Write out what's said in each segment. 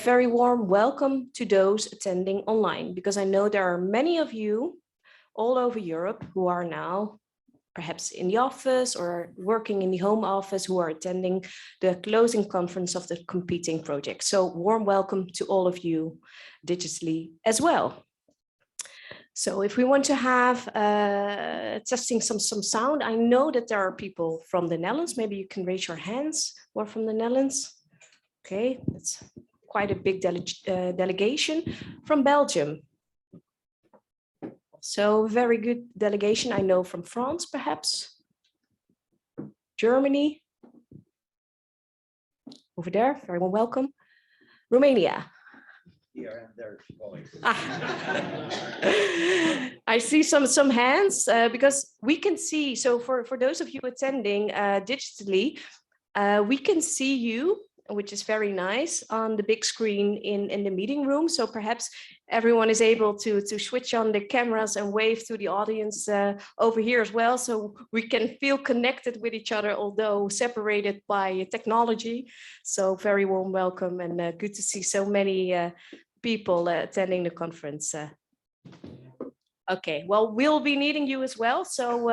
Very warm welcome to those attending online, because I know there are many of you all over Europe who are now perhaps in the office or working in the home office who are attending the closing conference of the competing project. So warm welcome to all of you digitally as well. So if we want to have testing some sound, I know that there are people from the Netherlands. Maybe you can raise your hands who are from the Netherlands. Okay, that's quite a big delegation. From Belgium. So very good delegation, I know, from France, perhaps. Germany. Over there, very well welcome. Romania. Here and there. I see some hands because we can see, so for those of you attending digitally, we can see you, which is very nice, on the big screen in the meeting room. So perhaps everyone is able to switch on the cameras and wave to the audience over here as well. So we can feel connected with each other, although separated by technology. So very warm welcome and good to see so many people attending the conference. Okay, well, we'll be needing you as well, so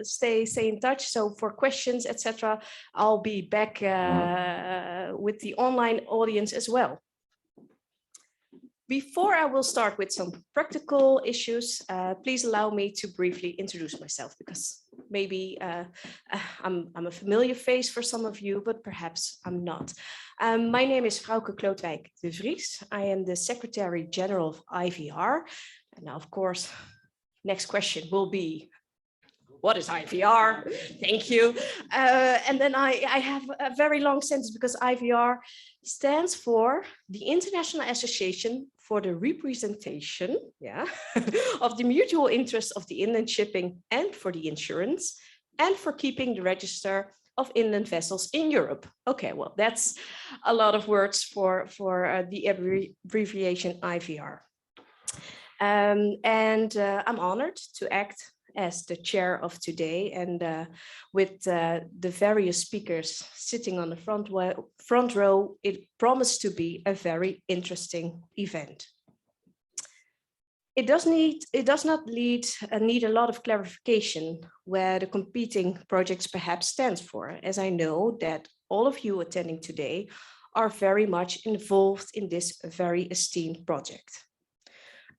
stay in touch. So for questions, etc., I'll be back with the online audience as well. Before I will start with some practical issues, please allow me to briefly introduce myself, because maybe I'm a familiar face for some of you, but perhaps I'm not. My name is Frauke Klootwijk de Vries. I am the Secretary General of IVR. And now, of course, next question will be, what is IVR? Thank you. And then I have a very long sentence, because IVR stands for the International Association for the Representation of the Mutual Interests of the Inland Shipping and for the Insurance and for keeping the register of inland vessels in Europe. Okay, well, that's a lot of words for the abbreviation IVR. I'm honored to act as the chair of today, and with the various speakers sitting on the front row, it promised to be a very interesting event. It does not need a lot of clarification where the competing projects perhaps stands for, as I know that all of you attending today are very much involved in this very esteemed project.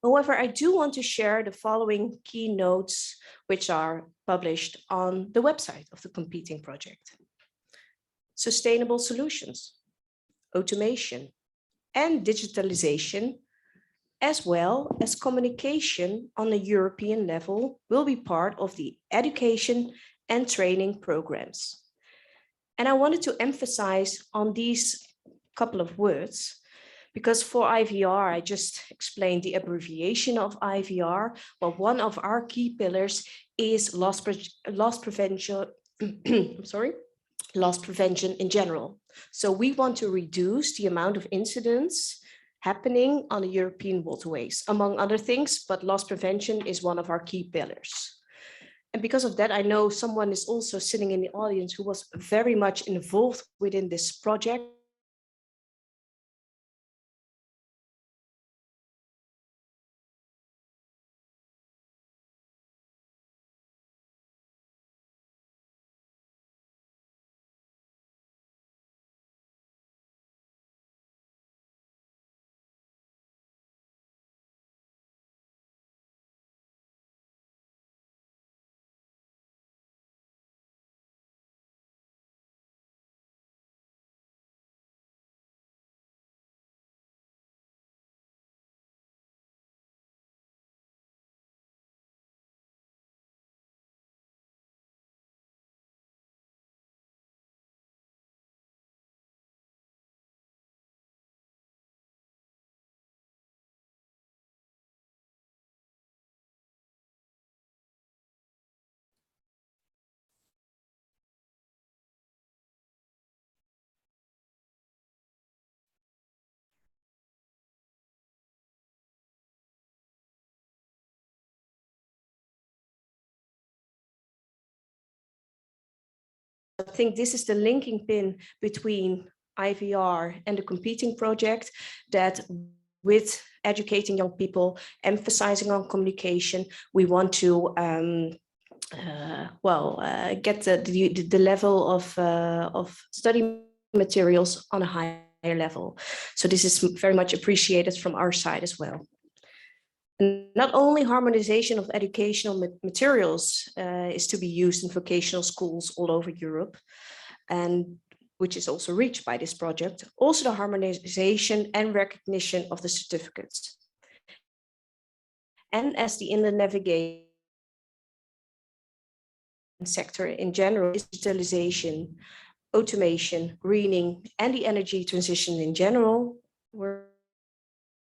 However, I do want to share the following keynotes, which are published on the website of the competing project. Sustainable solutions, automation, and digitalization, as well as communication on a European level, will be part of the education and training programs. And I wanted to emphasize on these couple of words, because for IVR, I just explained the abbreviation of IVR, but one of our key pillars is loss prevention in general. So we want to reduce the amount of incidents happening on the European waterways, among other things, but loss prevention is one of our key pillars. And because of that, I know someone is also sitting in the audience who was very much involved within this project. I think this is the linking pin between IVR, and the competing project, that with educating young people, emphasizing on communication, we want to get the level of study materials on a higher level. So this is very much appreciated from our side as well. And not only harmonization of educational materials is to be used in vocational schools all over Europe, and which is also reached by this project, also the harmonization and recognition of the certificates. And as the inland navigation sector in general, digitalization, automation, greening, and the energy transition in general, we're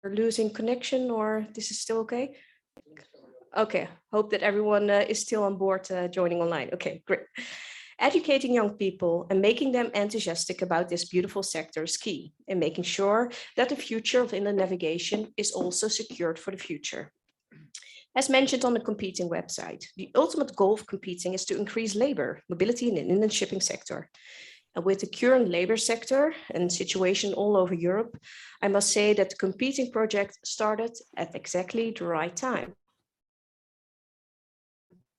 losing connection, or this is still okay? Okay, hope that everyone is still on board joining online. Okay, great. Educating young people and making them enthusiastic about this beautiful sector is key in making sure that the future of inland navigation is also secured for the future. As mentioned on the competing website, the ultimate goal of competing is to increase labor mobility in the inland shipping sector. And with the current labor sector and situation all over Europe, I must say that the competing project started at exactly the right time.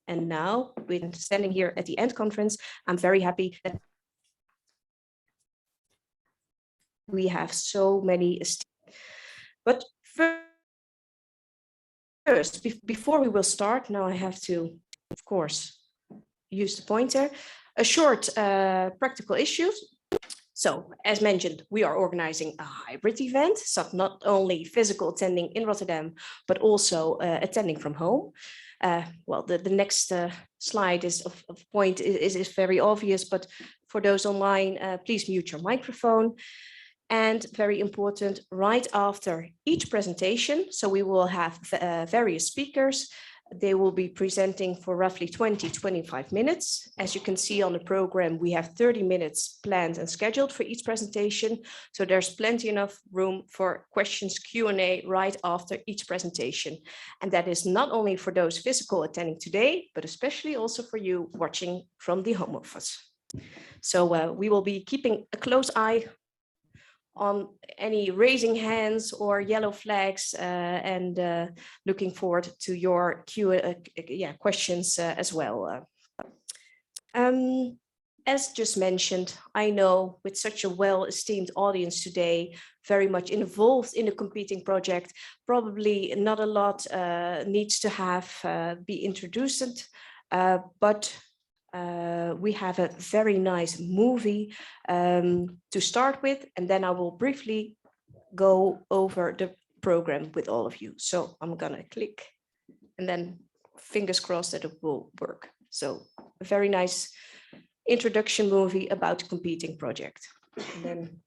And now, with standing here at the end conference, I'm very happy that we have so many. But first, before we will start, now I have to, of course, use the pointer. A short practical issues. So, as mentioned, we are organizing a hybrid event, so not only physical attending in Rotterdam, but also attending from home. Well, the next slide is of point is very obvious, but for those online, please mute your microphone. And very important, right after each presentation, so we will have various speakers. They will be presenting for roughly 20-25 minutes. As you can see on the program, we have 30 minutes planned and scheduled for each presentation. So there's plenty enough room for questions, Q&A right after each presentation. And that is not only for those physical attending today, but especially also for you watching from the home office. So we will be keeping a close eye on any raising hands or yellow flags, and looking forward to your questions as well. As just mentioned, I know with such a well-esteemed audience today, very much involved in the competing project, probably not a lot needs to be introduced, but we have a very nice movie to start with, and then I will briefly go over the program with all of you. So I'm gonna click, and then fingers crossed that it will work. So a very nice introduction movie about the competing project. And then...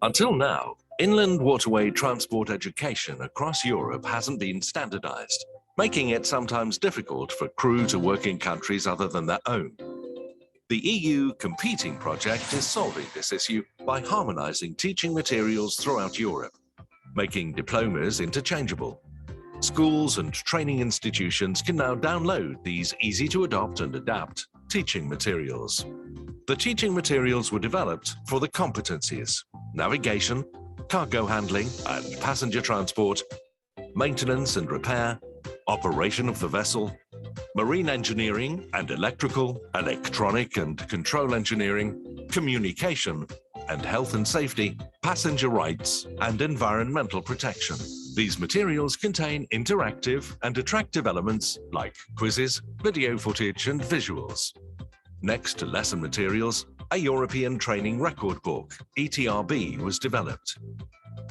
Until now, inland waterway transport education across Europe hasn't been standardized, making it sometimes difficult for crew to work in countries other than their own. The EU competing project is solving this issue by harmonizing teaching materials throughout Europe, making diplomas interchangeable. Schools and training institutions can now download these easy-to-adopt and adapt teaching materials. The teaching materials were developed for the competencies: navigation, cargo handling and passenger transport, maintenance and repair, operation of the vessel, marine engineering and electrical, electronic and control engineering, communication, and health and safety, passenger rights, and environmental protection. These materials contain interactive and attractive elements like quizzes, video footage, and visuals. Next to lesson materials, a European Training Record Book, ETRB, was developed.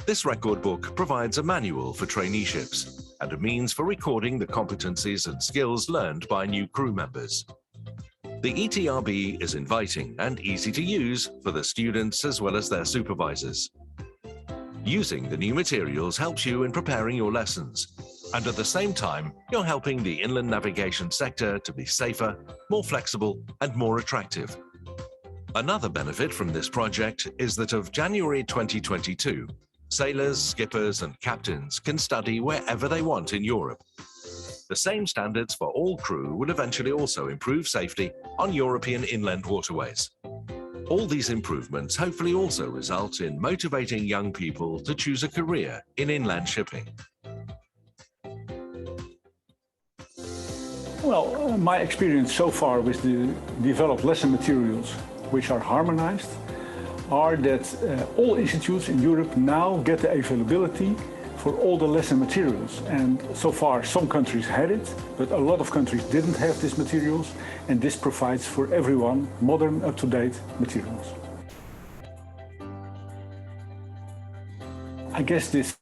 This record book provides a manual for traineeships and a means for recording the competencies and skills learned by new crew members. The ETRB is inviting and easy to use for the students as well as their supervisors. Using the new materials helps you in preparing your lessons, and at the same time, you're helping the inland navigation sector to be safer, more flexible, and more attractive. Another benefit from this project is that of January 2022, sailors, skippers, and captains can study wherever they want in Europe. The same standards for all crew will eventually also improve safety on European inland waterways. All these improvements hopefully also result in motivating young people to choose a career in inland shipping. Well, my experience so far with the developed lesson materials, which are harmonized, are that all institutes in Europe now get the availability for all the lesson materials. And so far some countries had it, but a lot of countries didn't have these materials, and this provides for everyone modern, up-to-date materials. I guess this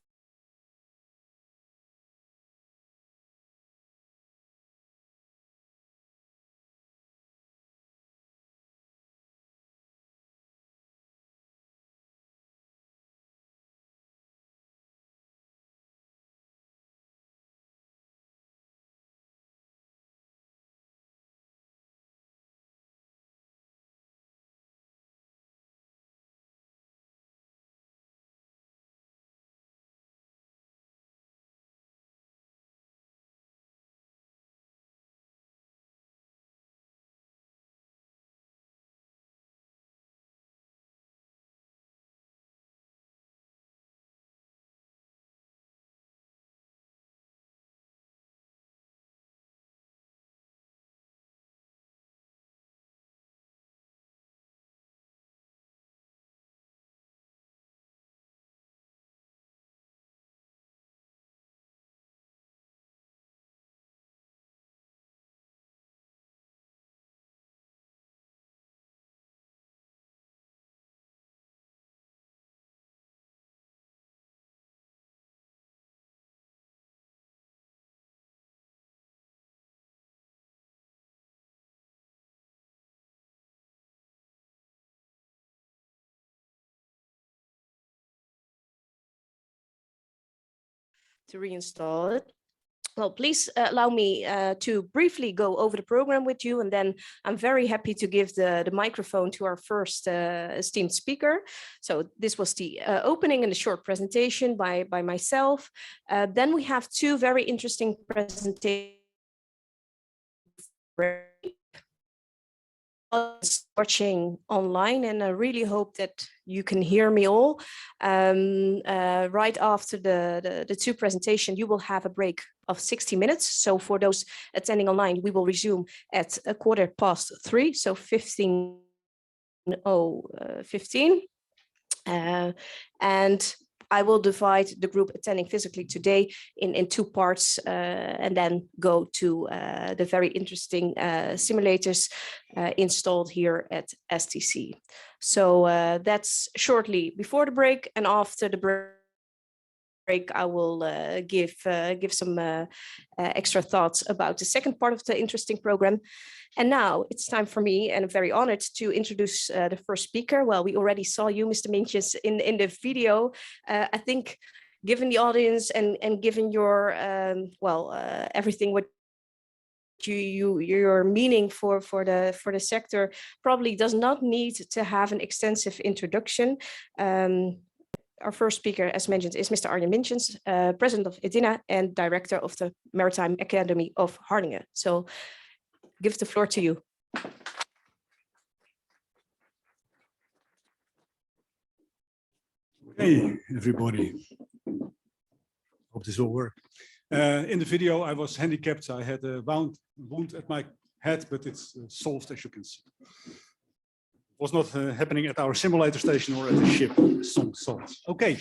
to reinstall it. Well, please allow me to briefly go over the program with you, and then I'm very happy to give the microphone to our first esteemed speaker. So this was the opening and a short presentation by myself. Then we have two very interesting presentations watching online, and I really hope that you can hear me all. Right after the two presentations, you will have a break of 60 minutes. So for those attending online, we will resume at 3:15, so 15:15. And I will divide the group attending physically today in two parts, and then go to the very interesting simulators installed here at STC. So that's shortly before the break, and after the break, I will give some extra thoughts about the second part of the interesting program. And now it's time for me, and I'm very honored to introduce the first speaker. Well, we already saw you, Mr. Minchens, in the video. I think, given the audience and given your everything what your meaning for the sector probably does not need to have an extensive introduction. Our first speaker, as mentioned, is Mr. Arjen Minchens, President of EDINA and Director of the Maritime Academy of Harlingen. So, give the floor to you. Hey, everybody. Hope this will work. In the video, I was handicapped. I had a wound at my head, but it's solved, as you can see. It was not happening at our simulator station or at the ship. Solved. Okay.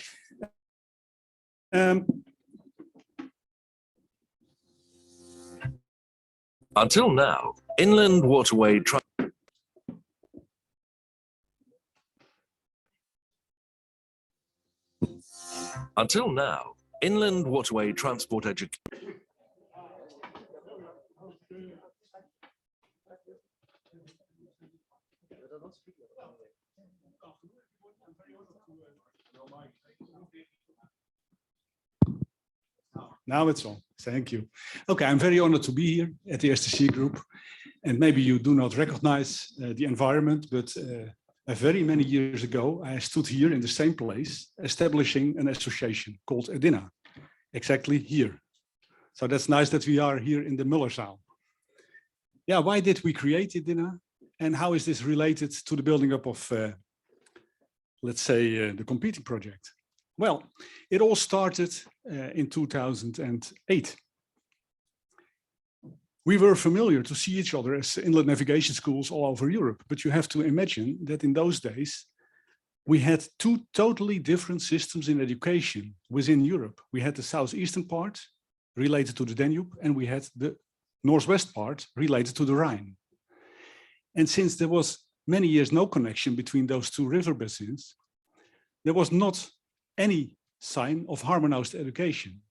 Until now, inland waterway transport education. Now it's on. Thank you. Okay, I'm very honored to be here at the STC Group. And maybe you do not recognize the environment, but very many years ago, I stood here in the same place, establishing an association called EDINA, exactly here. So that's nice that we are here in the Mullerzaal. Yeah, why did we create EDINA? And how is this related to the building up of, let's say, the competing project? Well, it all started in 2008. We were familiar to see each other as inland navigation schools all over Europe, but you have to imagine that in those days, we had two totally different systems in education within Europe. We had the southeastern part related to the Danube, and we had the northwest part related to the Rhine. And since there was many years no connection between those two river basins, there was not any sign of harmonized education.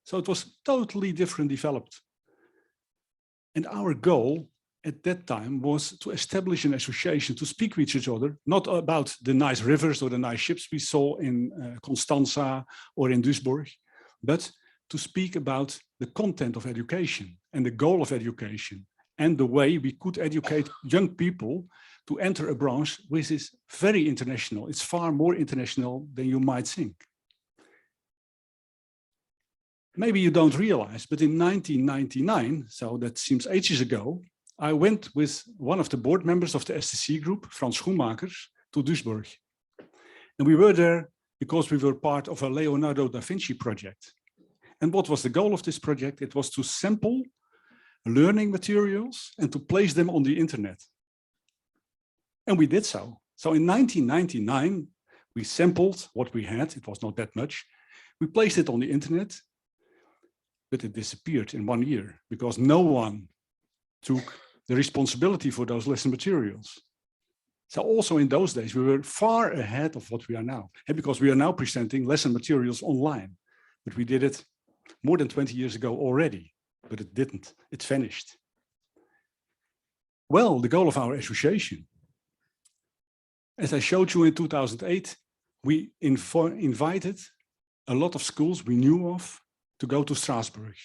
So it was totally different developed. And our goal at that time was to establish an association to speak with each other, not about the nice rivers or the nice ships we saw in Constanza or in Duisburg, but to speak about the content of education and the goal of education and the way we could educate young people to enter a branch which is very international. It's far more international than you might think. Maybe you don't realize, but in 1999, so that seems ages ago, I went with one of the board members of the STC Group, Frans Schoenmakers, to Duisburg. And we were there because we were part of a Leonardo da Vinci project. And what was the goal of this project? It was to sample learning materials and to place them on the internet. And we did so. So in 1999, we sampled what we had. It was not that much. We placed it on the internet, but it disappeared in 1 year because no one took the responsibility for those lesson materials. So also in those days, we were far ahead of what we are now. And because we are now presenting lesson materials online, but we did it more than 20 years ago already, but it didn't, it vanished. Well, the goal of our association, as I showed you in 2008, we invited a lot of schools we knew of to go to Strasbourg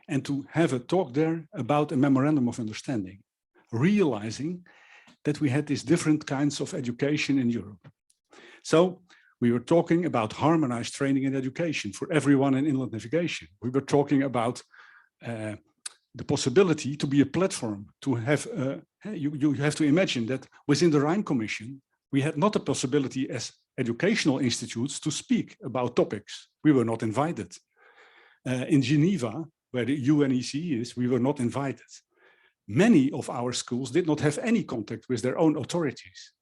and to have a talk there about a memorandum of understanding, realizing that we had these different kinds of education in Europe. So we were talking about harmonized training and education for everyone in inland navigation. We were talking about the possibility to be a platform, to have, you have to imagine that within the Rhine Commission, we had not a possibility as educational institutes to speak about topics. We were not invited. In Geneva, where the UNEC is, we were not invited. Many of our schools did not have any contact with their own authorities.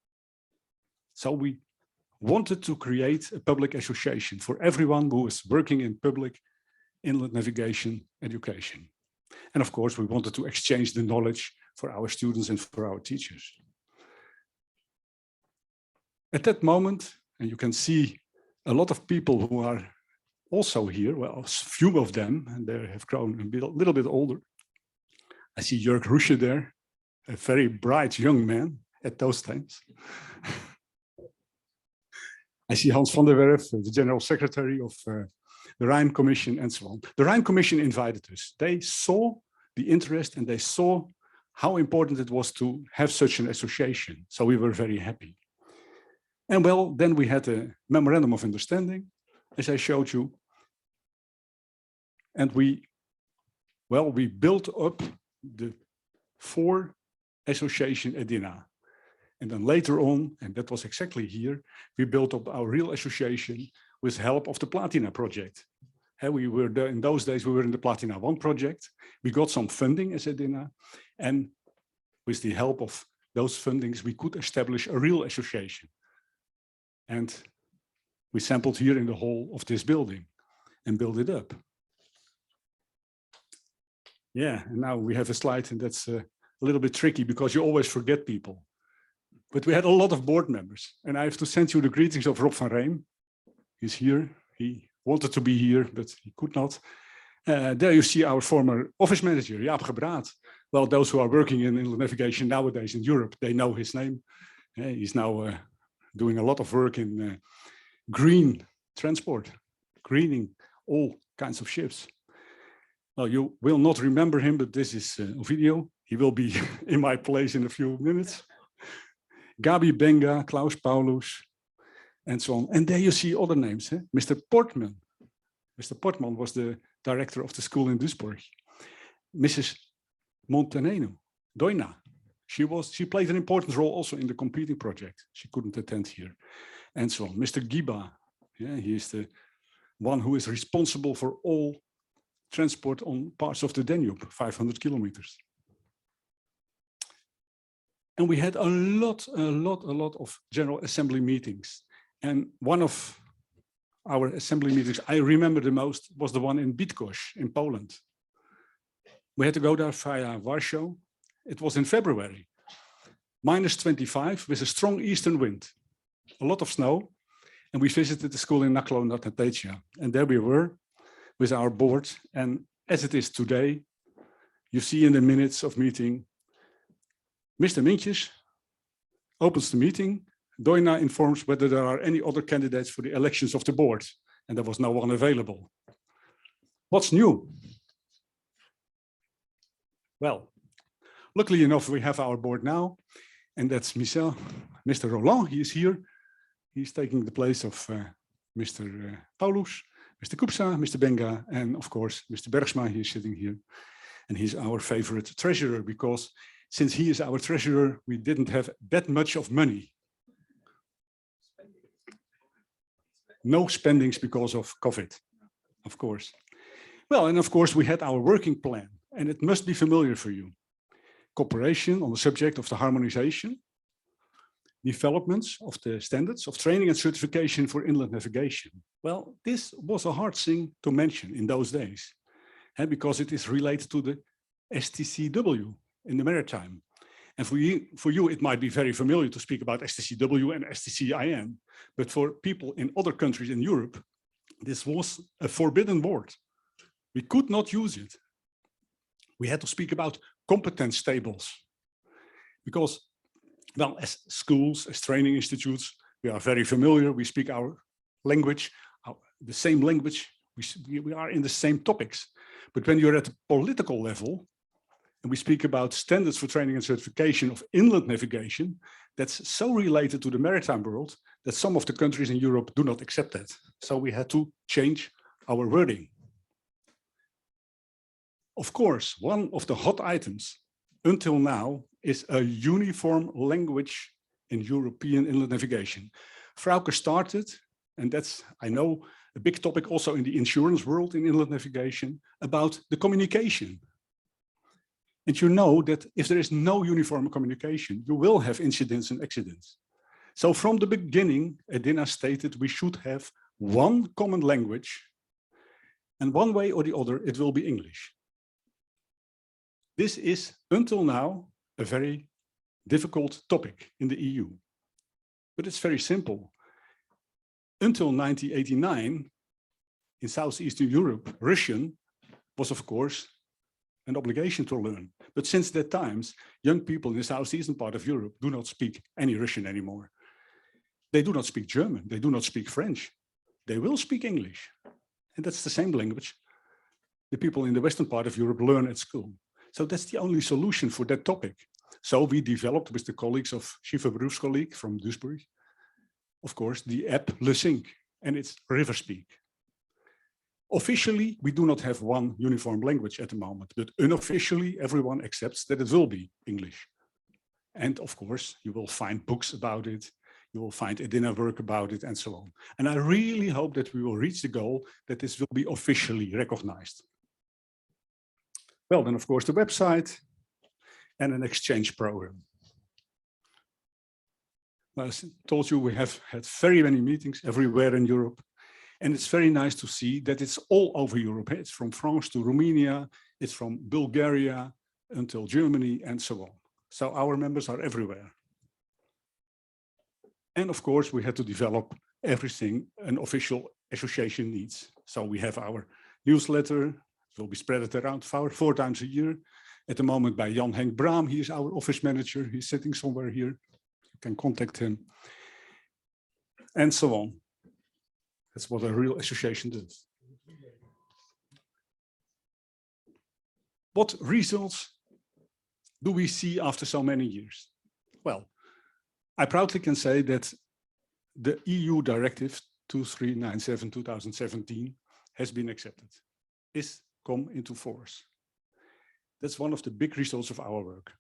So we wanted to create a public association for everyone who is working in public inland navigation education. And of course, we wanted to exchange the knowledge for our students and for our teachers. At that moment, and you can see a lot of people who are also here, well, a few of them, and they have grown a little bit older. I see Jörg Rusche there, a very bright young man at those times. I see Hans van der Werf, the General Secretary of the Rhine Commission and so on. The Rhine Commission invited us. They saw the interest and they saw how important it was to have such an association. So we were very happy. And well, then we had a memorandum of understanding, as I showed you. And we built up the 4 association EDINA. And then later on, and that was exactly here, we built up our real association with help of the Platina project. And we were there, in those days, we were in the Platina 1 project. We got some funding as EDINA. And with the help of those fundings, we could establish a real association. And we sampled here in the hall of this building and built it up. Yeah, and now we have a slide, and that's a little bit tricky because you always forget people. But we had a lot of board members, and I have to send you the greetings of Rob van Reem. He's here. He wanted to be here, but he could not. There you see our former office manager, Jaap Gebraat. Well, those who are working in inland navigation nowadays in Europe, they know his name. He's now doing a lot of work in green transport, greening all kinds of ships. Well, you will not remember him, but this is Ovidio. He will be in my place in a few minutes. Gabi Benga, Klaus Paulus, and so on. And there you see other names. Mr. Portman. Mr. Portman was the director of the school in Duisburg. Mrs. Montenegro, Doina, She played an important role also in the competing project. She couldn't attend here, and so on. Mr. Giba, yeah, he is the one who is responsible for all transport on parts of the Danube, 500 kilometers. And we had a lot of General Assembly meetings. And one of our assembly meetings I remember the most was the one in Bydgoszcz in Poland. We had to go there via Warsaw. It was in February, -25 with a strong eastern wind, a lot of snow. And we visited the school in Naklo Natatechia. And there we were with our board. And as it is today, you see in the minutes of meeting, Mr. Mintjes opens the meeting. Doina informs whether there are any other candidates for the elections of the board. And there was no one available. What's new? Well, luckily enough, we have our board now. And that's Michel, Mr. Roland, he is here. He's taking the place of Mr. Paulus, Mr. Kupsa, Mr. Benga, and of course, Mr. Bergsma, he is sitting here. And he's our favorite treasurer because since he is our treasurer, we didn't have that much of money. No spendings because of COVID, of course. Well, and of course, we had our working plan, and it must be familiar for you. Cooperation on the subject of the harmonization, developments of the standards of training and certification for inland navigation. Well, this was a hard thing to mention in those days, because it is related to the STCW in the maritime. And for you, it might be very familiar to speak about STCW and STCIN, but for people in other countries in Europe, this was a forbidden word. We could not use it. We had to speak about competence tables because, well, as schools, as training institutes, we are very familiar. We speak our language, the same language. We are in the same topics. But when you're at a political level, and we speak about standards for training and certification of inland navigation, that's so related to the maritime world that some of the countries in Europe do not accept that. So we had to change our wording. Of course, one of the hot items until now is a uniform language in European inland navigation. Frauke started, and that's, I know, a big topic also in the insurance world in inland navigation, about the communication. And you know that if there is no uniform communication, you will have incidents and accidents. So from the beginning, Edina stated we should have one common language, and one way or the other, it will be English. This is, until now, a very difficult topic in the EU. But it's very simple. Until 1989, in Southeastern Europe, Russian was, of course, an obligation to learn. But since that time, young people in the southeastern part of Europe do not speak any Russian anymore. They do not speak German. They do not speak French. They will speak English. And that's the same language the people in the western part of Europe learn at school. So that's the only solution for that topic. So we developed with the colleagues of Schiefer Beroepscolleague from Duisburg, of course, the app Le Sync, and it's RiverSpeak. Officially, we do not have one uniform language at the moment, but unofficially, everyone accepts that it will be English. And of course, you will find books about it, you will find Edina work about it, and so on. And I really hope that we will reach the goal that this will be officially recognized. Well, then, of course, the website and an exchange program. As I told you, we have had very many meetings everywhere in Europe. And it's very nice to see that it's all over Europe. It's from France to Romania, it's from Bulgaria until Germany and so on. So our members are everywhere. And of course, we had to develop everything an official association needs. So we have our newsletter, it will be spread around 4 times a year. At the moment by Jan Henk Braam, he is our office manager. He's sitting somewhere here. You can contact him. And so on. That's what a real association does. What results do we see after so many years? Well, I proudly can say that the EU Directive 2397/2017 has been accepted, is come into force. That's one of the big results of our work.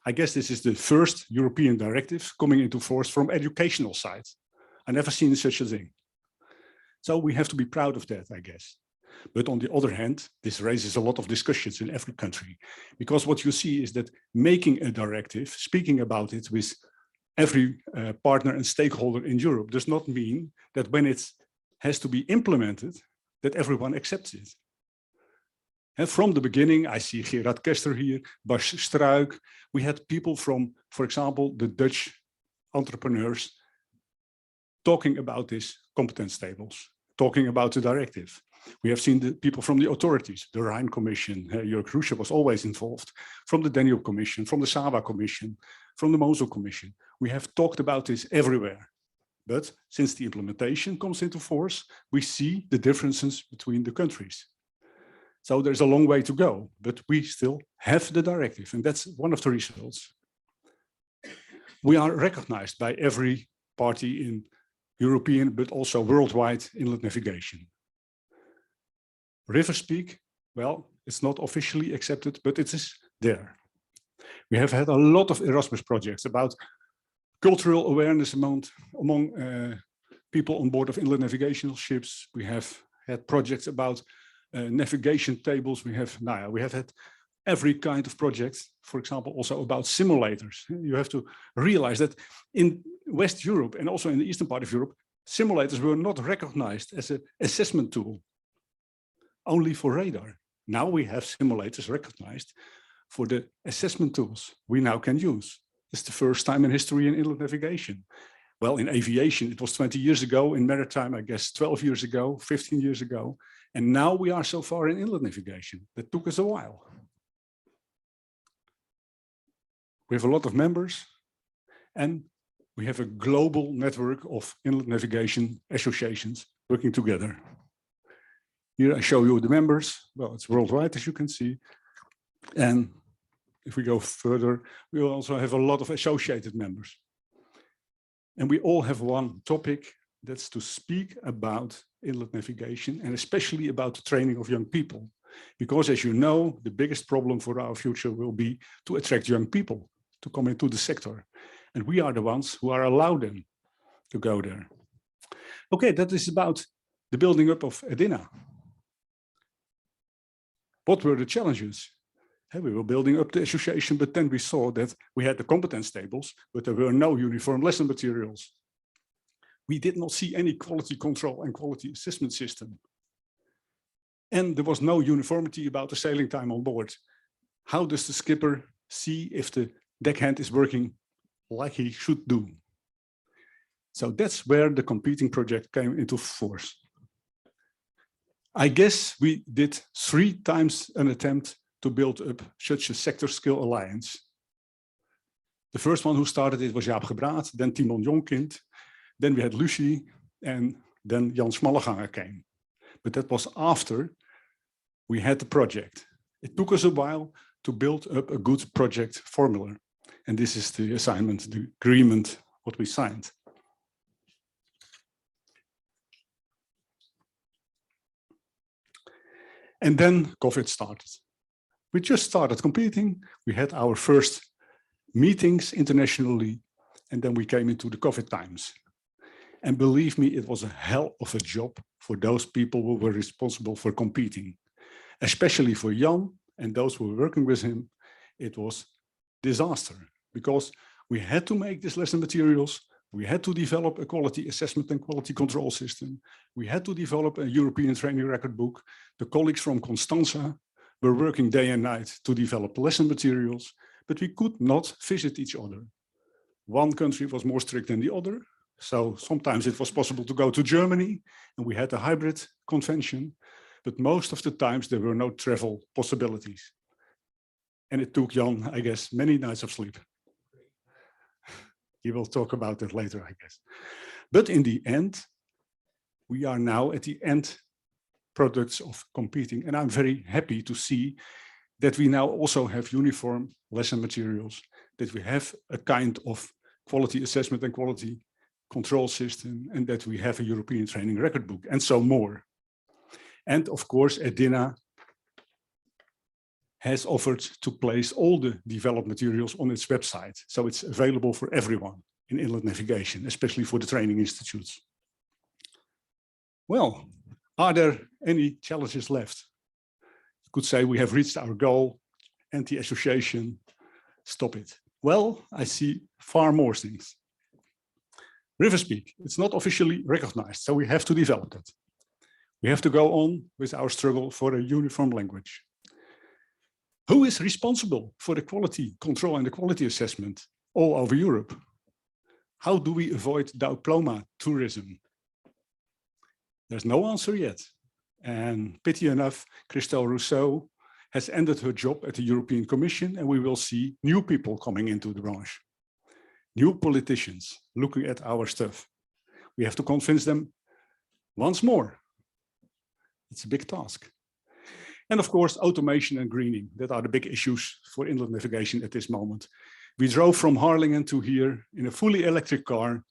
I guess this is the first European directive coming into force from educational side. I never seen such a thing. So we have to be proud of that, I guess. But on the other hand, this raises a lot of discussions in every country, because what you see is that making a directive, speaking about it with every partner and stakeholder in Europe does not mean that when it has to be implemented, that everyone accepts it. And from the beginning, I see Gerard Kester here, Bas Struik. We had people from, for example, the Dutch entrepreneurs talking about these competence tables, talking about the directive. We have seen the people from the authorities, the Rhine Commission, Jörg Roesche was always involved, from the Danube Commission, from the Saba Commission, from the Mosel Commission. We have talked about this everywhere. But since the implementation comes into force, we see the differences between the countries. So there's a long way to go, but we still have the directive, and that's one of the results. We are recognized by every party in European, but also worldwide inlet navigation. River speak, well, it's not officially accepted, but it is there. We have had a lot of Erasmus projects about cultural awareness among people on board of inland navigational ships. We have had projects about navigation tables. We have had every kind of project, for example, also about simulators. You have to realize that in West Europe and also in the eastern part of Europe, simulators were not recognized as an assessment tool, only for radar. Now we have simulators recognized for the assessment tools we now can use. It's the first time in history in inland navigation. Well, in aviation, it was 20 years ago. In maritime, I guess 12 years ago, 15 years ago. And now we are so far in inland navigation. That took us a while. We have a lot of members, and we have a global network of inland navigation associations working together. Here I show you the members. Well, it's worldwide, as you can see. And if we go further, we will also have a lot of associated members. And we all have one topic, that's to speak about inland navigation and especially about the training of young people. Because as you know, the biggest problem for our future will be to attract young people to come into the sector. And we are the ones who are allowed them to go there. Okay, that is about the building up of EDINA. What were the challenges? We were building up the association, but then we saw that we had the competence tables, but there were no uniform lesson materials. We did not see any quality control and quality assessment system. And there was no uniformity about the sailing time on board. How does the skipper see if the deckhand is working like he should do? So that's where the competing project came into force. I guess we did 3 times an attempt to build up such a sector skill alliance. The first one who started it was Jaap Gebraat, then Timon Jonkind, then we had Lucie, and then Jan Smalleganger came. But that was after we had the project. It took us a while to build up a good project formula. And this is the assignment, the agreement, what we signed. And then COVID started. We just started competing. We had our first meetings internationally, and then we came into the COVID times. And believe me, it was a hell of a job for those people who were responsible for competing, especially for Jan and those who were working with him. It was disaster because we had to make these lesson materials. We had to develop a quality assessment and quality control system. We had to develop a European training record book. The colleagues from Constanza were working day and night to develop lesson materials, but we could not visit each other. One country was more strict than the other. So sometimes it was possible to go to Germany and we had a hybrid convention, but most of the times there were no travel possibilities. And it took Jan, I guess, many nights of sleep. He will talk about that later, I guess. But in the end, we are now at the end products of competing. And I'm very happy to see that we now also have uniform lesson materials, that we have a kind of quality assessment and quality control system, and that we have a European training record book, and so more. And of course, EDINA has offered to place all the developed materials on its website. So it's available for everyone in inland navigation, especially for the training institutes. Well, are there any challenges left? You could say we have reached our goal, anti-association, stop it. Well, I see far more things. Riverspeak, it's not officially recognized, so we have to develop it. We have to go on with our struggle for a uniform language. Who is responsible for the quality control and the quality assessment all over Europe? How do we avoid diploma tourism? There's no answer yet. And pity enough, Christelle Rousseau has ended her job at the European Commission, and we will see new people coming into the branch. New politicians looking at our stuff. We have to convince them once more. It's a big task. And of course, automation and greening, that are the big issues for inland navigation at this moment. We drove from Harlingen to here in a fully electric car.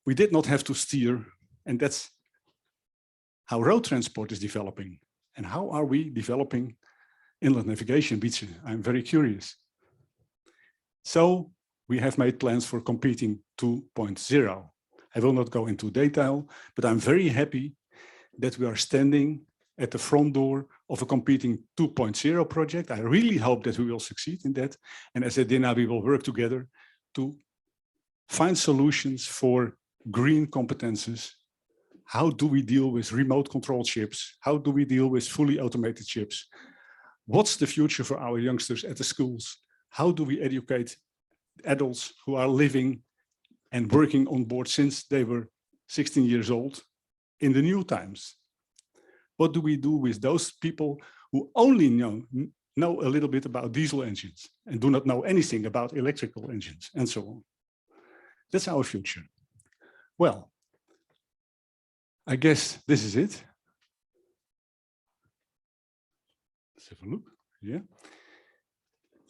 We did not have to steer, and that's how road transport is developing. And how are we developing inland navigation, Wietse? I'm very curious. So we have made plans for competing 2.0. I will not go into detail, but I'm very happy that we are standing at the front door of a competing 2.0 project. I really hope that we will succeed in that. And as Edina, we will work together to find solutions for green competences. How do we deal with remote control ships? How do we deal with fully automated ships? What's the future for our youngsters at the schools? How do we educate adults who are living and working on board since they were 16 years old in the new times? What do we do with those people who only know a little bit about diesel engines and do not know anything about electrical engines and so on? That's our future. Well, I guess this is it. Let's have a look. Yeah.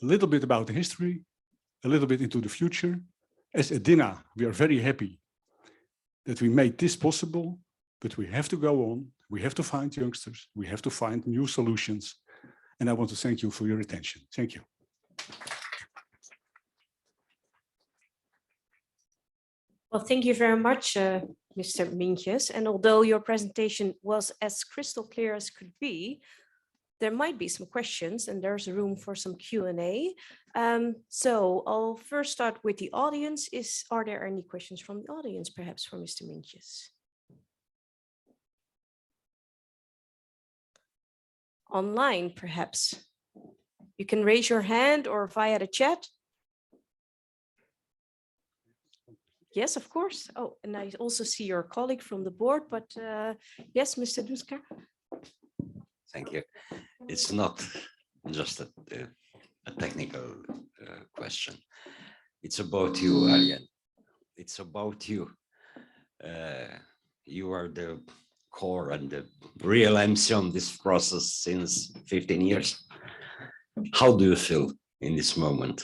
A little bit about the history, a little bit into the future. As Edina, we are very happy that we made this possible, but we have to go on. We have to find youngsters. We have to find new solutions. And I want to thank you for your attention. Thank you. Well, thank you very much, Mr. Mientjes. And although your presentation was as crystal clear as could be, there might be some questions and there's room for some Q&A. So I'll first start with the audience. Are there any questions from the audience, perhaps for Mr. Mientjes? Online, perhaps. You can raise your hand or via the chat. Yes, of course. Oh, and I also see your colleague from the board, but yes, Mr. Dusker. Thank you. It's not just a technical question. It's about you, Arjen. It's about you. You are the core and the real MC on this process since 15 years. How do you feel in this moment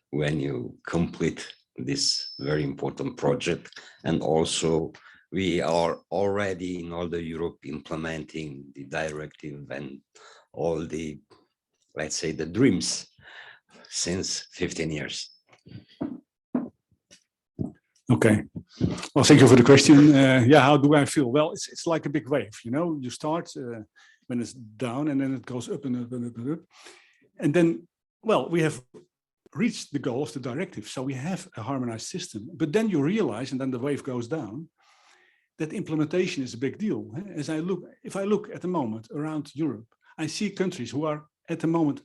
when you complete this very important project? And also we are already in all the Europe implementing the directive and all the, let's say, the dreams since 15 years. Okay. Well, thank you for the question. Yeah, how do I feel? Well, it's like a big wave, you know, you start when it's down and then it goes up and up and up and up. And then, well, we have reached the goal of the directive. So we have a harmonized system, but then you realize, and then the wave goes down, that implementation is a big deal. If I look at the moment around Europe, I see countries who are at the moment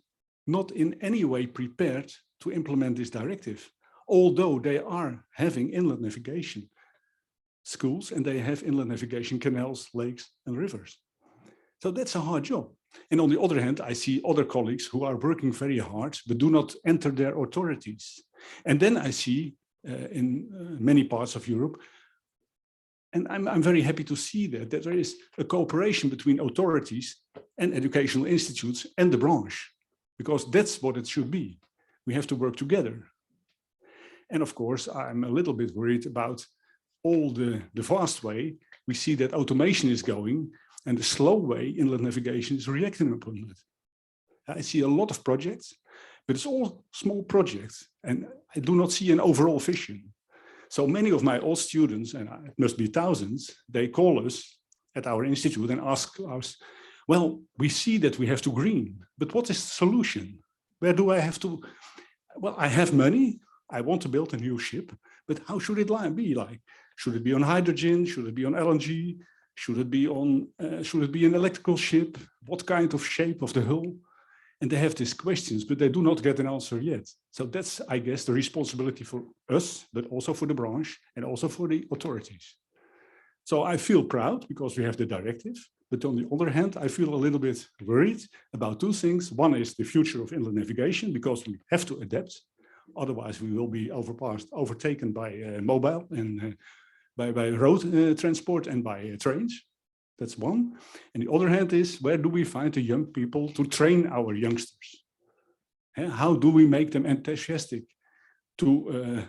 not in any way prepared to implement this directive, although they are having inland navigation schools and they have inland navigation canals, lakes and rivers. So that's a hard job. And on the other hand, I see other colleagues who are working very hard, but do not enter their authorities. And then I see in many parts of Europe, and I'm very happy to see that there is a cooperation between authorities and educational institutes and the branch, because that's what it should be. We have to work together. And of course, I'm a little bit worried about all the fast way. We see that automation is going and the slow way inland navigation is reacting upon it. I see a lot of projects, but it's all small projects, and I do not see an overall vision. So many of my old students, and it must be thousands, they call us at our institute and ask us, well, we see that we have to green, but what is the solution? Where do I have to? Well, I have money, I want to build a new ship, but how should it be like? Should it be on hydrogen? Should it be on LNG? Should it be an electrical ship? What kind of shape of the hull? And they have these questions, but they do not get an answer yet. So that's, I guess, the responsibility for us, but also for the branch and also for the authorities. So I feel proud because we have the directive, but on the other hand, I feel a little bit worried about two things. One is the future of inland navigation, because we have to adapt. Otherwise, we will be overtaken by mobile and by road transport and by trains. That's one. And the other hand is, where do we find the young people to train our youngsters? How do we make them enthusiastic to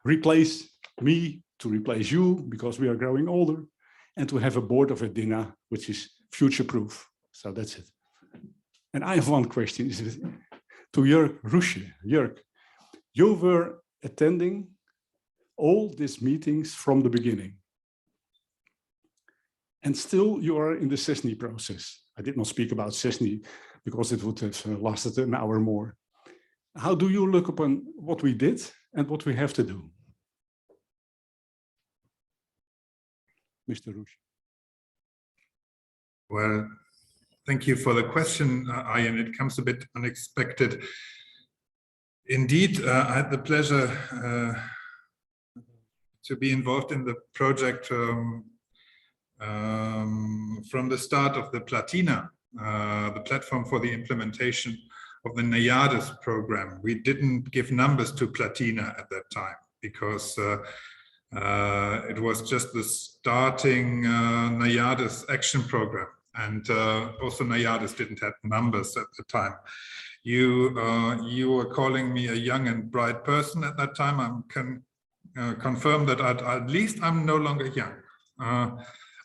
replace me, to replace you, because we are growing older, and to have a board of Edina, which is future-proof. So that's it. And I have one question to Jörg Rusche. Jörg, you were attending all these meetings from the beginning. And still you are in the CESNI process. I did not speak about CESNI because it would have lasted an hour more. How do you look upon what we did and what we have to do? Mr. Rusche. Well, thank you for the question, Ian. It comes a bit unexpected. Indeed, I had the pleasure to be involved in the project from the start of the Platina, the platform for the implementation of the NAIADES program. We didn't give numbers to Platina at that time because it was just the starting NAIADES action program, and also NAIADES didn't have numbers at the time. You were calling me a young and bright person at that time. I can confirm that at least I'm no longer young.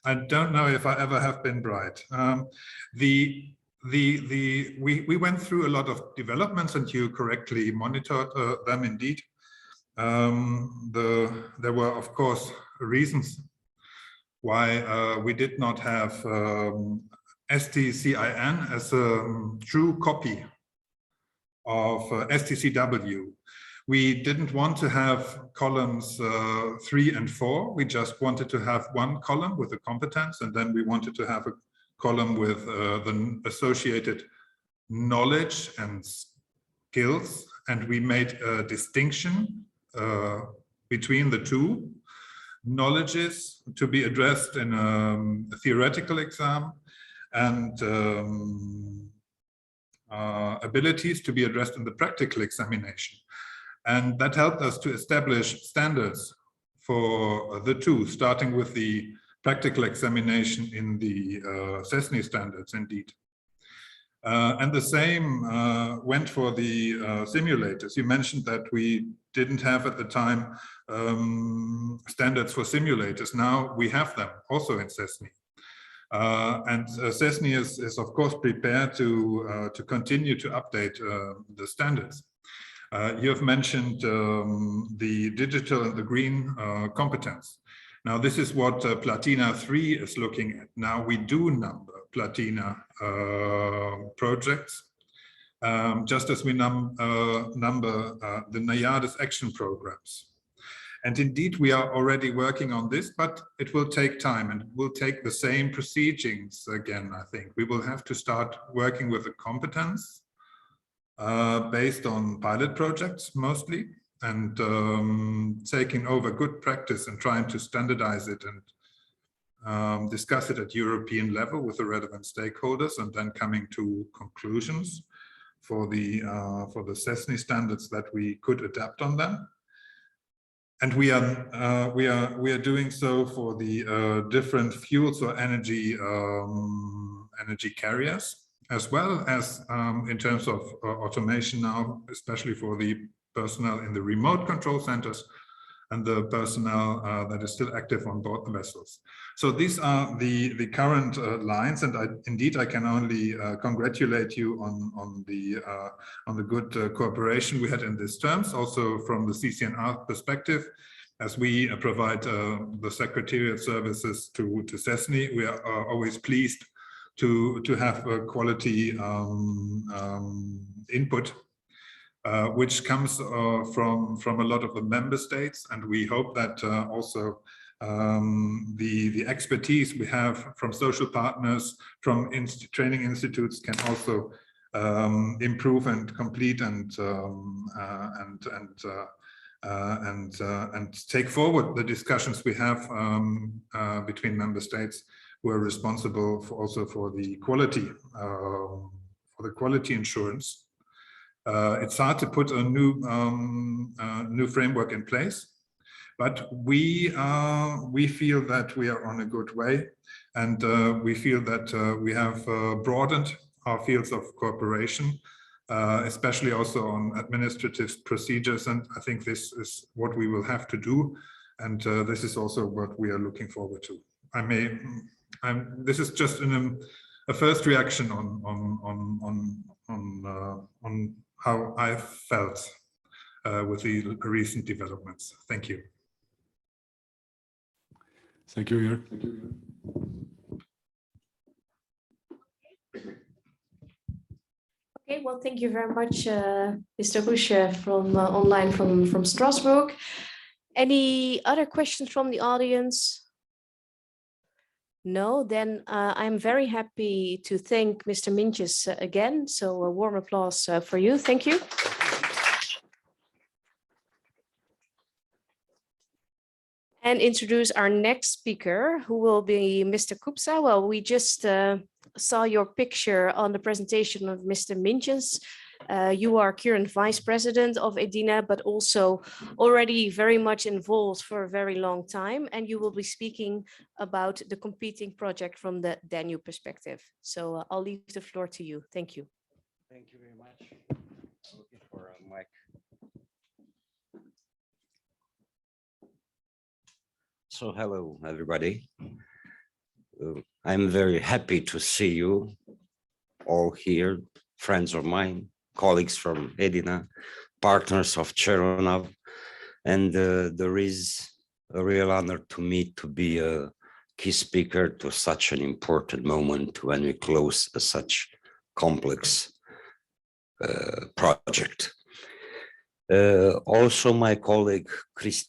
I don't know if I ever have been bright. We went through a lot of developments, and you correctly monitored them indeed. There were, of course, reasons why we did not have STCIN as a true copy of STCW. We didn't want to have columns 3 and 4. We just wanted to have one column with the competence, and then we wanted to have a column with the associated knowledge and skills. And we made a distinction between the two. Knowledges to be addressed in a theoretical exam, and abilities to be addressed in the practical examination. And that helped us to establish standards for the two, starting with the practical examination in the CESNI standards, indeed. And the same went for the simulators. You mentioned that we didn't have at the time standards for simulators. Now we have them also in CESNI. And CESNI is of course prepared to continue to update the standards. You have mentioned the digital and the green competence. Now this is what Platina 3 is looking at. Now we do number Platina projects, just as we number the NAIADES action programs. And indeed, we are already working on this, but it will take time, and it will take the same proceedings again, I think. We will have to start working with the competence based on pilot projects mostly, and taking over good practice and trying to standardize it and discuss it at European level with the relevant stakeholders, and then coming to conclusions for the CESNI standards that we could adapt on them. And we are doing so for the different fuels or energy carriers, as well as in terms of automation now, especially for the personnel in the remote control centers. and the personnel that is still active on board the vessels. So these are the current lines, and indeed I can only congratulate you on the good cooperation we had in these terms, also from the CCNR perspective. As we provide the secretariat services to CESNI, we are always pleased to have a quality input, which comes from a lot of the member states, and we hope that also the expertise we have from social partners, from training institutes, can also improve and complete and take forward the discussions we have between member states who are responsible also for the quality insurance. It's hard to put a new framework in place, but we feel that we are on a good way, and we feel that we have broadened our fields of cooperation, especially also on administrative procedures, and I think this is what we will have to do, and this is also what we are looking forward to. This is just a first reaction on how I felt with the recent developments. Thank you. Thank you, Jörg. Okay, well, thank you very much, Mr. Rusche from online from Strasbourg. Any other questions from the audience? No, then I'm very happy to thank Mr. Mintjes again. So a warm applause for you. Thank you. And introduce our next speaker, who will be Mr. Kupsa. Well, we just saw your picture on the presentation of Mr. Mintjes. You are current vice president of EDINA, but also already very much involved for a very long time. And you will be speaking about the competing project from the Danube perspective. So I'll leave the floor to you. Thank you. Thank you very much. Looking for a mic. So hello, everybody. I'm very happy to see you all here, friends of mine, colleagues from EDINA, partners of Cheronav, and there is a real honor to me to be a key speaker to such an important moment when we close such complex project. Also, my colleague Christine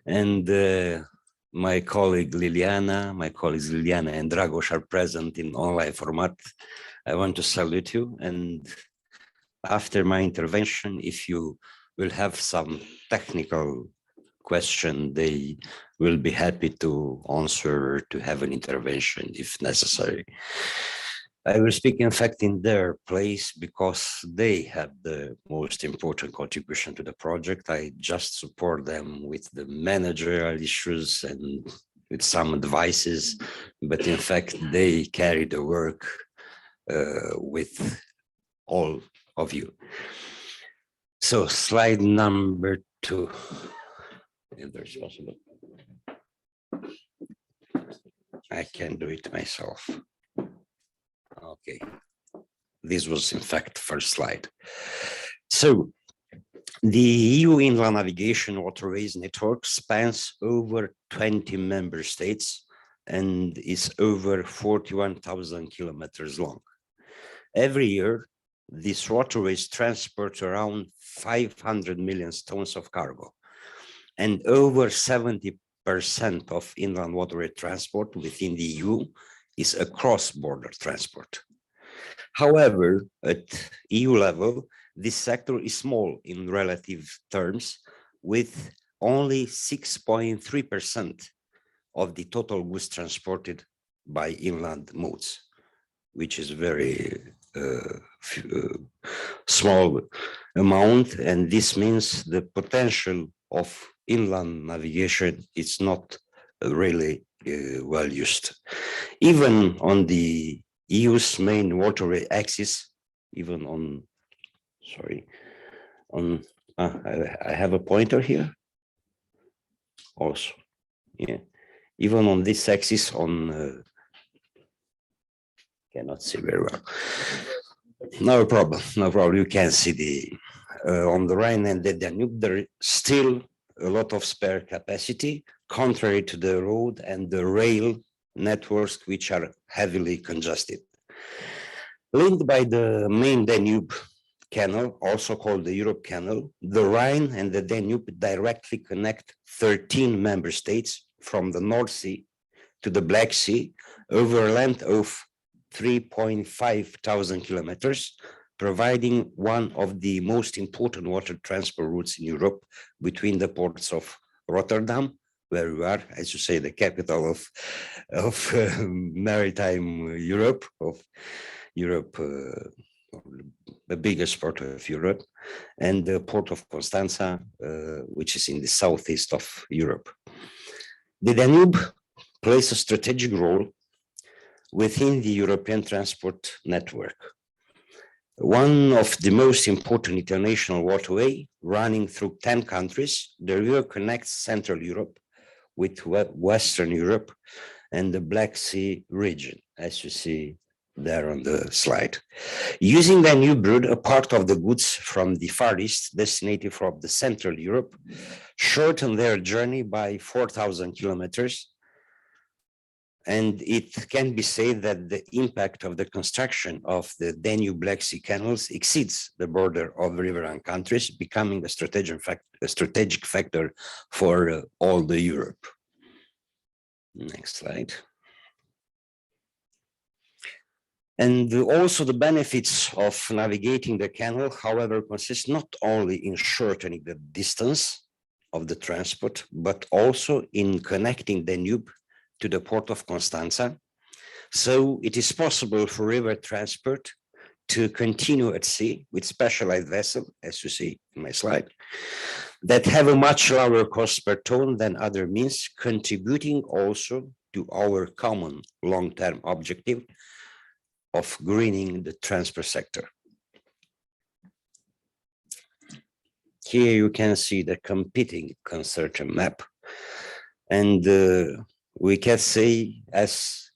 and my colleagues Liliana and Dragos are present in online format. I want to salute you, and after my intervention, if you will have some technical question, they will be happy to answer, to have an intervention if necessary. I will speak, in fact, in their place because they have the most important contribution to the project. I just support them with the managerial issues and with some advices, but in fact, they carry the work with all of you. So slide number 2, if there's possible. I can do it myself. Okay, this was in fact first slide. So the EU inland navigation waterways network spans over 20 member states and is over 41,000 kilometers long. Every year, these waterways transport around 500 million tons of cargo, and over 70% of inland waterway transport within the EU is a cross-border transport. However, at EU level, this sector is small in relative terms, with only 6.3% of the total goods transported by inland modes, which is very small amount, and this means the potential of inland navigation is not really well used. Even on the EU's main waterway axis, even on sorry, on, I have a pointer here also, yeah, even on this axis on, cannot see very well. No problem, no problem. You can see the on the Rhine and the Danube, there is still a lot of spare capacity, contrary to the road and the rail networks, which are heavily congested. Linked by the main Danube Canal, also called the Europe Canal, the Rhine and the Danube directly connect 13 member states from the North Sea to the Black Sea over a length of 3,500 kilometers, providing one of the most important water transport routes in Europe between the ports of Rotterdam, where we are, as you say, the capital of maritime Europe, the biggest port of Europe, and the port of Constanza, which is in the southeast of Europe. The Danube plays a strategic role within the European transport network. One of the most important international waterway running through 10 countries, the river connects Central Europe with Western Europe and the Black Sea region, as you see there on the slide. Using the Danube route, a part of the goods from the Far East destined from the Central Europe shorten their journey by 4,000 kilometers. And it can be said that the impact of the construction of the Danube Black Sea canals exceeds the border of riverine countries, becoming a strategic factor for all the Europe. Next slide. And also the benefits of navigating the canal, however, consist not only in shortening the distance of the transport, but also in connecting Danube to the port of Constanza. So it is possible for river transport to continue at sea with specialized vessels, as you see in my slide, that have a much lower cost per ton than other means, contributing also to our common long-term objective of greening the transport sector. Here you can see the competing consortium map, and we can say as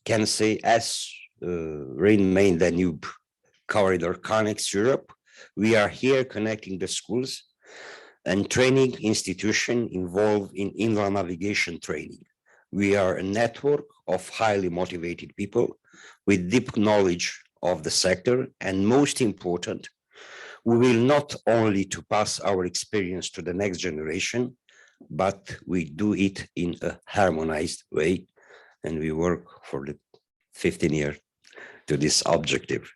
Rhine-Main Danube corridor connects Europe, we are here connecting the schools and training institutions involved in inland navigation training. We are a network of highly motivated people with deep knowledge of the sector, and most important, we will not only to pass our experience to the next generation, but we do it in a harmonized way, and we work for the 15 years to this objective.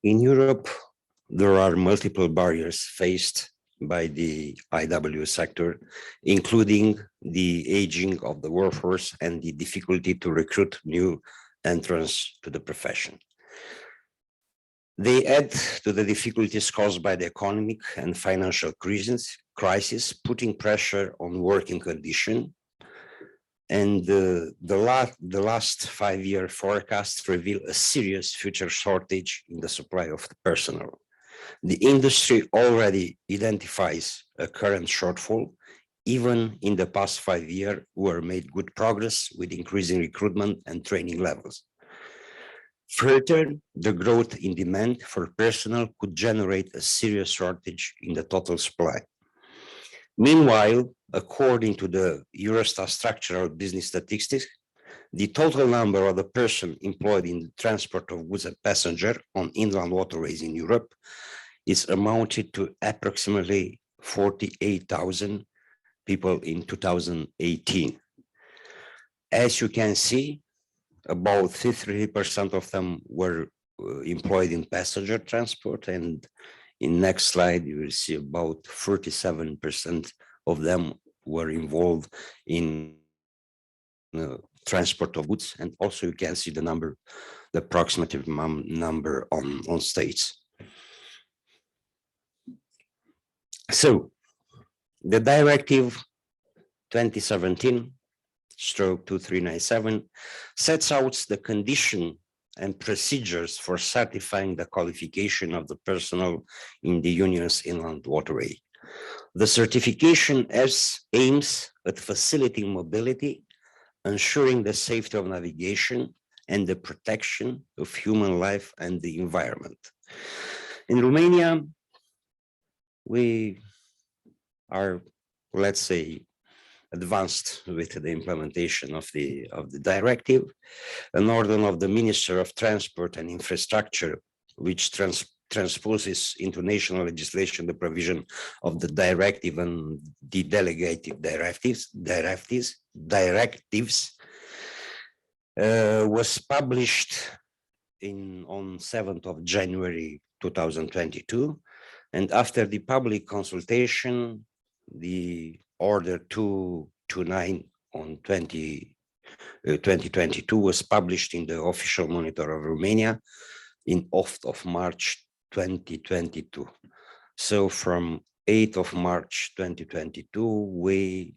In Europe, there are multiple barriers faced by the IW sector, including the aging of the workforce and the difficulty to recruit new entrants to the profession. They add to the difficulties caused by the economic and financial crisis, putting pressure on working conditions. And the last 5-year forecasts reveal a serious future shortage in the supply of the personnel. The industry already identifies a current shortfall. Even in the past 5 years, we have made good progress with increasing recruitment and training levels. Further, the growth in demand for personnel could generate a serious shortage in the total supply. Meanwhile, according to the Eurostat structural business statistics, the total number of the persons employed in the transport of goods and passengers on inland waterways in Europe is amounted to approximately 48,000 people in 2018. As you can see, about 53% of them were employed in passenger transport, and in next slide you will see about 47% of them were involved in transport of goods, and also you can see the number, the approximate number on states. So the directive 2017/2397 sets out the condition and procedures for certifying the qualification of the personnel in the Union's inland waterway. The certification aims at facilitating mobility, ensuring the safety of navigation, and the protection of human life and the environment. In Romania, we are, let's say, advanced with the implementation of the directive. An order of the Minister of Transport and Infrastructure, which transposes into national legislation the provision of the directive and the delegated directives, was published on 7th of January 2022, and after the public consultation, the Order 229 on 2022 was published in the Official Monitor of Romania in 8th of March 2022. So from 8th of March 2022, we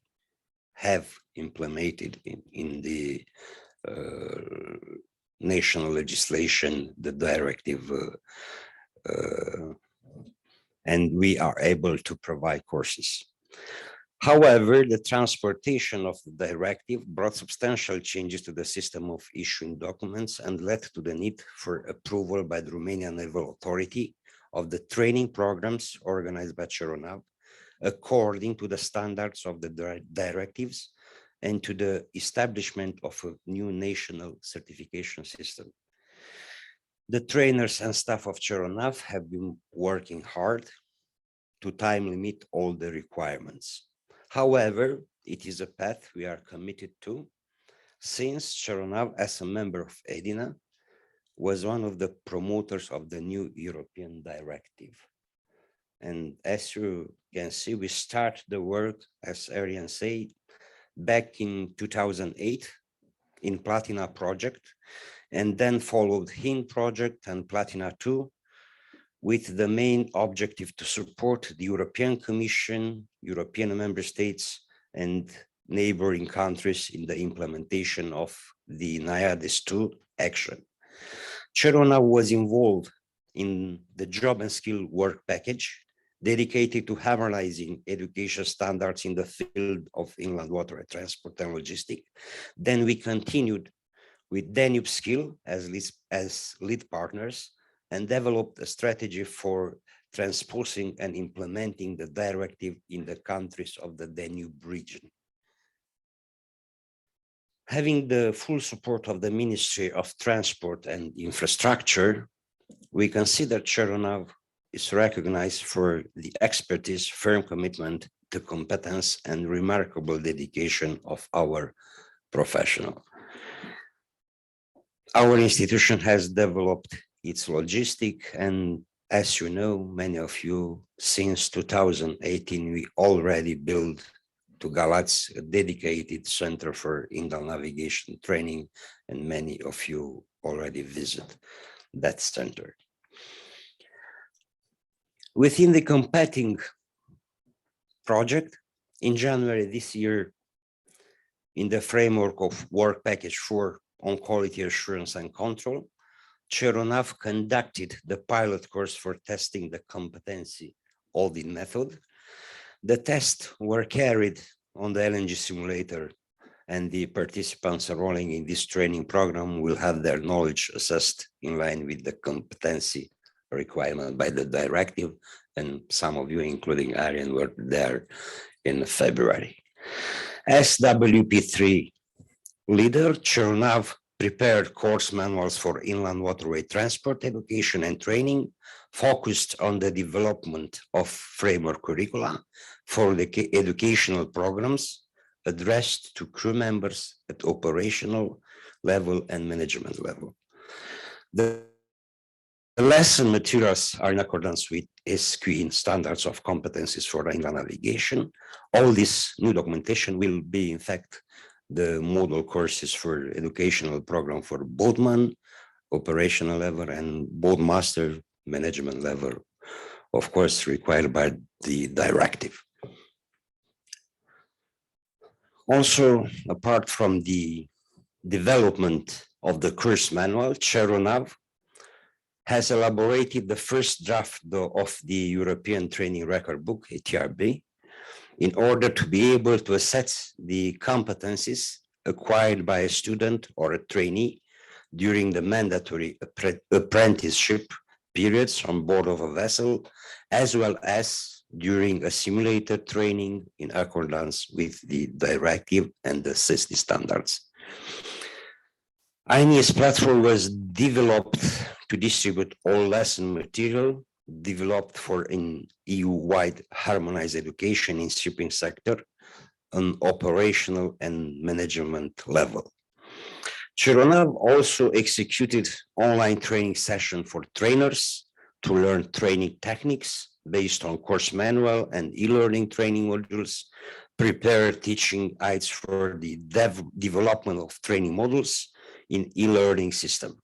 have implemented in the national legislation the directive, and we are able to provide courses. However, the transportation of the directive brought substantial changes to the system of issuing documents and led to the need for approval by the Romanian Naval Authority of the training programs organized by CERONAV according to the standards of the directives and to the establishment of a new national certification system. The trainers and staff of CERONAV have been working hard to timely meet all the requirements. However, it is a path we are committed to, since CERONAV, as a member of EDINA, was one of the promoters of the new European directive. And as you can see, we start the work, as Ariane said, back in 2008 in Platina project, and then followed HIN project and Platina 2, with the main objective to support the European Commission, European member states, and neighboring countries in the implementation of the NAIADES 2 action. CERONAV was involved in the job and skill work package dedicated to harmonizing education standards in the field of inland waterway transport and logistics. Then we continued with Danube Skill as lead partners and developed a strategy for transposing and implementing the directive in the countries of the Danube region. Having the full support of the Ministry of Transport and Infrastructure, we consider CERONAV is recognized for the expertise, firm commitment to competence, and remarkable dedication of our professional. Our institution has developed its logistic, and as you know, many of you, since 2018, we already built to Galați a dedicated center for inland navigation training, and many of you already visit that center. Within the competing project, in January this year, in the framework of Work Package 4 on Quality Assurance and Control, CERONAV conducted the pilot course for testing the competency audit method. The tests were carried on the LNG simulator, and the participants enrolling in this training program will have their knowledge assessed in line with the competency requirement by the directive, and some of you, including Ariane, were there in February. As WP3 leader, CERONAV prepared course manuals for inland waterway transport education and training, focused on the development of framework curricula for the educational programs addressed to crew members at operational level and management level. The lesson materials are in accordance with SQE standards of competencies for inland navigation. All this new documentation will be, in fact, the model courses for educational program for boatman, operational level, and boatmaster management level, of course, required by the directive. Also, apart from the development of the course manual, Cheronav has elaborated the first draft of the European Training Record Book, ETRB, in order to be able to assess the competencies acquired by a student or a trainee during the mandatory apprenticeship periods on board of a vessel, as well as during a simulated training in accordance with the directive and the STC standards. INES platform was developed to distribute all lesson material developed for an EU-wide harmonized education in shipping sector on operational and management level. Cheronav also executed online training session for trainers to learn training techniques based on course manual and e-learning training modules, prepare teaching aids for the development of training modules in e-learning system,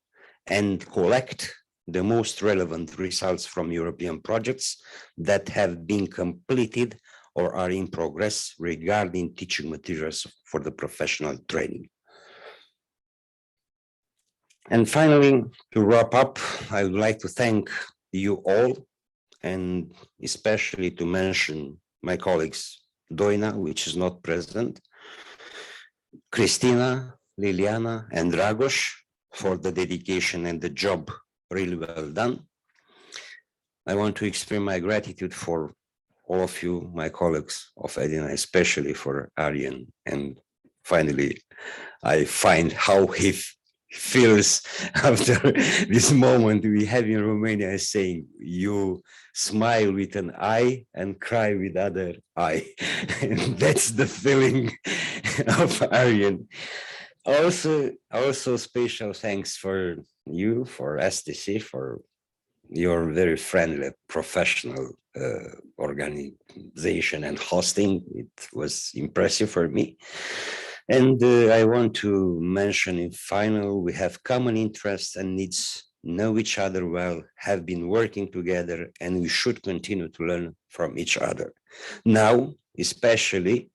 and collect the most relevant results from European projects that have been completed or are in progress regarding teaching materials for the professional training. And finally, to wrap up, I would like to thank you all, and especially to mention my colleagues, Doina, which is not present, Christina, Liliana, and Dragos for the dedication and the job really well done. I want to express my gratitude for all of you, my colleagues of Edina, especially for Arjen. And finally, I find how he feels after this moment we have in Romania, saying you smile with an eye and cry with other eye. And that's the feeling of Arjen. Also special thanks for you, for STC, for your very friendly professional organization and hosting. It was impressive for me. And I want to mention in final, we have common interests and needs, know each other well, have been working together, and we should continue to learn from each other. Now, especially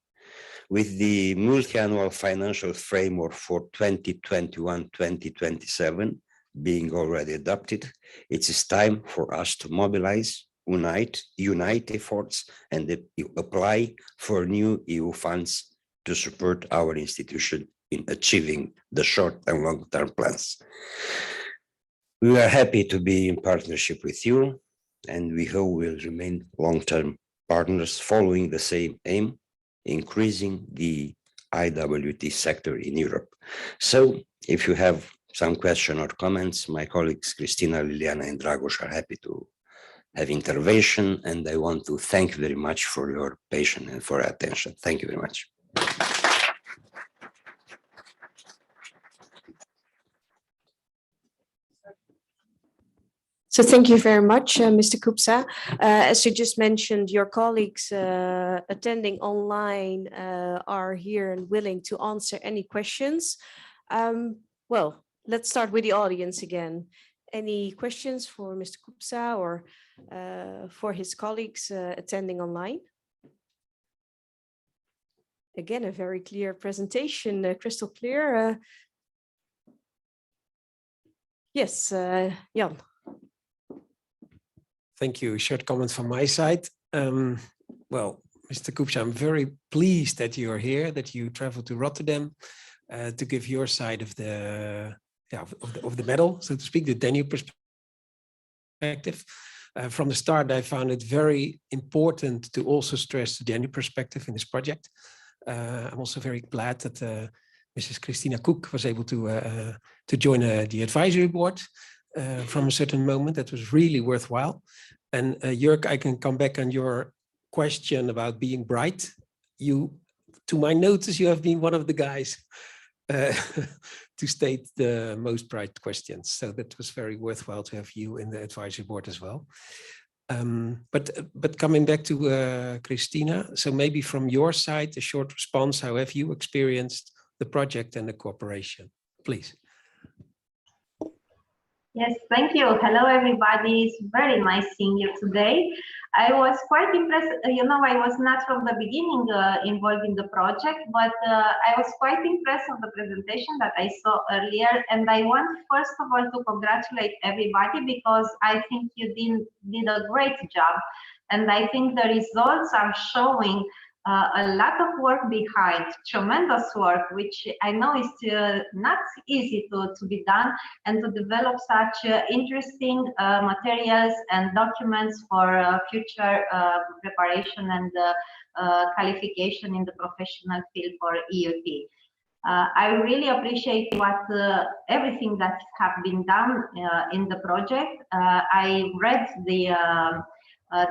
with the multi-annual financial framework for 2021-2027 being already adopted, it is time for us to mobilize, unite efforts, and apply for new EU funds to support our institution in achieving the short and long-term plans. We are happy to be in partnership with you, and we hope we'll remain long-term partners following the same aim, increasing the IWT sector in Europe. So if you have some question or comments, my colleagues Christina, Liliana, and Dragos are happy to have intervention, and I want to thank you very much for your patience and for your attention. Thank you very much. So thank you very much, Mr. Kupsa. As you just mentioned, your colleagues attending online are here and willing to answer any questions. Well, let's start with the audience again. Any questions for Mr. Kupsa or for his colleagues attending online? Again, a very clear presentation, crystal clear. Yes, Jan. Thank you. Short comment from my side. Well, Mr. Kupsa, I'm very pleased that you are here, that you traveled to Rotterdam to give your side of the medal, so to speak, the Danube perspective. From the start, I found it very important to also stress the Danube perspective in this project. I'm also very glad that Mrs. Christina Cook was able to join the advisory board. From a certain moment that was really worthwhile. And Jörg, I can come back on your question about being bright. You, to my notice, you have been one of the guys to state the most bright questions. So that was very worthwhile to have you in the advisory board as well. But coming back to Christina, so maybe from your side, a short response, how have you experienced the project and the cooperation, please? Yes, thank you. Hello, everybody. It's very nice seeing you today. I was quite impressed. I was not from the beginning involved in the project, but I was quite impressed of the presentation that I saw earlier. And I want, first of all, to congratulate everybody because I think you did a great job. And I think the results are showing a lot of work behind, tremendous work, which I know is not easy to be done, and to develop such interesting materials and documents for future preparation and qualification in the professional field for EUT. I really appreciate everything that have been done in the project. I read the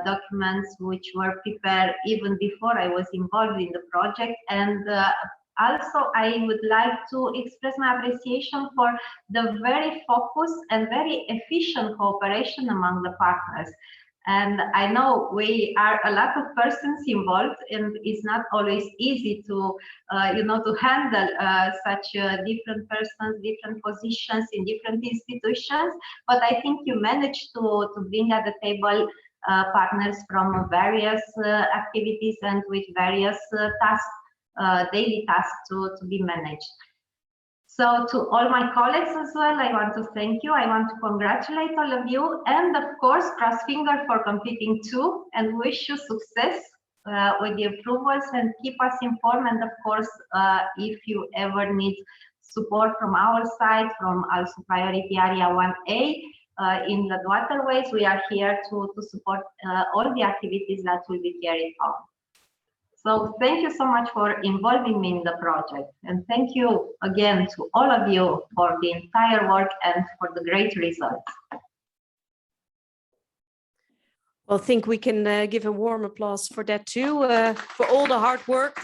documents which were prepared even before I was involved in the project, and also I would like to express my appreciation for the very focused and very efficient cooperation among the partners. And I know we are a lot of persons involved, and it's not always easy to to handle such different persons, different positions in different institutions. But I think you managed to bring at the table partners from various activities and with various tasks, daily tasks to be managed. So to all my colleagues as well, I want to thank you. I want to congratulate all of you, and of course, cross finger for completing too, and wish you success with the approvals, and keep us informed. And of course, if you ever need support from our side, from also priority area 1A, in the waterways, we are here to support all the activities that will be carried on. So thank you so much for involving me in the project. And thank you again to all of you for the entire work and for the great results. Well, I think we can give a warm applause for that too, for all the hard work.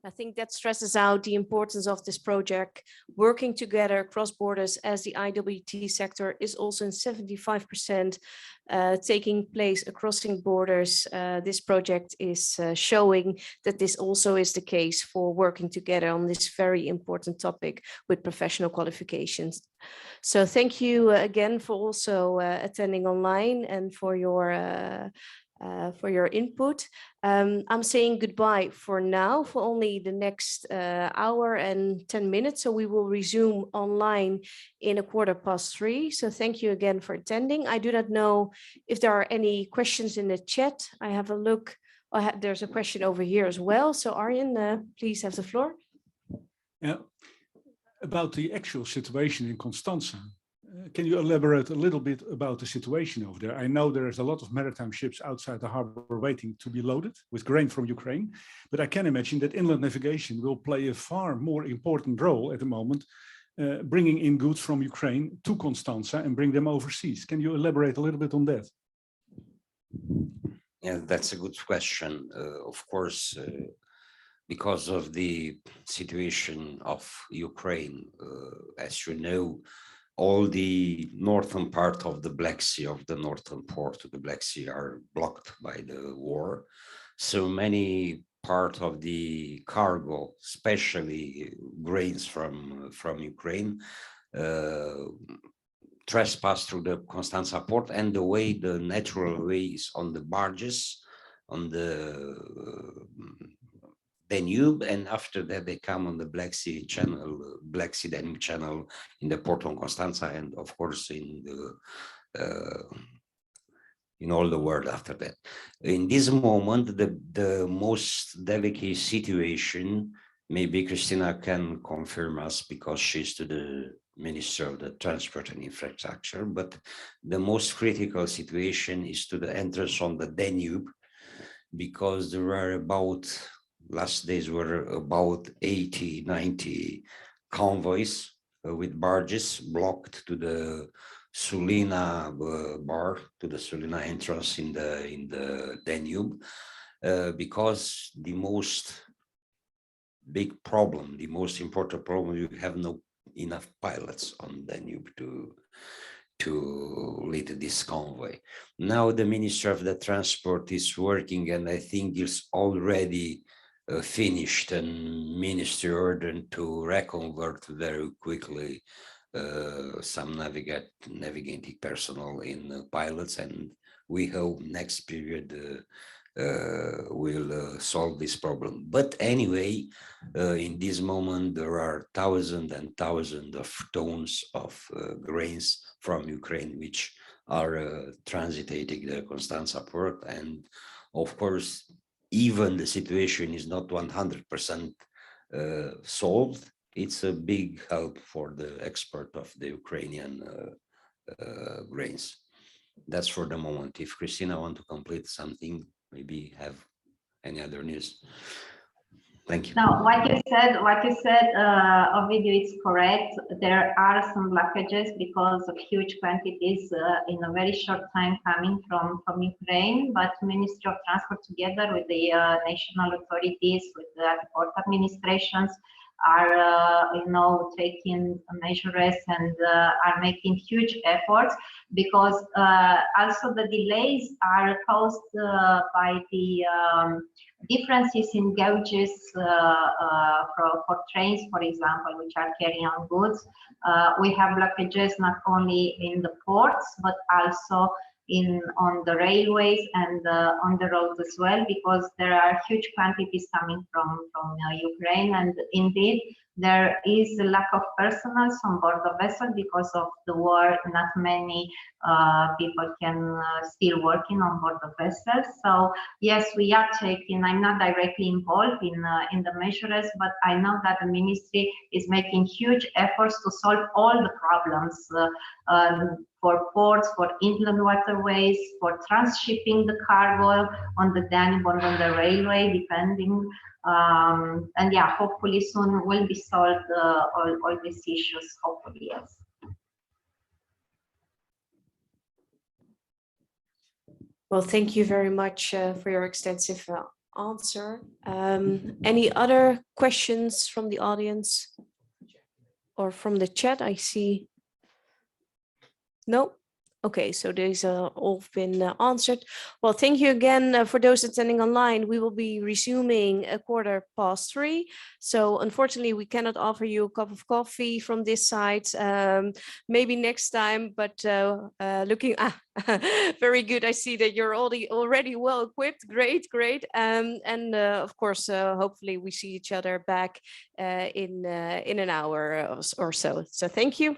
I think that stresses out the importance of this project. Working together across borders as the IWT sector is also in 75% taking place across borders. This project is showing that this also is the case for working together on this very important topic with professional qualifications. So thank you again for also attending online and for your input. I'm saying goodbye for now for only the next hour and 10 minutes. So we will resume online in 3:15. So thank you again for attending. I do not know if there are any questions in the chat. I have a look. There's a question over here as well. So Arjen, please have the floor. Yeah, about the actual situation in Constanța. Can you elaborate a little bit about the situation over there? I know there is a lot of maritime ships outside the harbor waiting to be loaded with grain from Ukraine, but I can imagine that inland navigation will play a far more important role at the moment, bringing in goods from Ukraine to Constanța and bring them overseas. Can you elaborate a little bit on that? Yeah, that's a good question. Of course, because of the situation of Ukraine, as you know, all the northern part of the Black Sea, of the northern port of the Black Sea, are blocked by the war. So many part of the cargo, especially grains from Ukraine, trespass through the Constanța port, and the way, the natural ways on the barges, on the Danube, and after that they come on the Black Sea Channel, Black Sea Danube Channel in the port of Constanța, and of course in all the world after that. In this moment, the most delicate situation, maybe Christina can confirm us because she's to the Minister of the Transport and Infrastructure, but the most critical situation is to the entrance on the Danube, because there are about, last days were about 80, 90 convoys with barges blocked to the Sulina bar, to the Sulina entrance in the Danube, because the most big problem, the most important problem, you have no enough pilots on Danube to lead this convoy. Now the Minister of the Transport is working, and I think it's already finished, and ministry ordered to reconvert very quickly some navigating personnel in pilots, and we hope next period will solve this problem. But anyway, in this moment, there are thousands and thousands of tons of grains from Ukraine, which are transiting the Constanța port. And of course, even the situation is not 100% solved. It's a big help for the export of the Ukrainian grains. That's for the moment. If Christina want to complete something, maybe have any other news. Thank you. Now, what you said, Ovidiu, is correct. There are some blockages because of huge quantities in a very short time coming from Ukraine. But Ministry of Transport, together with the national authorities, with the port administrations, are taking measures and are making huge efforts, because also the delays are caused by the differences in gauges for trains, for example, which are carrying on goods. We have blockages not only in the ports but also on the railways and on the roads as well, because there are huge quantities coming from Ukraine, and indeed there is a lack of personnel on board the vessel because of the war. Not many people can still working on board the vessel. So yes, we are taking. I'm not directly involved in the measures, but I know that the ministry is making huge efforts to solve all the problems for ports, for inland waterways, for transshipping the cargo on the Danube or on the railway, depending. And yeah, hopefully soon will be solved all these issues. Hopefully, yes. Well, thank you very much for your extensive answer. Any other questions from the audience or from the chat? I see. No? Okay, so these all been answered. Well, thank you again for those attending online. We will be resuming 3:15. So unfortunately, we cannot offer you a cup of coffee from this side. Maybe next time, but looking, very good. I see that you're already well equipped. Great, great. And of course, hopefully we see each other back in an hour or so. So thank you.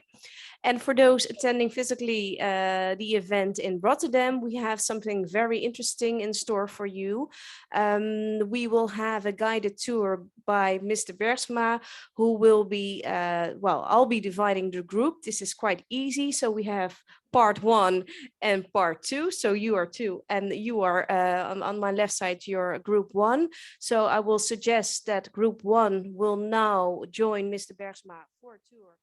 And for those attending physically the event in Rotterdam, we have something very interesting in store for you. We will have a guided tour by Mr. Bergsma, who will be, I'll be dividing the group. This is quite easy. So we have part 1 and part 2. So you are 2 and you are on my left side, you're group 1. So I will suggest that group 1 will now join Mr. Bergsma for a tour.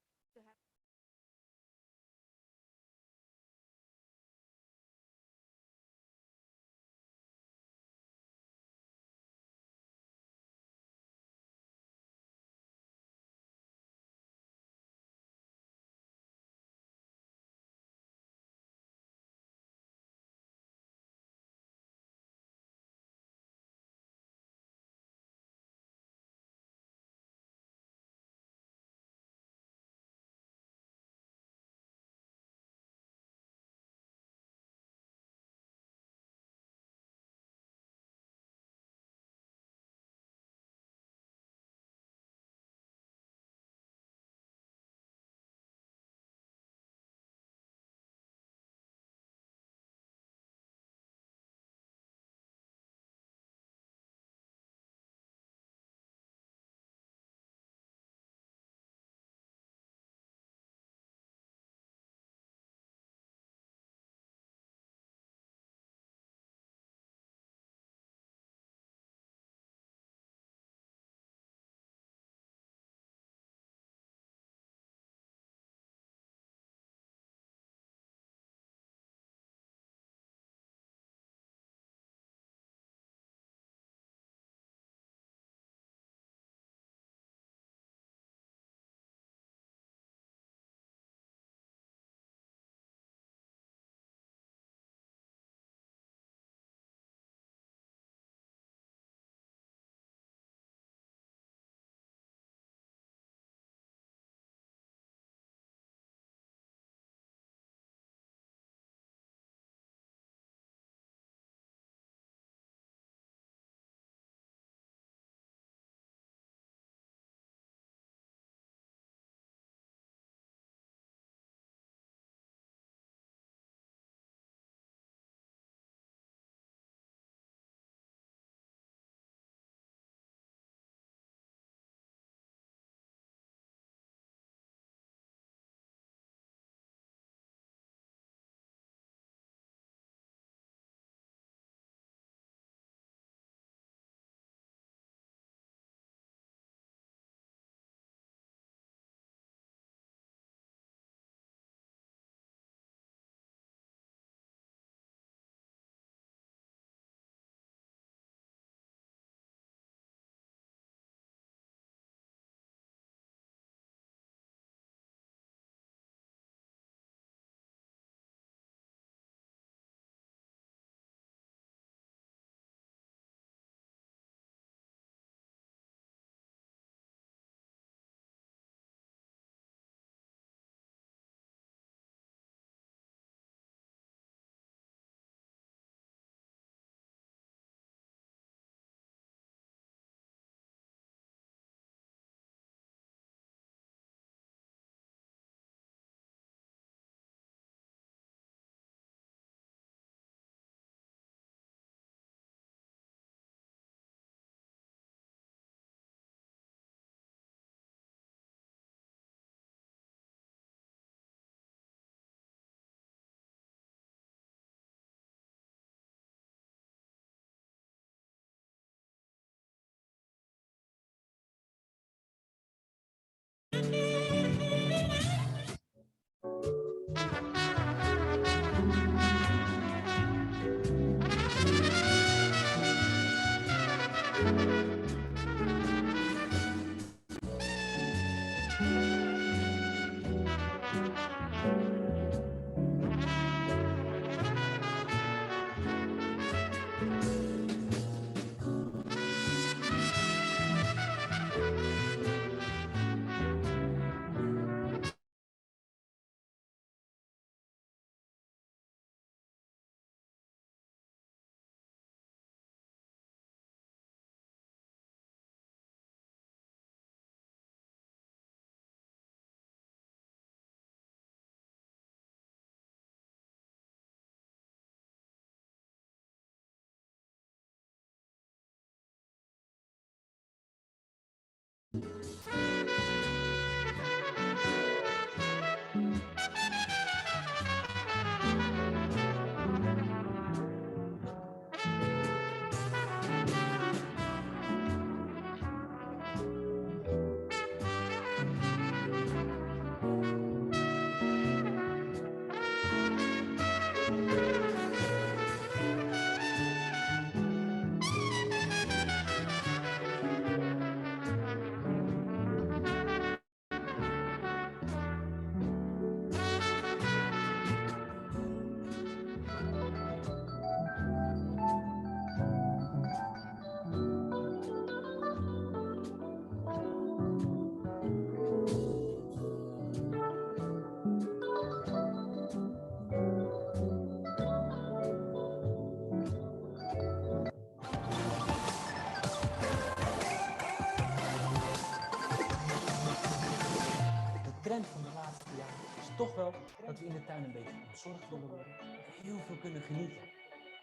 toch wel dat we in de tuin een beetje ontzorgd willen worden. Dat we heel veel kunnen genieten.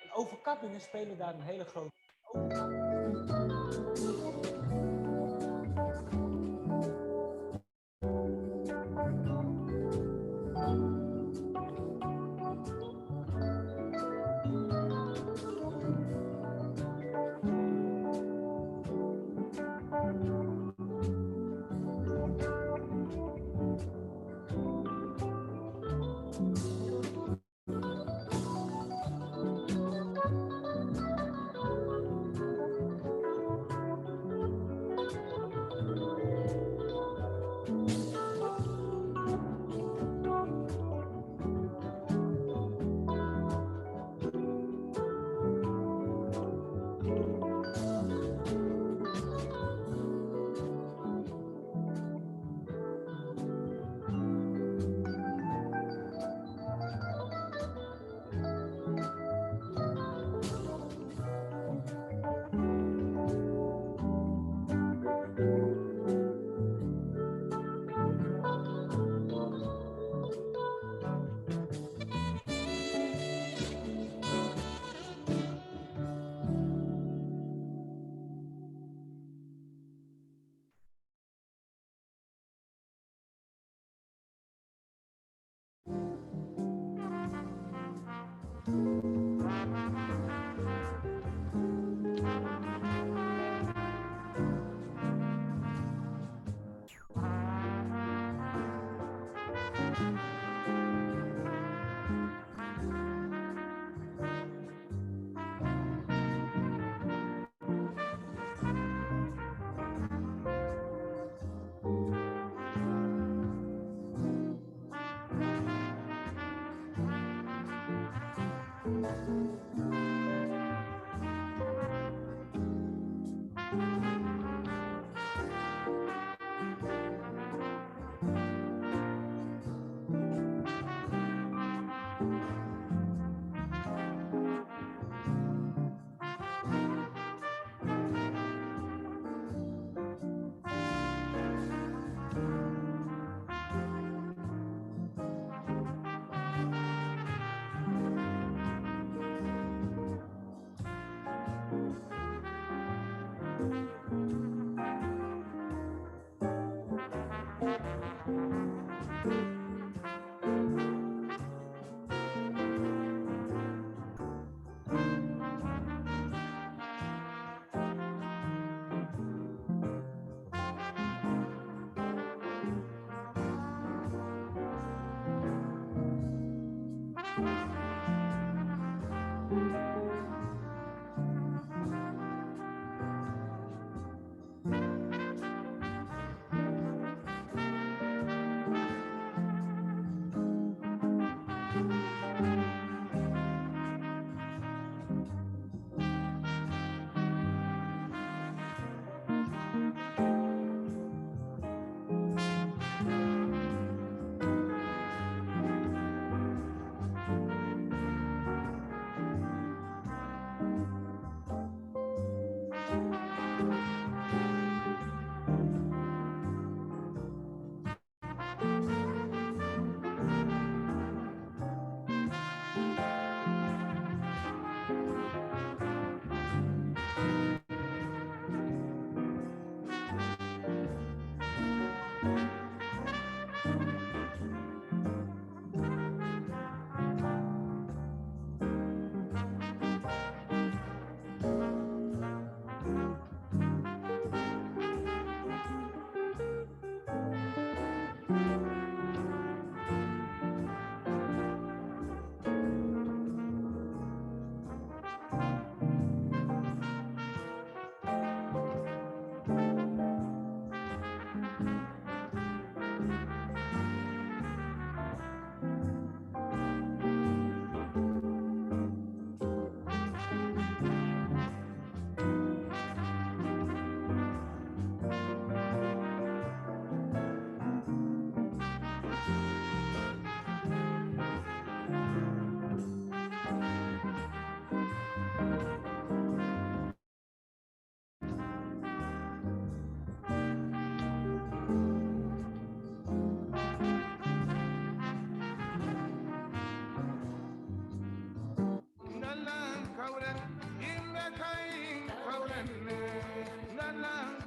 En overkappingen spelen daar een hele grote rol.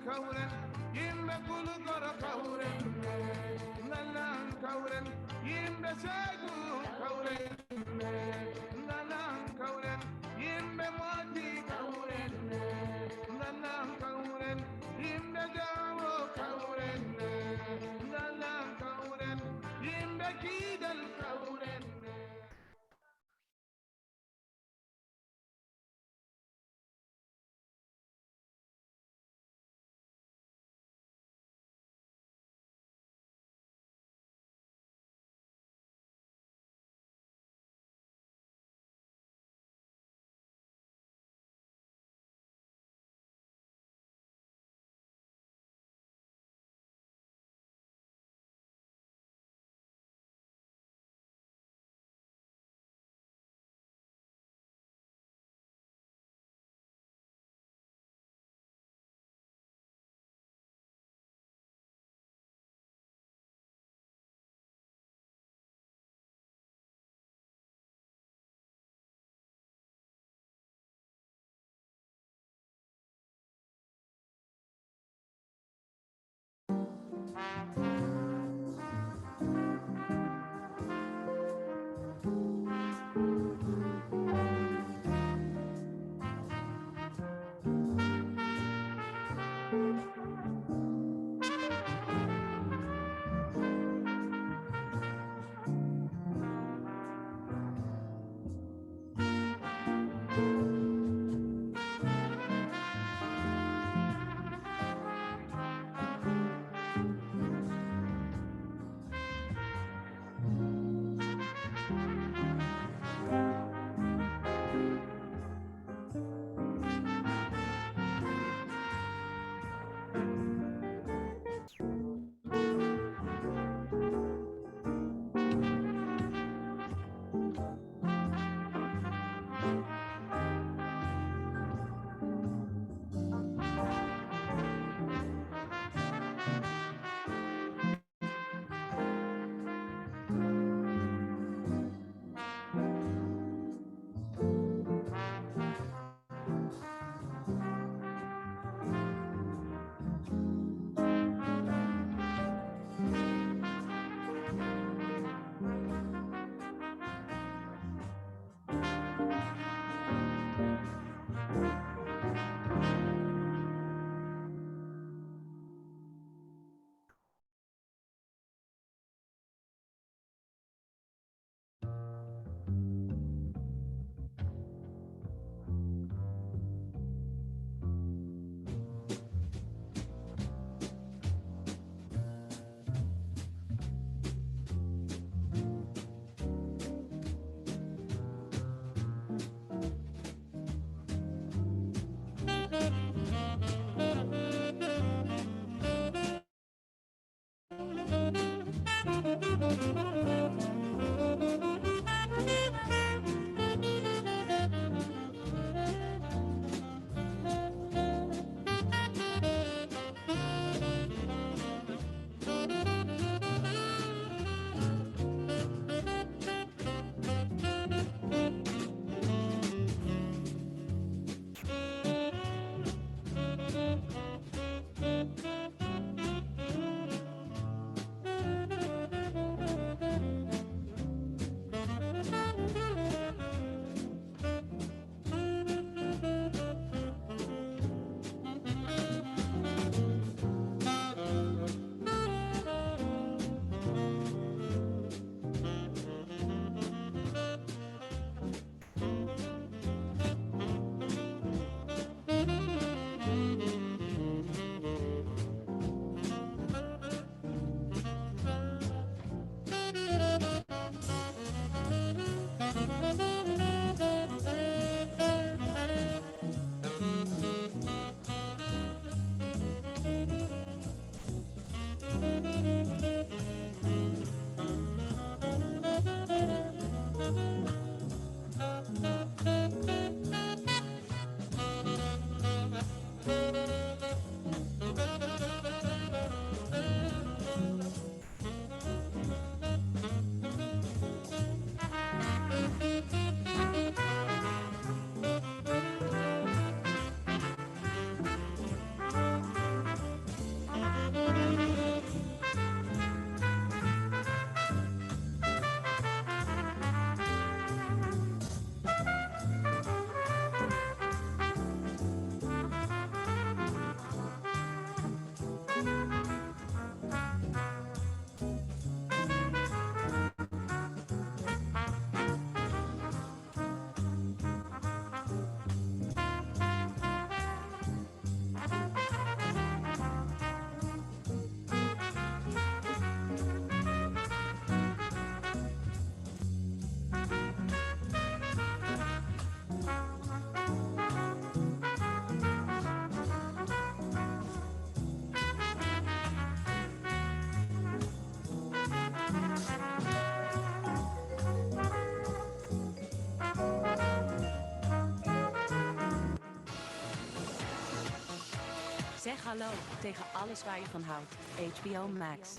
kauren, yimbe kulu goro kauren, nanan kauren, yimbe segu kauren, nanan kauren, yimbe mati kauren, nanan kauren, yimbe jawo kauren, nanan kauren, yimbe kidal kauren. Zeg hallo tegen alles waar je van houdt. HBO Max.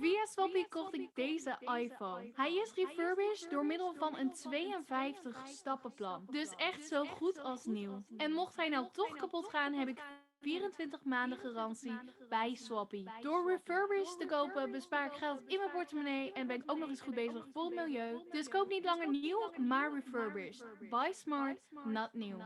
Via Swappie kocht ik deze iPhone. Hij is refurbished door middel van een 52 stappenplan. Dus echt zo goed als nieuw. En mocht hij nou toch kapot gaan, heb ik 24 maanden garantie bij Swappie. Door refurbished te kopen bespaar ik geld in mijn portemonnee en ben ik ook nog eens goed bezig voor het milieu. Dus koop niet langer nieuw, maar refurbished. Buy smart, not new.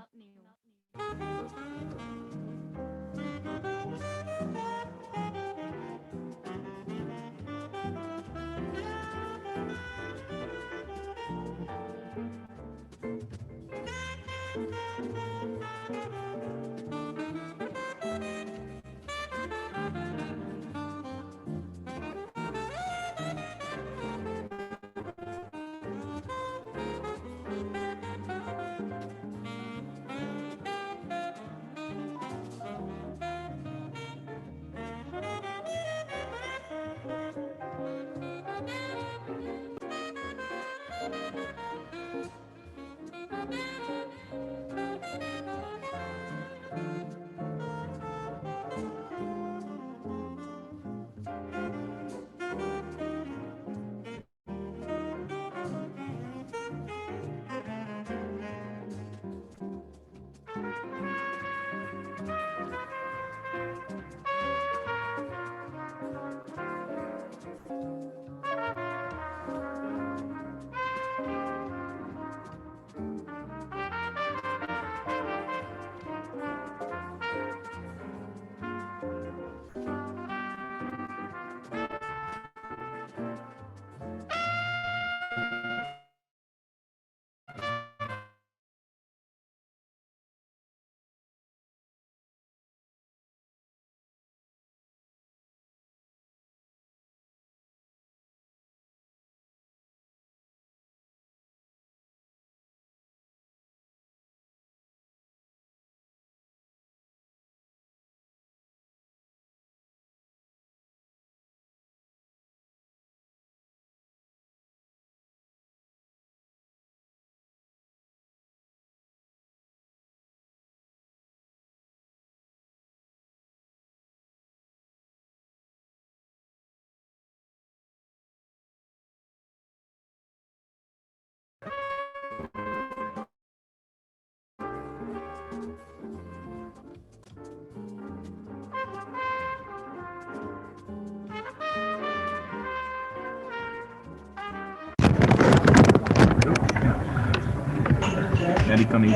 Ja, die kan niet.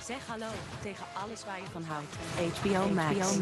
Zeg hallo tegen alles waar je van houdt. HBO Max.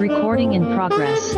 Recording in progress.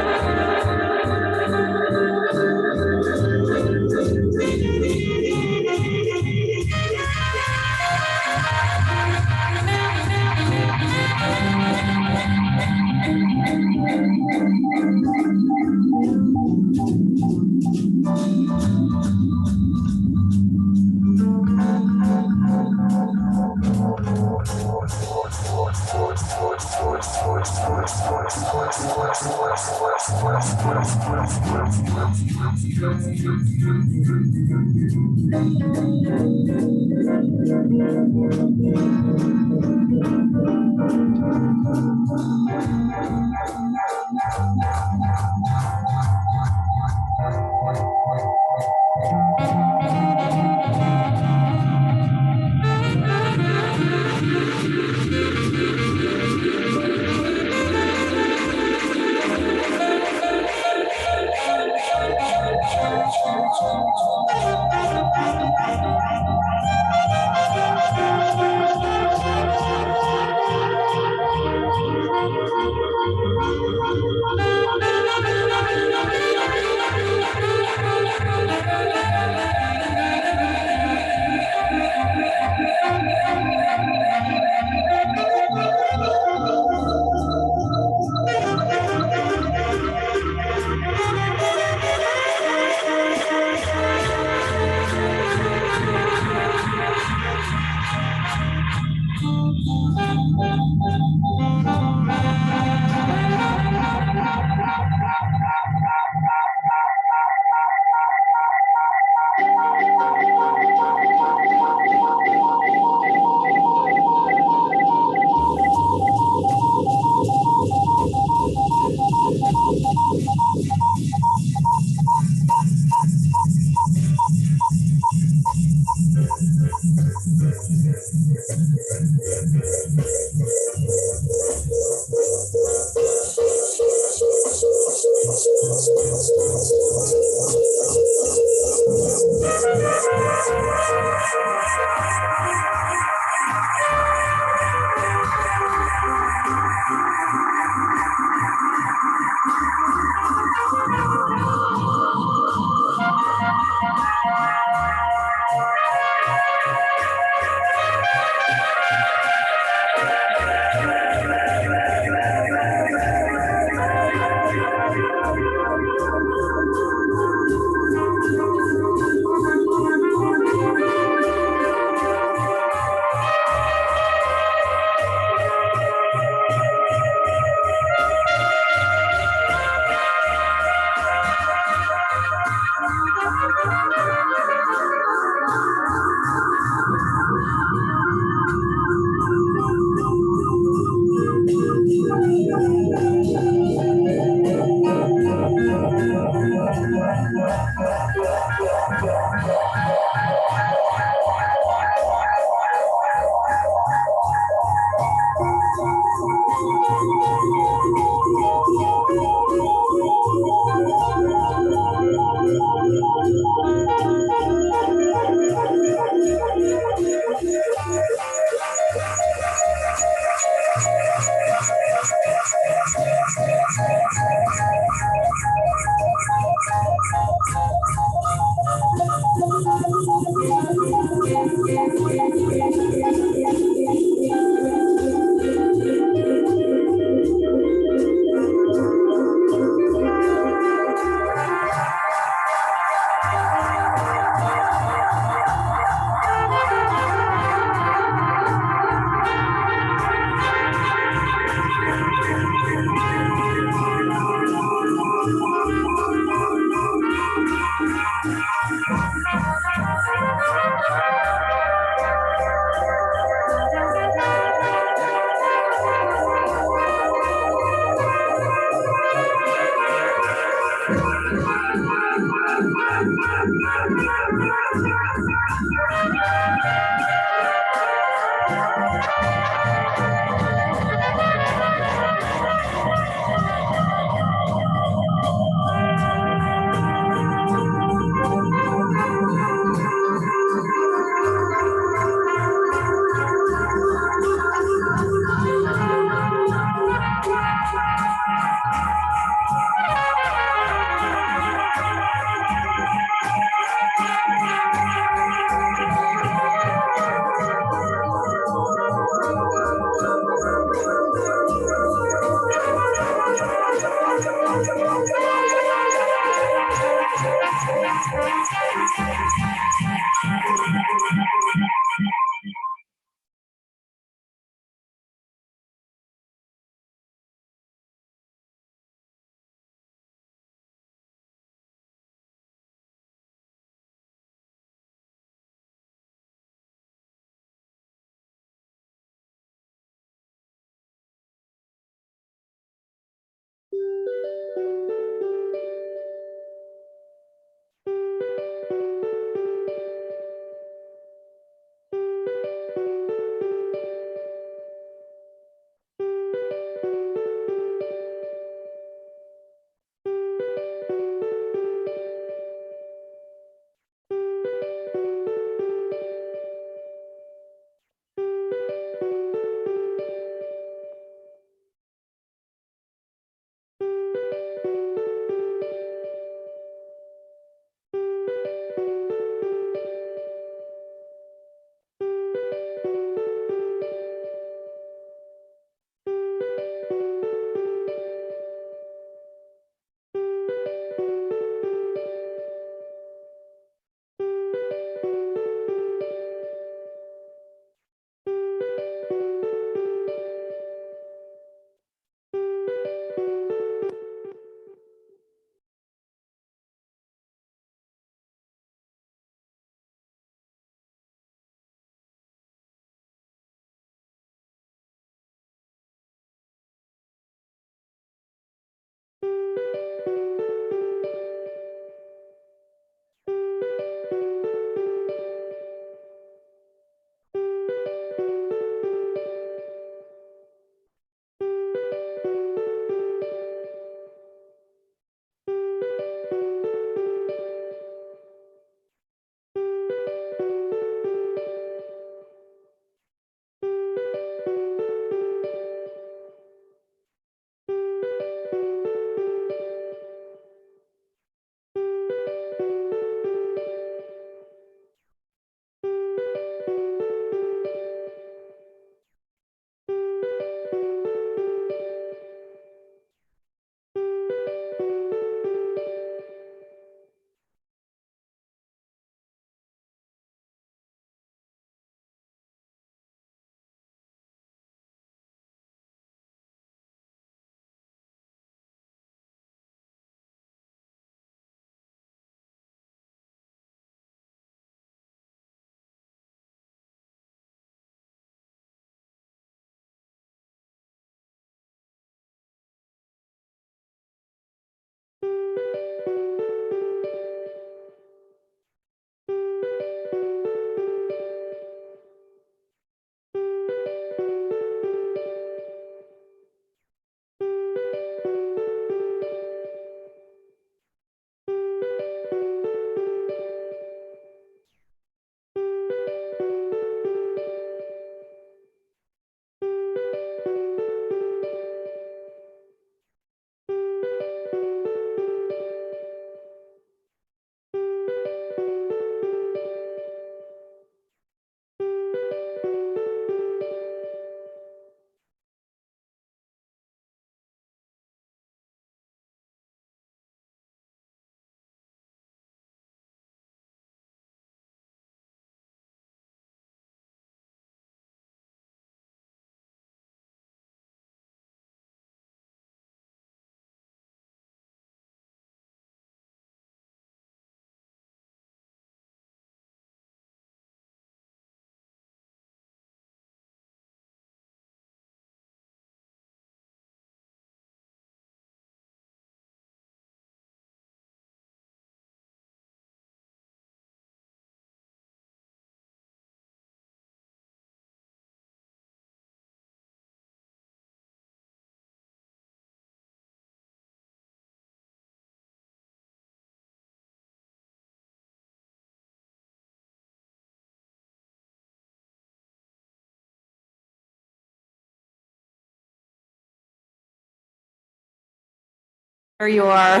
There you are.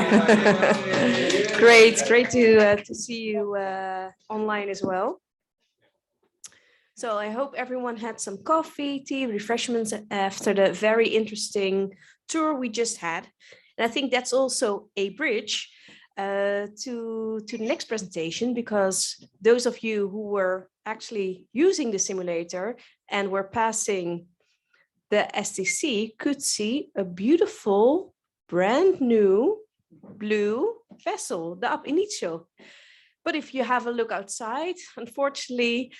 Great to see you online as well. So I hope everyone had some coffee, tea, refreshments after the very interesting tour we just had. And I think that's also a bridge to the next presentation, because those of you who were actually using the simulator and were passing the STC could see a beautiful brand new blue vessel, the Ab Initio. But if you have a look outside, unfortunately,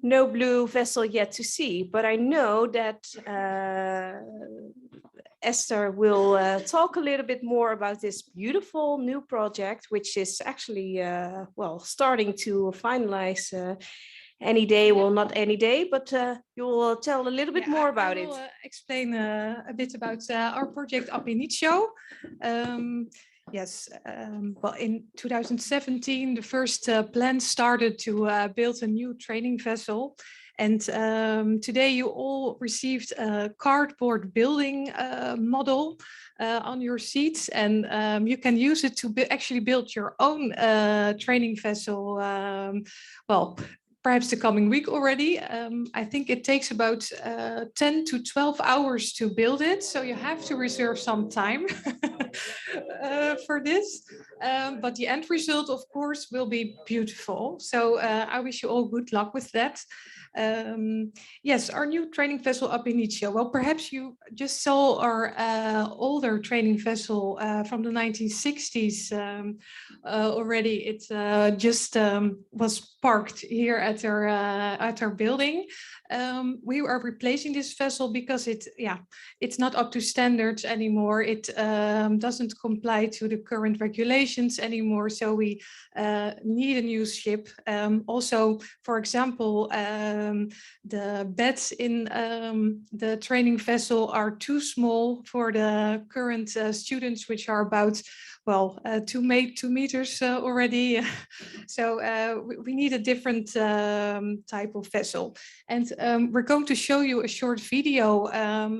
no blue vessel yet to see. But I know that Esther will talk a little bit more about this beautiful new project, which is actually, well, starting to finalize any day. Well, not any day, but you will tell a little bit more about it. I will explain a bit about our project Ab Initio. Yes, well, in 2017, the first plan started to build a new training vessel. And today you all received a cardboard building model on your seats, and you can use it to actually build your own training vessel. Well, perhaps the coming week already. I think it takes about 10 to 12 hours to build it. So you have to reserve some time for this. But the end result, of course, will be beautiful. So I wish you all good luck with that. Yes, our new training vessel Ab Initio. Well, perhaps you just saw our older training vessel from the 1960s already. It just was parked here at our building. We are replacing this vessel because it's not up to standards anymore. It doesn't comply to the current regulations anymore. So we need a new ship. Also, for example, the beds in the training vessel are too small for the current students, which are about, well, 2 meters already. So we need a different type of vessel. And we're going to show you a short video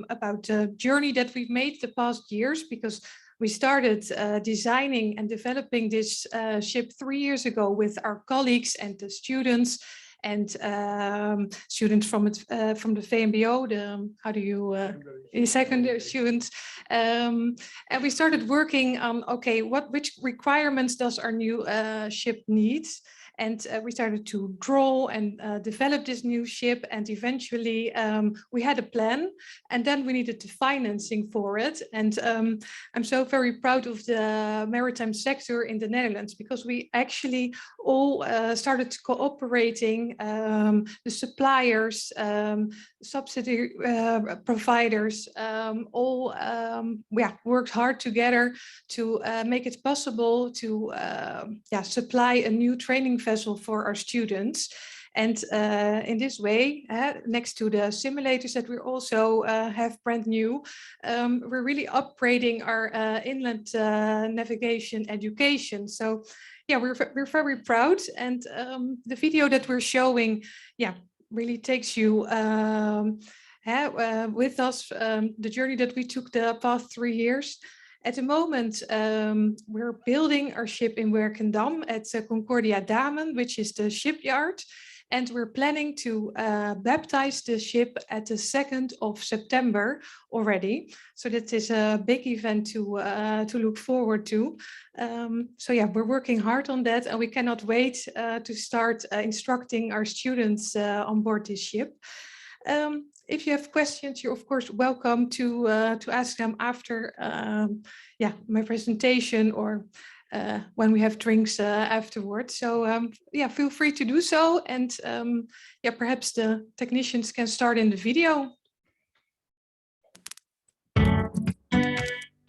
about the journey that we've made the past years, because we started designing and developing this ship 3 years ago with our colleagues and the students and students from the VMBO, the secondary students, and we started working on which requirements does our new ship need. And we started to draw and develop this new ship, and eventually we had a plan, and then we needed the financing for it. And I'm so very proud of the maritime sector in the Netherlands, because we actually all started cooperating, the suppliers, subsidy providers, all worked hard together to make it possible to supply a new training vessel for our students. And in this way, next to the simulators that we also have brand new, we're really upgrading our inland navigation education. So yeah, we're very proud. And the video that we're showing, really takes you with us, the journey that we took the past 3 years. At the moment, we're building our ship in Werkendam at Concordia Damen, which is the shipyard. And we're planning to baptize the ship at the 2nd of September already. So that is a big event to look forward to. So yeah, we're working hard on that, and we cannot wait to start instructing our students on board this ship. If you have questions, you're of course welcome to ask them after my presentation, or when we have drinks afterwards. So feel free to do so, and perhaps the technicians can start in the video.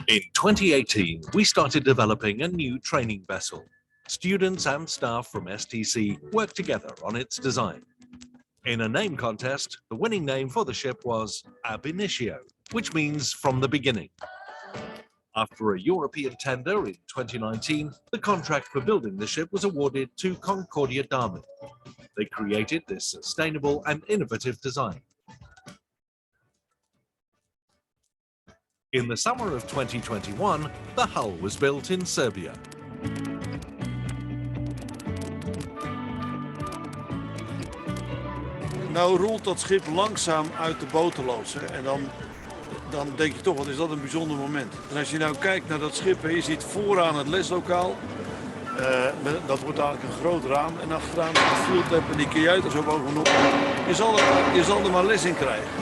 In 2018, we started developing a new training vessel. Students and staff from STC worked together on its design. In a name contest, the winning name for the ship was Ab Initio, which means from the beginning. After a European tender in 2019, the contract for building the ship was awarded to Concordia Damen. They created this sustainable and innovative design. In the summer of 2021, the hull was built in Serbia. Nou rolt dat schip langzaam uit de botenloods. Hè? En dan denk je toch, wat is dat een bijzonder moment. En als je nou kijkt naar dat schip, hè, je ziet vooraan het leslokaal. Dat wordt eigenlijk een groot raam. En achteraan het fieldlab en die kajuit er zo bovenop. Je zal er maar les in krijgen.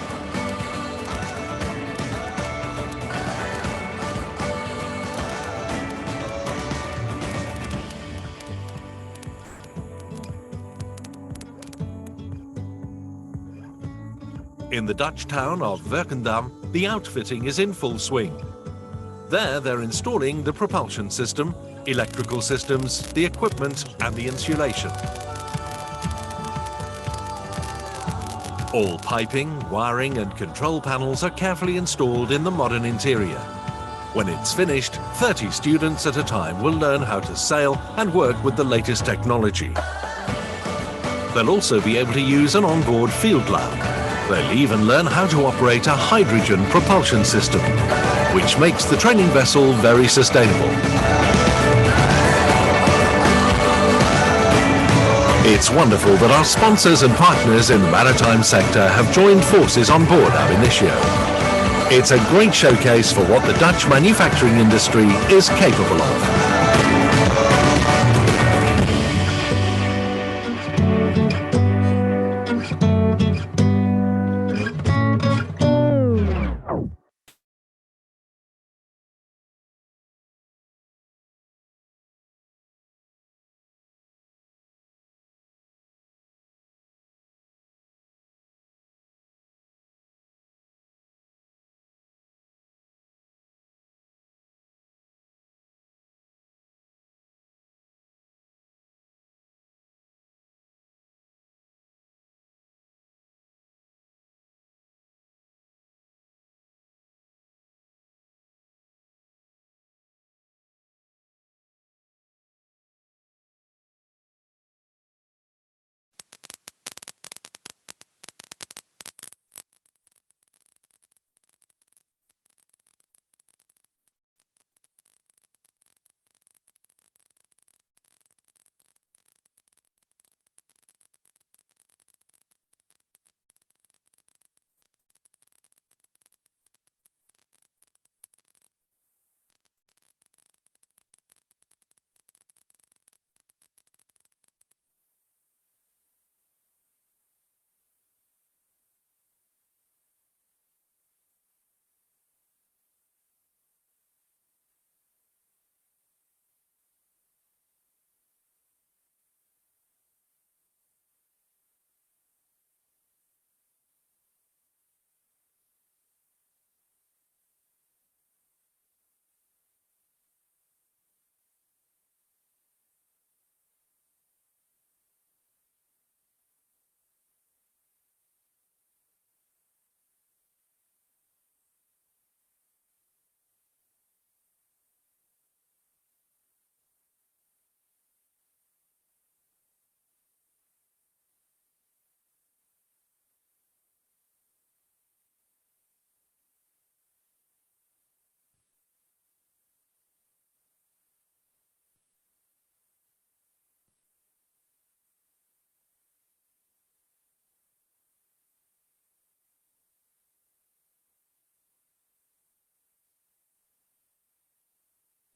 In the Dutch town of Werkendam, the outfitting is in full swing. There, they're installing the propulsion system, electrical systems, the equipment and the insulation. All piping, wiring and control panels are carefully installed in the modern interior. When it's finished, 30 students at a time will learn how to sail and work with the latest technology. They'll also be able to use an onboard field lab. They'll even learn how to operate a hydrogen propulsion system, which makes the training vessel very sustainable. It's wonderful that our sponsors and partners in the maritime sector have joined forces on board our initio. It's a great showcase for what the Dutch manufacturing industry is capable of.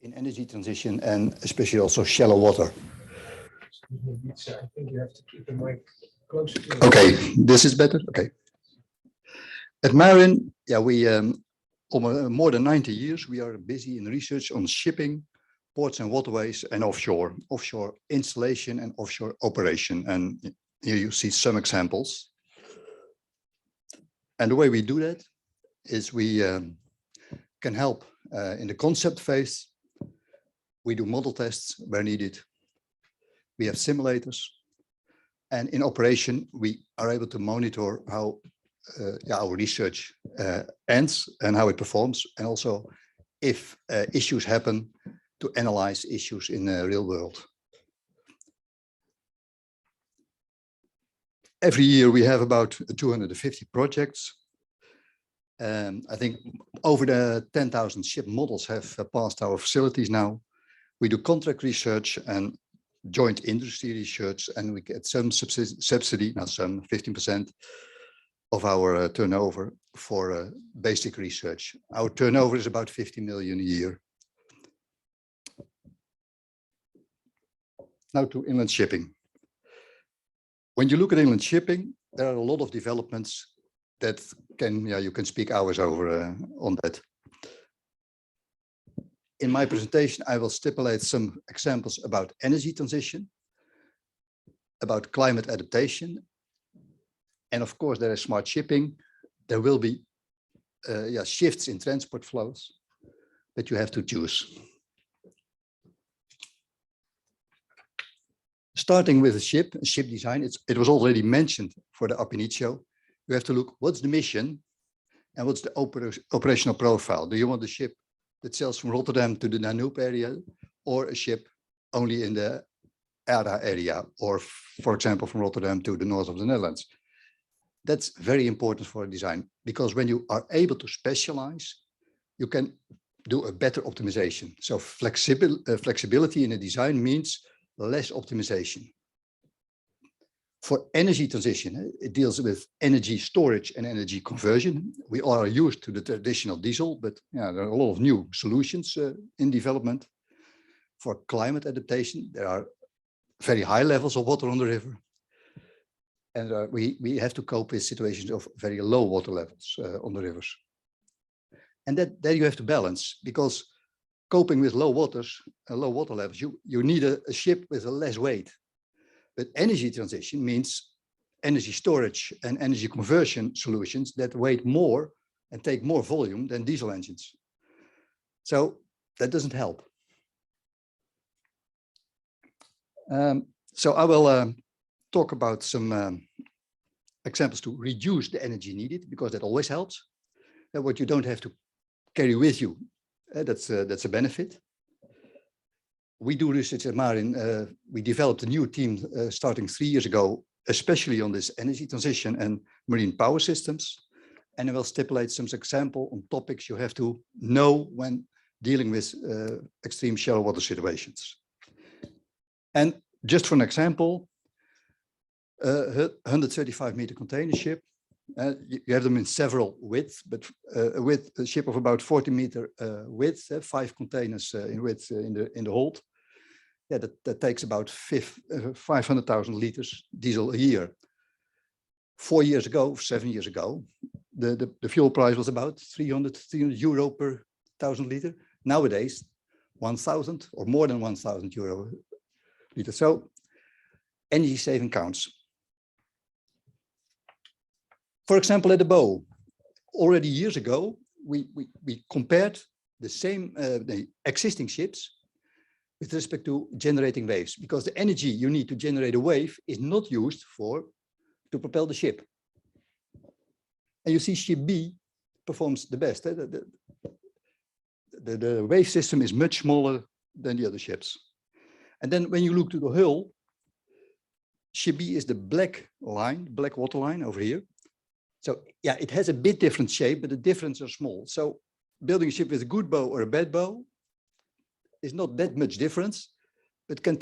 In energy transition and especially also shallow water. I think you have to keep the mic closer to you. Okay, this is better. Okay. At Marin, yeah, we more than 90 years we are busy in research on shipping, ports and waterways, and offshore installation and offshore operation. And here you see some examples. And the way we do that is we can help in the concept phase. We do model tests where needed. We have simulators. And in operation, we are able to monitor how our research ends and how it performs. And also if issues happen, to analyze issues in the real world. Every year we have about 250 projects. I think over the 10,000 ship models have passed our facilities now. We do contract research and joint industry research, and we get some subsidy, not some, 15% of our turnover for basic research. Our turnover is about 50 million a year. Now to inland shipping. When you look at inland shipping, there are a lot of developments that can, you can speak hours over on that. In my presentation, I will stipulate some examples about energy transition, about climate adaptation, and of course there is smart shipping. There will be shifts in transport flows that you have to choose. Starting with a ship design, it was already mentioned for the Ab Initio. You have to look, what's the mission and what's the operational profile? Do you want a ship that sails from Rotterdam to the Danube area, or a ship only in the ERA area, or for example, from Rotterdam to the north of the Netherlands? That's very important for a design, because when you are able to specialize, you can do a better optimization. So flexibility in a design means less optimization. For energy transition, it deals with energy storage and energy conversion. We are used to the traditional diesel, but there are a lot of new solutions in development. For climate adaptation, there are very high levels of water on the river. And we have to cope with situations of very low water levels on the rivers. And there you have to balance, because coping with low water levels, you need a ship with a less weight. But energy transition means energy storage and energy conversion solutions that weigh more and take more volume than diesel engines. So that doesn't help. So I will talk about some examples to reduce the energy needed, because that always helps. What you don't have to carry with you, that's a benefit. We do research at Marin. We developed a new team starting 3 years ago, especially on this energy transition and marine power systems. And I will stipulate some example on topics you have to know when dealing with extreme shallow water situations. And just for an example, 135-meter container ship. You have them in several widths, but with a ship of about 40-meter width, 5 containers in width in the hold. Yeah, that takes about 500,000 liters diesel a year. 7 years ago, the fuel price was about 300 euro per 1,000 liter. Nowadays, 1,000 or more than 1,000 euro liter. So energy saving counts. For example, at the bow, already years ago, we compared the existing ships with respect to generating waves, because the energy you need to generate a wave is not used to propel the ship. And you see ship B performs the best. The wave system is much smaller than the other ships. And then when you look to the hull, ship B is the black water line over here. So yeah, it has a bit different shape, but the differences are small. So building a ship with a good bow or a bad bow is not that much difference, but can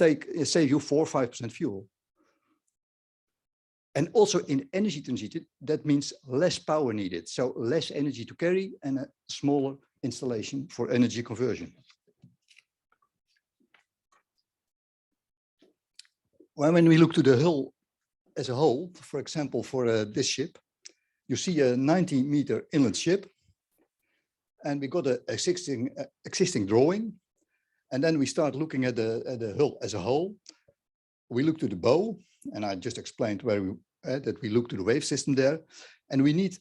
save you 4 or 5% fuel. And also in energy transition, that means less power needed. So less energy to carry and a smaller installation for energy conversion. Well, when we look to the hull as a whole, for example, for this ship, you see a 90-meter inland ship, and we got an existing drawing, and then we start looking at the hull as a whole. We look to the bow, and I just explained that we look to the wave system there, and we need,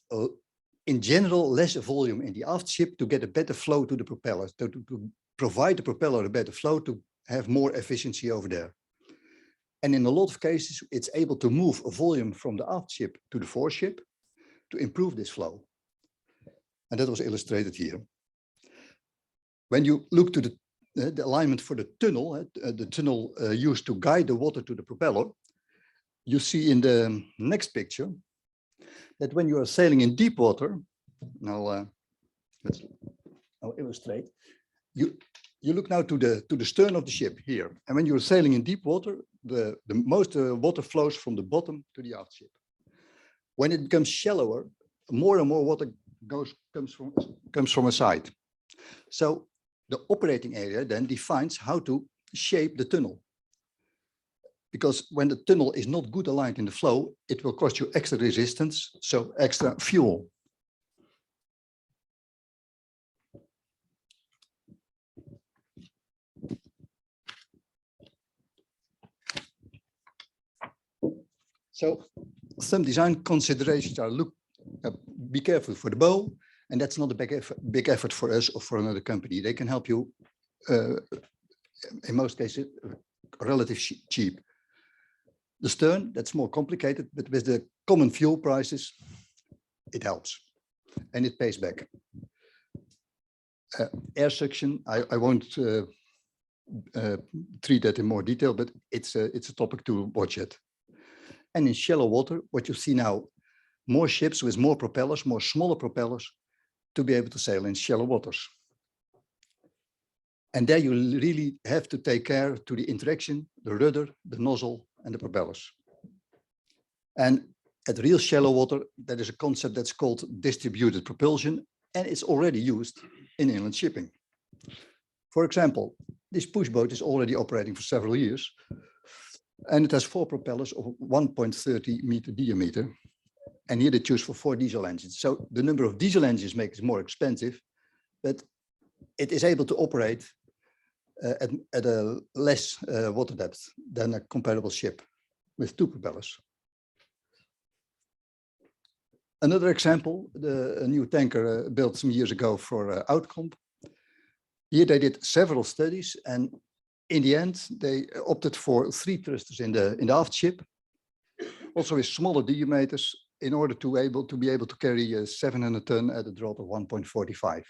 in general, less volume in the aft ship to get a better flow to the propeller, to provide the propeller a better flow to have more efficiency over there. And in a lot of cases, it's able to move a volume from the aft ship to the foreship to improve this flow. And that was illustrated here. When you look to the alignment for the tunnel used to guide the water to the propeller, you see in the next picture that when you are sailing in deep water, Now I'll illustrate. You look now to the stern of the ship here, and when you're sailing in deep water, the most water flows from the bottom to the aft ship. When it becomes shallower, more and more water comes from a side. So the operating area then defines how to shape the tunnel. Because when the tunnel is not good aligned in the flow, it will cost you extra resistance, so extra fuel. So some design considerations are be careful for the bow, and that's not a big effort for us or for another company. They can help you, in most cases, relatively cheap. The stern, that's more complicated, but with the common fuel prices, it helps and it pays back. Air suction, I won't treat that in more detail, but it's a topic to watch it. And in shallow water, what you see now, more ships with more propellers, more smaller propellers to be able to sail in shallow waters. And there you really have to take care to the interaction, the rudder, the nozzle, and the propellers. And at real shallow water, there is a concept that's called distributed propulsion, and it's already used in inland shipping. For example, this push boat is already operating for several years, and it has 4 propellers of 1.30 meter diameter. And here they choose for 4 diesel engines. So the number of diesel engines makes it more expensive, but it is able to operate at a less water depth than a comparable ship with 2 propellers. Another example, a new tanker built some years ago for Outcomp. Here they did several studies, and in the end, they opted for 3 thrusters in the aft ship, also with smaller diameters, in order to be able to carry a 700 ton at a draught of 1.45.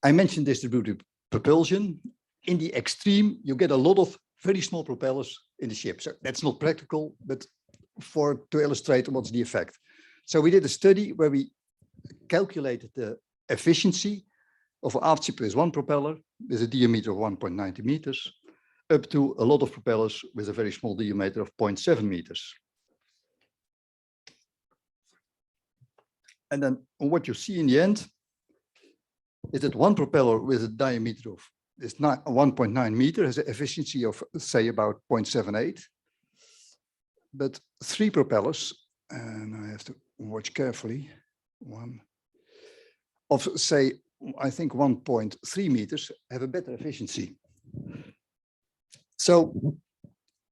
I mentioned distributed propulsion. In the extreme, you get a lot of very small propellers in the ship. So that's not practical, but to illustrate what's the effect. So we did a study where we calculated the efficiency of an aft ship with 1 propeller with a diameter of 1.90 meters, up to a lot of propellers with a very small diameter of 0.7 meters. And then what you see in the end is that 1 propeller with a diameter of 1.9 meter has an efficiency of, say, about 0.78. But 3 propellers, and I have to watch carefully, of, say, I think 1.3 meters have a better efficiency. So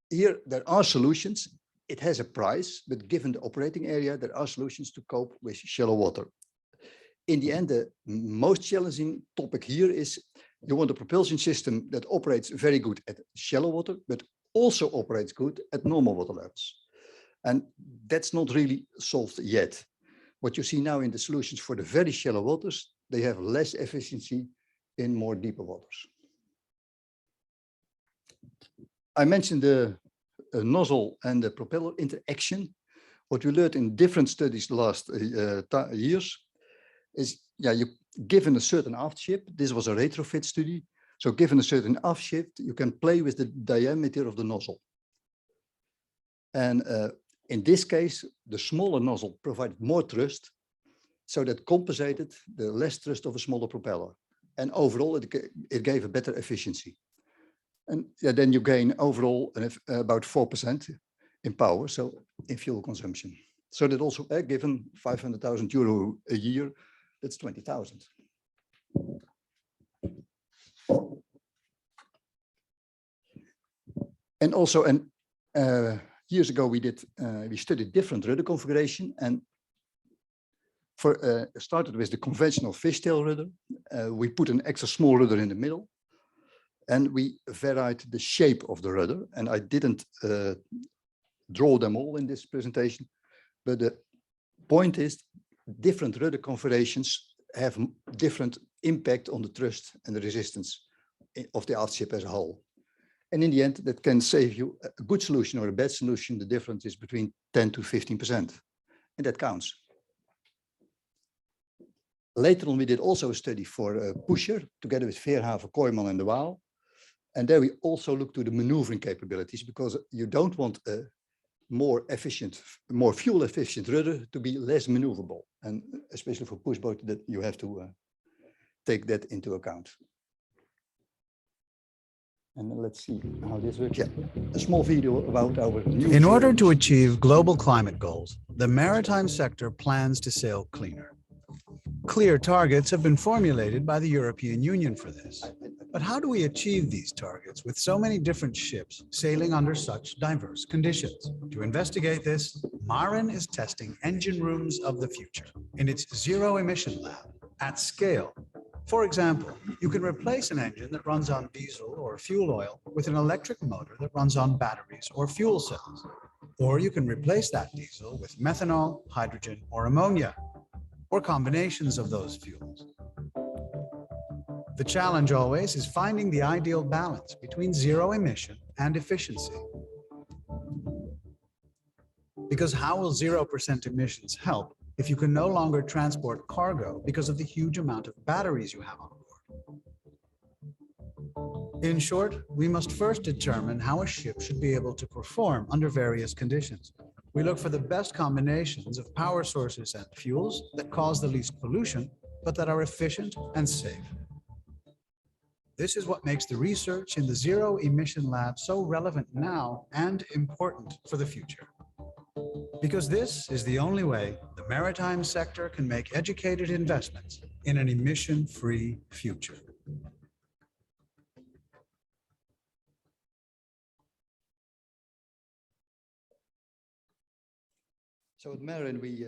here there are solutions. It has a price, but given the operating area, there are solutions to cope with shallow water. In the end, the most challenging topic here is you want a propulsion system that operates very good at shallow water, but also operates good at normal water levels. And that's not really solved yet. What you see now in the solutions for the very shallow waters, they have less efficiency in more deeper waters. I mentioned the nozzle and the propeller interaction. What we learned in different studies the last years is, given a certain aft ship, this was a retrofit study. So given a certain aft ship, you can play with the diameter of the nozzle. And in this case, the smaller nozzle provided more thrust, so that compensated the less thrust of a smaller propeller. And overall, it gave a better efficiency. And then you gain overall about 4% in power, so in fuel consumption. So that also, given 500,000 euro a year, that's 20,000. And also, years ago we studied different rudder configuration, and started with the conventional fishtail rudder. We put an extra small rudder in the middle, and we varied the shape of the rudder. And I didn't draw them all in this presentation, but the point is different rudder configurations have different impact on the thrust and the resistance of the aft ship as a whole. And in the end, that can save you a good solution or a bad solution. The difference is between 10 to 15%, and that counts. Later on, we did also a study for a pusher together with Veerhaven, Kooijman and de Waal. And there we also look to the maneuvering capabilities, because you don't want a more efficient, more fuel efficient rudder to be less maneuverable. And especially for pushboat, that you have to take that into account. And let's see how this works. Yeah, a small video about our new. In order to achieve global climate goals, the maritime sector plans to sail cleaner. Clear targets have been formulated by the European Union for this. But how do we achieve these targets with so many different ships sailing under such diverse conditions? To investigate this, Maren is testing engine rooms of the future in its zero emission lab at scale. For example, you can replace an engine that runs on diesel or fuel oil with an electric motor that runs on batteries or fuel cells. Or you can replace that diesel with methanol, hydrogen, or ammonia, or combinations of those fuels. The challenge always is finding the ideal balance between zero emission and efficiency. Because how will 0% emissions help if you can no longer transport cargo because of the huge amount of batteries you have on board? In short, we must first determine how a ship should be able to perform under various conditions. We look for the best combinations of power sources and fuels that cause the least pollution, but that are efficient and safe. This is what makes the research in the Zero Emission Lab so relevant now and important for the future. Because this is the only way the maritime sector can make educated investments in an emission-free future. So at Maren, we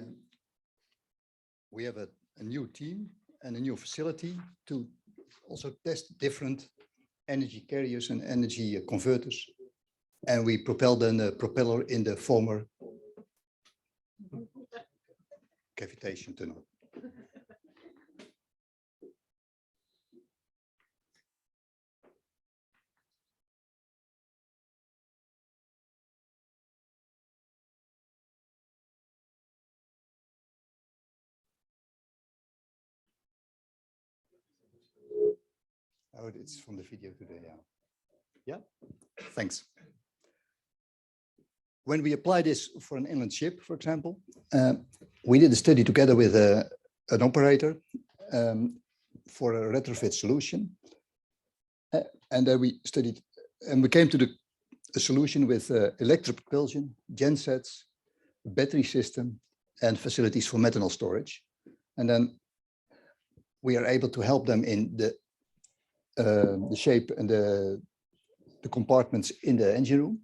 have a new team and a new facility to also test different energy carriers and energy converters. And we propelled a propeller in the former cavitation tunnel. Oh, it's from the video today, yeah. Yeah, thanks. When we apply this for an inland ship, for example, we did a study together with an operator for a retrofit solution. And then we studied, and we came to a solution with electric propulsion, gensets, battery system, and facilities for methanol storage. And then we are able to help them in the shape and the compartments in the engine room.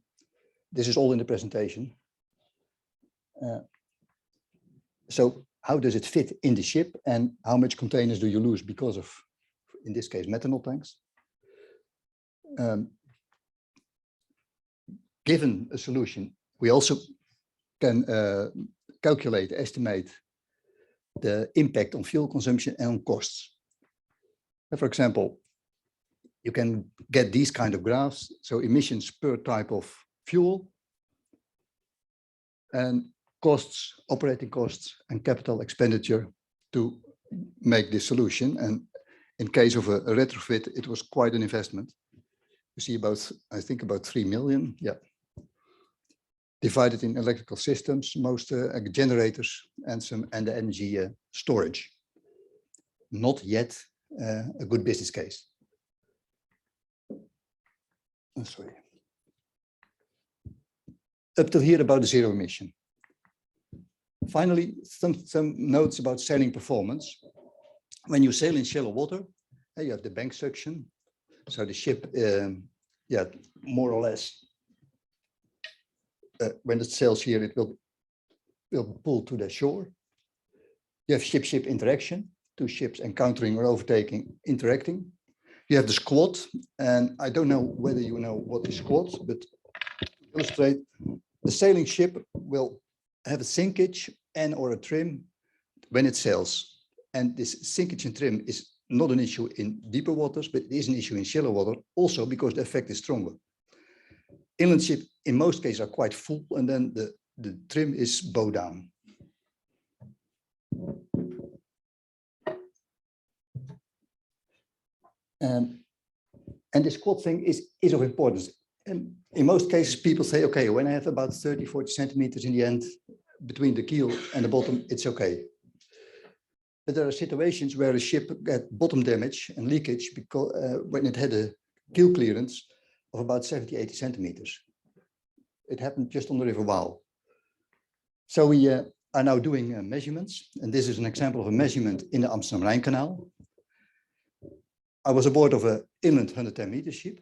This is all in the presentation. So how does it fit in the ship, and how much containers do you lose because of, in this case, methanol tanks? Given a solution, we also can calculate, estimate the impact on fuel consumption and on costs. For example, you can get these kind of graphs, so emissions per type of fuel, and costs, operating costs, and capital expenditure to make this solution. And in case of a retrofit, it was quite an investment. You see about, I think about 3 million, yeah. Divided in electrical systems, most generators, and the energy storage. Not yet a good business case. Oh, sorry. Up to here about the zero emission. Finally, some notes about sailing performance. When you sail in shallow water, you have the bank suction. So the ship, yeah, more or less, when it sails here, it will pull to the shore. You have ship-ship interaction, two ships encountering or overtaking, interacting. You have the squat, and I don't know whether you know what is squat, but to illustrate, the sailing ship will have a sinkage and or a trim when it sails. And this sinkage and trim is not an issue in deeper waters, but it is an issue in shallow water also because the effect is stronger. inland ships in most cases are quite full, and then the trim is bow down. And this squat thing is of importance. And in most cases, people say, okay, when I have about 30, 40 centimeters in the end between the keel and the bottom, it's okay. But there are situations where a ship got bottom damage and leakage because when it had a keel clearance of about 70, 80 centimeters. It happened just on the River Waal. So we are now doing measurements, and this is an example of a measurement in the Amsterdam-Rhine Canal. I was aboard of an inland 110-meter ship.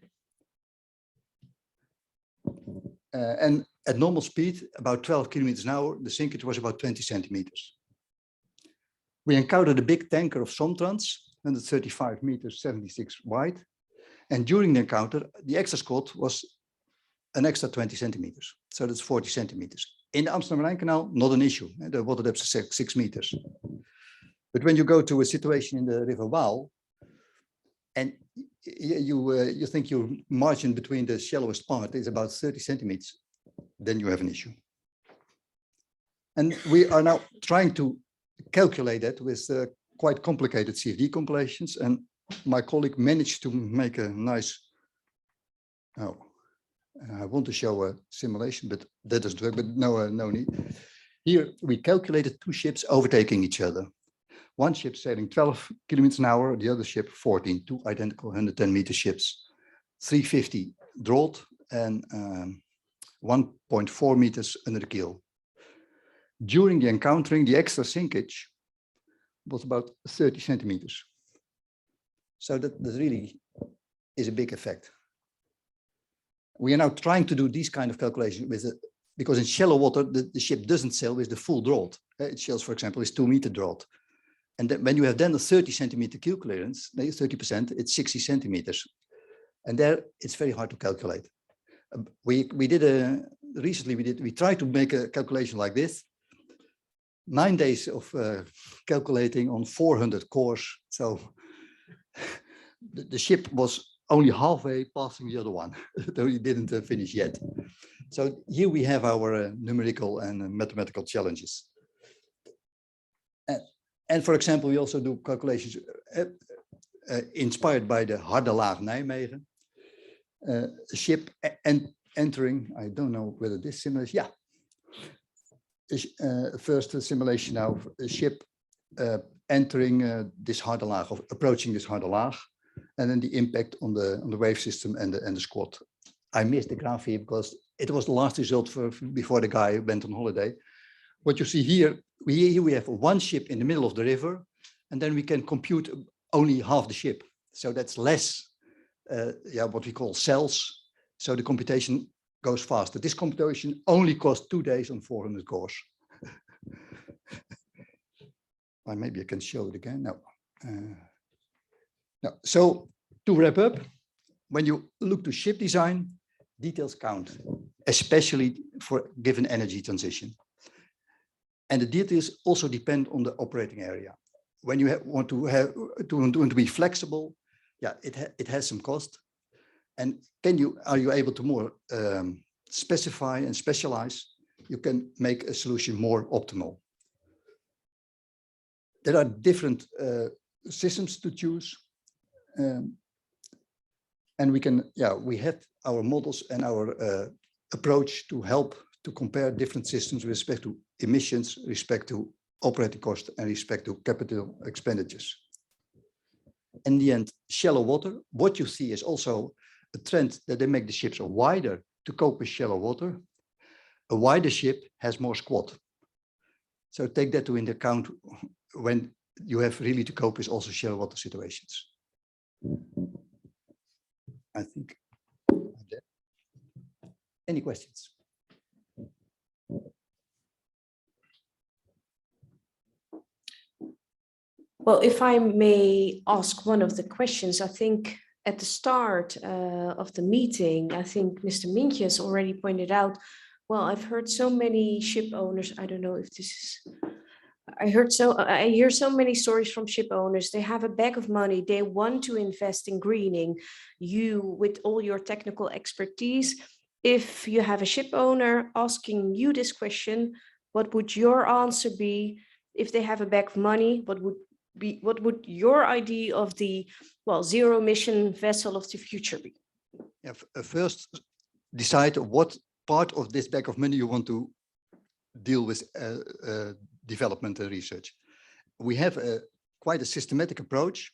And at normal speed, about 12 kilometers an hour, the sinkage was about 20 centimeters. We encountered a big tanker of Somtrans, 135 meters, 76 wide. And during the encounter, the extra squat was an extra 20 centimeters. So that's 40 centimeters. In the Amsterdam-Rhine Canal, not an issue. The water depth is 6 meters. But when you go to a situation in the River Waal, and you think your margin between the shallowest part is about 30 centimeters, then you have an issue. And we are now trying to calculate that with quite complicated CFD compilations. And my colleague managed to make a nice, I want to show a simulation, but that doesn't work, but no need. Here we calculated 2 ships overtaking each other. One ship sailing 12 kilometers an hour, the other ship 14, 2 identical 110-meter ships, 350 draught and 1.4 meters under the keel. During the encountering, the extra sinkage was about 30 centimeters. So that really is a big effect. We are now trying to do these kind of calculations with it, because in shallow water, the ship doesn't sail with the full draught. It sails, for example, is 2-meter draught. And then when you have then a 30 centimeter keel clearance, 30%, it's 60 centimeters. And there it's very hard to calculate. We tried to make a calculation like this. 9 days of calculating on 400 cores. So the ship was only halfway passing the other one, though we didn't finish yet. So here we have our numerical and mathematical challenges. And for example, we also do calculations inspired by the Harde Laag Nijmegen. A ship entering, I don't know whether this simulation, first simulation now, a ship entering this Harde Laag, or approaching this Harde Laag, and then the impact on the wave system and the squat. I missed the graph here because it was the last result before the guy went on holiday. What you see here, we have one ship in the middle of the river, and then we can compute only half the ship. So that's less, what we call cells. So the computation goes faster. This computation only costs 2 days on 400 cores. Maybe I can show it again. No. No. So to wrap up, when you look to ship design, details count, especially for given energy transition. And the details also depend on the operating area. When you want to be flexible, it has some cost. And are you able to more specify and specialize? You can make a solution more optimal. There are different systems to choose. And we have our models and our approach to help to compare different systems with respect to emissions, respect to operating cost, and respect to capital expenditures. In the end, shallow water, what you see is also a trend that they make the ships wider to cope with shallow water. A wider ship has more squat. So take that into account when you have really to cope with also shallow water situations. I think. Any questions? Well, if I may ask one of the questions, I think at the start of the meeting, I think Mr. Mintjes already pointed out, well, I've heard so many ship owners, I don't know if this is, I hear so many stories from ship owners. They have a bag of money. They want to invest in greening. You, with all your technical expertise, if you have a ship owner asking you this question, what would your answer be? If they have a bag of money, what would your idea of the, well, zero emission vessel of the future be? Yeah, first decide what part of this bag of money you want to deal with development and research. We have quite a systematic approach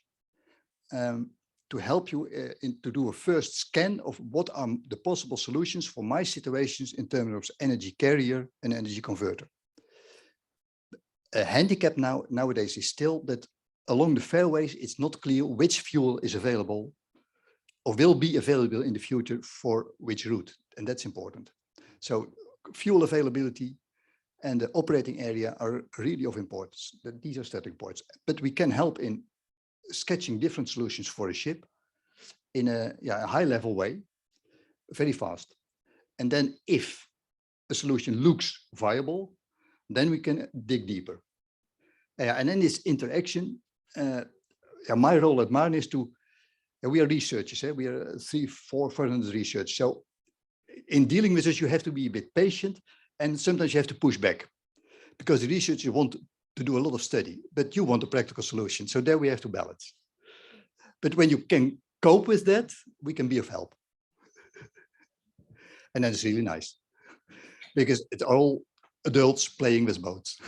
to help you to do a first scan of what are the possible solutions for my situations in terms of energy carrier and energy converter. A handicap nowadays is still that along the fairways, it's not clear which fuel is available or will be available in the future for which route, and that's important. So fuel availability and the operating area are really of importance. These are starting points, but we can help in sketching different solutions for a ship in a high level way, very fast. And then if a solution looks viable, then we can dig deeper. And then this interaction, my role at Marne is to, we are researchers, we are 300-400 research. So in dealing with this, you have to be a bit patient, and sometimes you have to push back because the researchers want to do a lot of study, but you want a practical solution. So there we have to balance. But when you can cope with that, we can be of help. And then it's really nice because it's all adults playing with boats.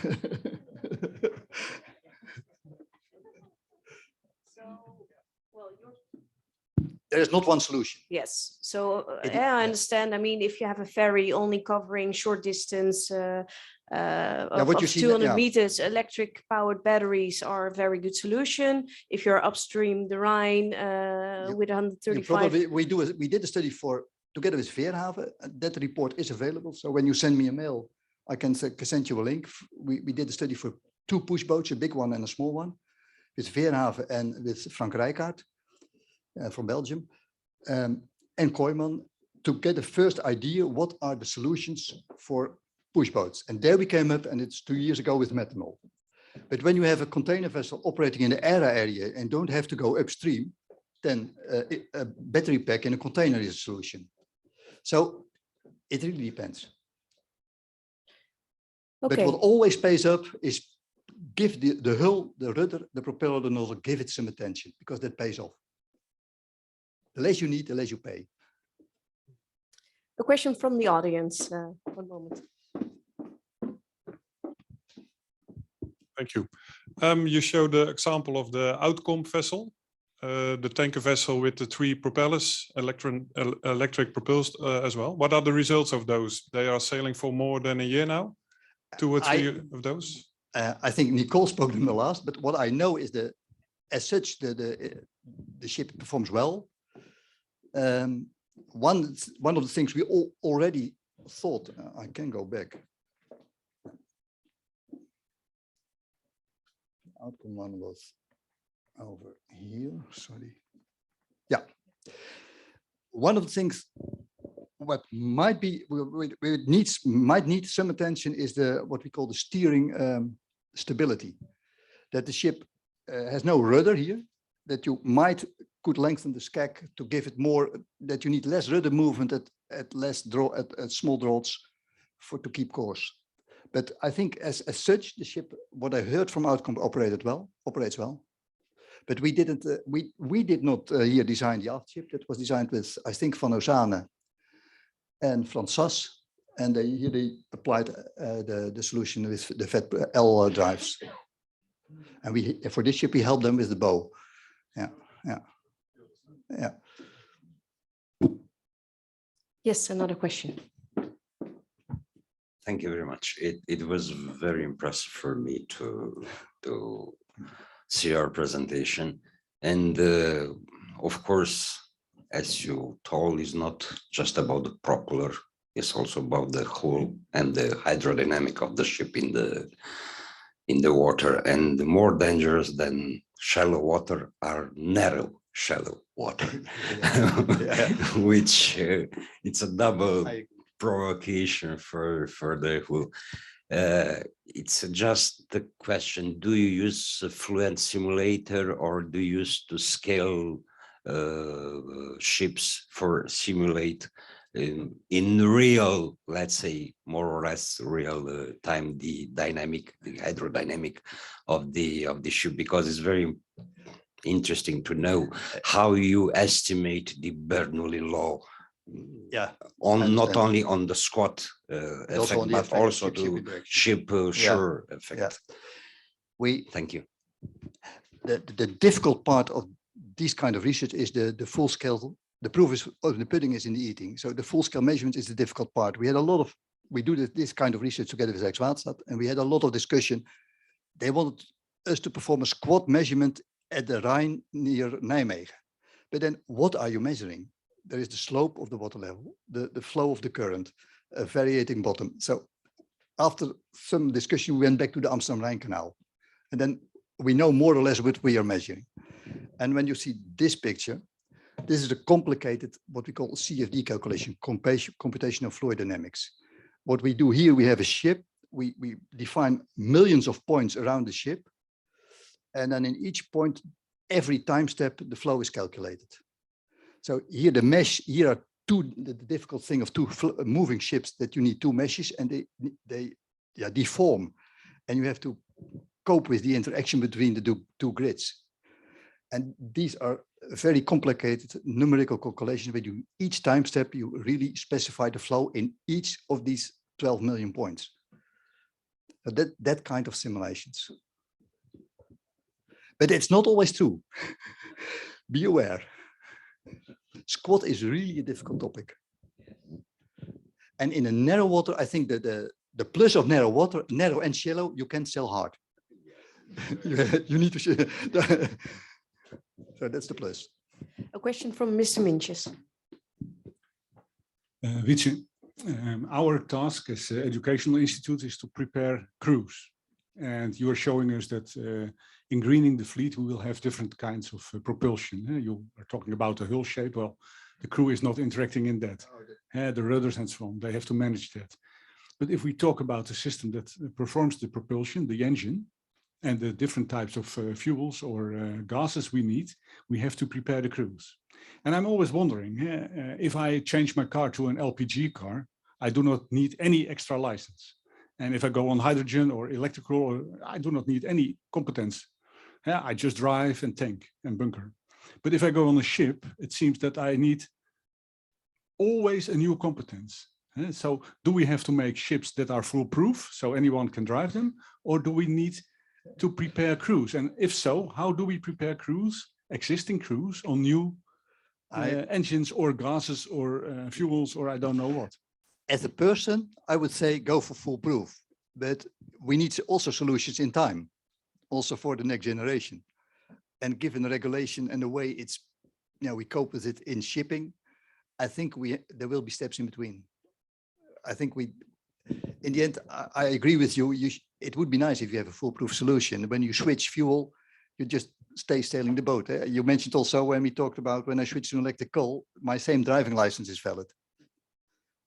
There is not one solution. Yes, so I understand. I mean, if you have a ferry only covering short distance of 200 meters, electric powered batteries are a very good solution. If you're upstream the Rhine with 135. We did a study together with Veerhaven. That report is available. So when you send me a mail, I can send you a link. We did a study for 2 push boats, a big one and a small one, with Veerhaven and with Frank Rijkaard from Belgium, and Kooijman, to get a first idea what are the solutions for push boats. And there we came up, and it's 2 years ago, with methanol. But when you have a container vessel operating in the ERA area and don't have to go upstream, then a battery pack in a container is a solution. So it really depends. Okay. But what always pays up is give the hull, the rudder, the propeller, the nozzle, give it some attention, because that pays off. The less you need, the less you pay. A question from the audience. One moment. Thank you. You showed the example of the outcome vessel, the tanker vessel with the 3 propellers, electric propelled as well. What are the results of those? They are sailing for more than a year now, 2 or 3 of those? I think Nicole spoke them the last, but what I know is that as such, the ship performs well. One of the things we already thought, I can go back. Outcome one was over here, sorry. Yeah. One of the things what might need some attention is what we call the steering stability. That the ship has no rudder here, that you could lengthen the scac to give it more, that you need less rudder movement at small draughts to keep course. But I think as such, the ship, what I heard from outcome, operates well. But we did not here design the aft ship. That was designed with, I think, Van Ozane and Frans Sas, and they applied the solution with the VET-L drives. And for this ship, we helped them with the bow. Yeah. Yes, another question. Thank you very much. It was very impressive for me to see our presentation. And of course, as you told, it's not just about the propeller, it's also about the hull and the hydrodynamic of the ship in the water. And more dangerous than shallow water are narrow shallow water, which it's a double provocation for the hull. It's just the question, do you use a Fluent simulator, or do you use to scale ships for simulate in real, let's say, more or less real time, the hydrodynamic of the ship, because it's very interesting to know how you estimate the Bernoulli law. Yeah, on not only on the squat effect, but also to ship shore effect. Yeah. Thank you. The difficult part of this kind of research is the full scale. The proof is the pudding is in the eating. So the full scale measurement is the difficult part. We do this kind of research together with Rijkswaterstaat, and we had a lot of discussion. They wanted us to perform a squat measurement at the Rhine near Nijmegen. But then what are you measuring? There is the slope of the water level, the flow of the current, a variating bottom. So after some discussion, we went back to the Amsterdam Rhine Canal. And then we know more or less what we are measuring. And when you see this picture, this is a complicated, what we call CFD calculation, computational fluid dynamics. What we do here, we have a ship. We define millions of points around the ship. And then in each point, every time step, the flow is calculated. So here the mesh, here are the difficult thing of two moving ships, that you need two meshes, and they deform, and you have to cope with the interaction between the two grids. And these are very complicated numerical calculations where you, each time step, you really specify the flow in each of these 12 million points. So that kind of simulations. But it's not always true. Be aware. Squat is really a difficult topic. And in a narrow water, I think that the plus of narrow water, narrow and shallow, you can sail hard. You need to so that's the plus. A question from Mr. Minches. Wietse, our task as educational institute is to prepare crews. And you are showing us that in greening the fleet, we will have different kinds of propulsion. You are talking about the hull shape. Well, the crew is not interacting in that. The rudders and so on, they have to manage that. But if we talk about a system that performs the propulsion, the engine, and the different types of fuels or gases we need, we have to prepare the crews. And I'm always wondering, if I change my car to an LPG car, I do not need any extra license. And if I go on hydrogen or electrical, I do not need any competence. I just drive and tank and bunker. But if I go on a ship, it seems that I need always a new competence. So do we have to make ships that are foolproof so anyone can drive them? Or do we need to prepare crews? And if so, how do we prepare crews, existing crews, on new engines or gases or fuels or I don't know what? As a person, I would say go for foolproof, but we need also solutions in time, also for the next generation. And given the regulation and the way it's, we cope with it in shipping, I think there will be steps in between. I think in the end, I agree with you. It would be nice if you have a foolproof solution. When you switch fuel, you just stay sailing the boat. You mentioned also when we talked about when I switched to an electric car, my same driving license is valid.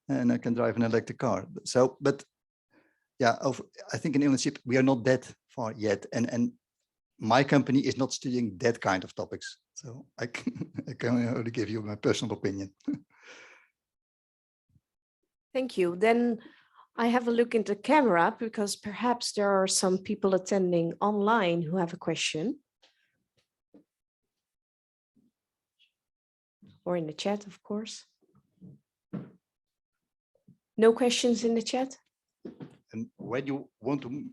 And I can drive an electric car. So, but yeah, I think in inland ship, we are not that far yet. And my company is not studying that kind of topics. So I can only give you my personal opinion. Thank you. Then I have a look into camera because perhaps there are some people attending online who have a question. Or in the chat, of course. No questions in the chat? And when you want to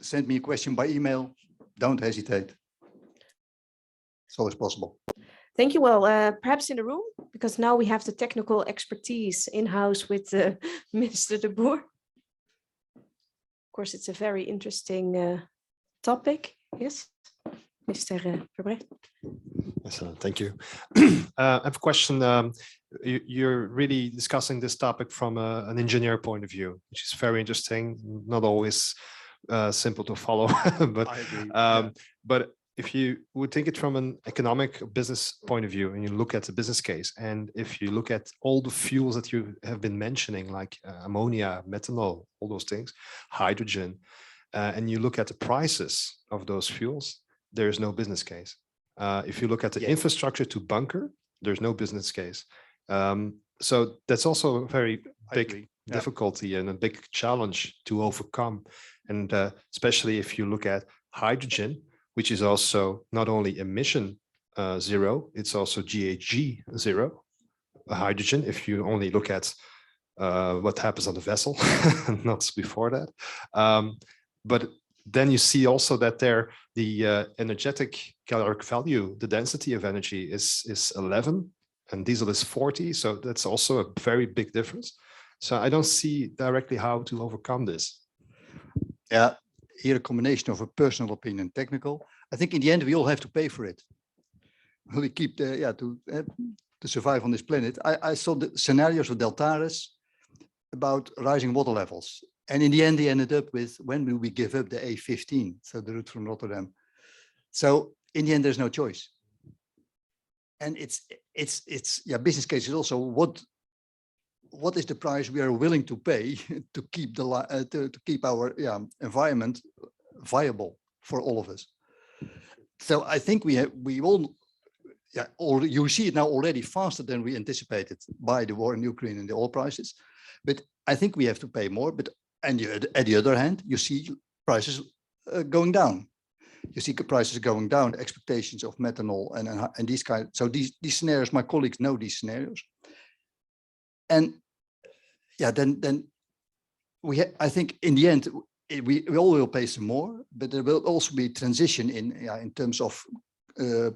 send me a question by email, don't hesitate. It's always possible. Thank you. Well, perhaps in the room, because now we have the technical expertise in-house with Mr. de Boer. Of course, it's a very interesting topic. Yes, Mr. Verbrecht. Yes, thank you. I have a question. You're really discussing this topic from an engineer point of view, which is very interesting, not always simple to follow, but I agree. But if you would take it from an economic business point of view and you look at the business case, and if you look at all the fuels that you have been mentioning, like ammonia, methanol, all those things, hydrogen, and you look at the prices of those fuels, there is no business case. If you look at the infrastructure to bunker, there's no business case. so that's also a very big agree. Yeah. difficulty and a big challenge to overcome. And especially if you look at hydrogen, which is also not only emission zero, it's also GHG zero. Hydrogen, if you only look at what happens on the vessel, not before that. But then you see also that there, the energetic caloric value, the density of energy is 11 and diesel is 40. So that's also a very big difference. So I don't see directly how to overcome this. Yeah, here a combination of a personal opinion and technical. I think in the end, we all have to pay for it. We keep to survive on this planet. I saw the scenarios of Deltares about rising water levels. And in the end, they ended up with, when will we give up the A15? So the route from Rotterdam. So in the end, there's no choice. And it's business case is also what is the price we are willing to pay to keep to keep our environment viable for all of us. So I think we all you see it now already faster than we anticipated by the war in Ukraine and the oil prices. But I think we have to pay more. But at the other hand, you see prices going down. You see prices going down, expectations of methanol and these kind. So these scenarios, my colleagues know these scenarios. And then I think in the end we all will pay some more, but there will also be transition in terms of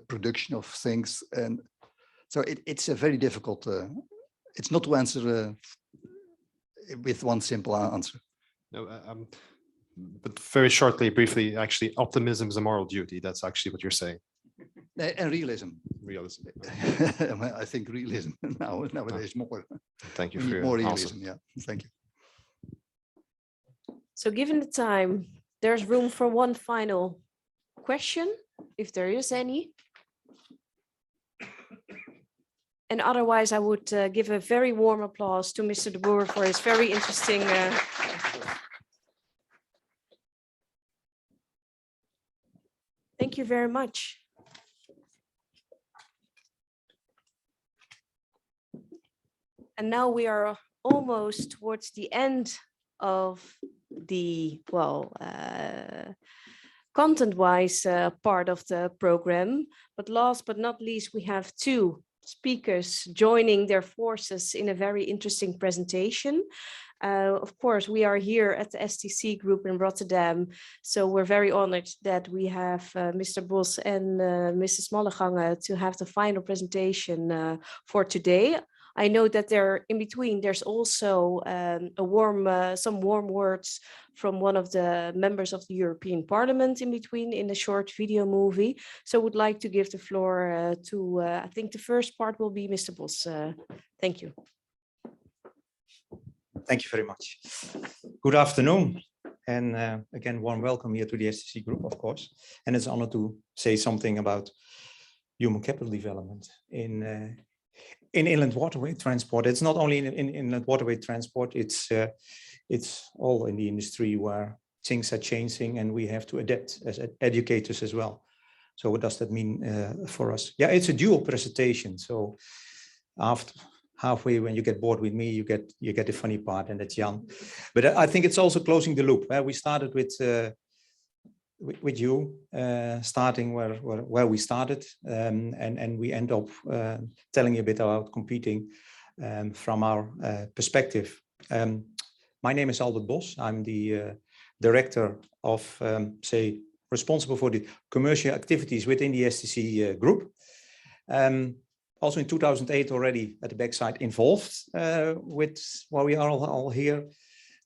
production of things, and so it's a very difficult. It's not to answer with one simple answer. No, but very shortly, briefly, actually, optimism is a moral duty. That's actually what you're saying. And realism. Realism. I think realism nowadays more. Thank you we for need your more answer. realism. Yeah, thank you. So given the time, there's room for one final question, if there is any. And otherwise, I would give a very warm applause to Mr. De Boer for his very interesting. Thank you very much. And now we are almost towards the end of the, content-wise part of the program. But last but not least, we have two speakers joining their forces in a very interesting presentation. Of course, we are here at the STC Group in Rotterdam, so we're very honored that we have Mr. Bos and Mrs. Mallegange to have the final presentation for today. I know that there, in between, there's also some warm words from one of the members of the European Parliament in between in the short video movie. So I would like to give the floor to, I think the first part will be Mr. Bos. Thank you. Thank you very much. Good afternoon. And again, warm welcome here to the STC Group, of course. And it's an honor to say something about human capital development in inland waterway transport. It's not only in inland waterway transport, it's all in the industry where things are changing and we have to adapt as educators as well. So what does that mean for us? Yeah, it's a dual presentation. So after halfway, when you get bored with me, you get the funny part, and that's Jan. But I think it's also closing the loop. We started with you, starting where we started, and we end up telling you a bit about competing from our perspective. My name is Albert Bos. I'm the director of, responsible for the commercial activities within the STC Group. Also in 2008 already at the backside involved with what we are all here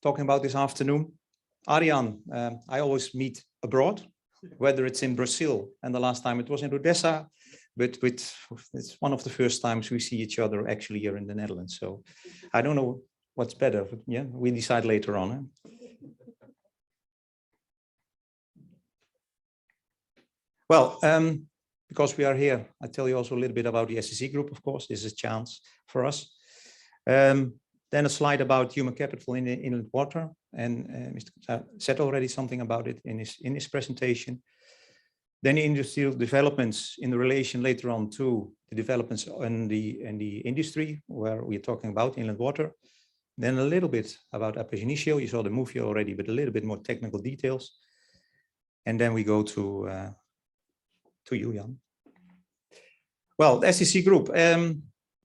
talking about this afternoon. Arjan, I always meet abroad, whether it's in Brazil, and the last time it was in Odessa, but it's one of the first times we see each other actually here in the Netherlands. So I don't know what's better, but yeah, we decide later on. Eh? Well, because we are here, I tell you also a little bit about the STC Group, of course. This is a chance for us. Then a slide about human capital in inland water. And Mr. said already something about it in his presentation. Then the industrial developments in relation later on to the developments in the industry, where we're talking about inland water. Then a little bit about Ab initio. You saw the movie already, but a little bit more technical details. And then we go to you, Jan. Well, the STC Group.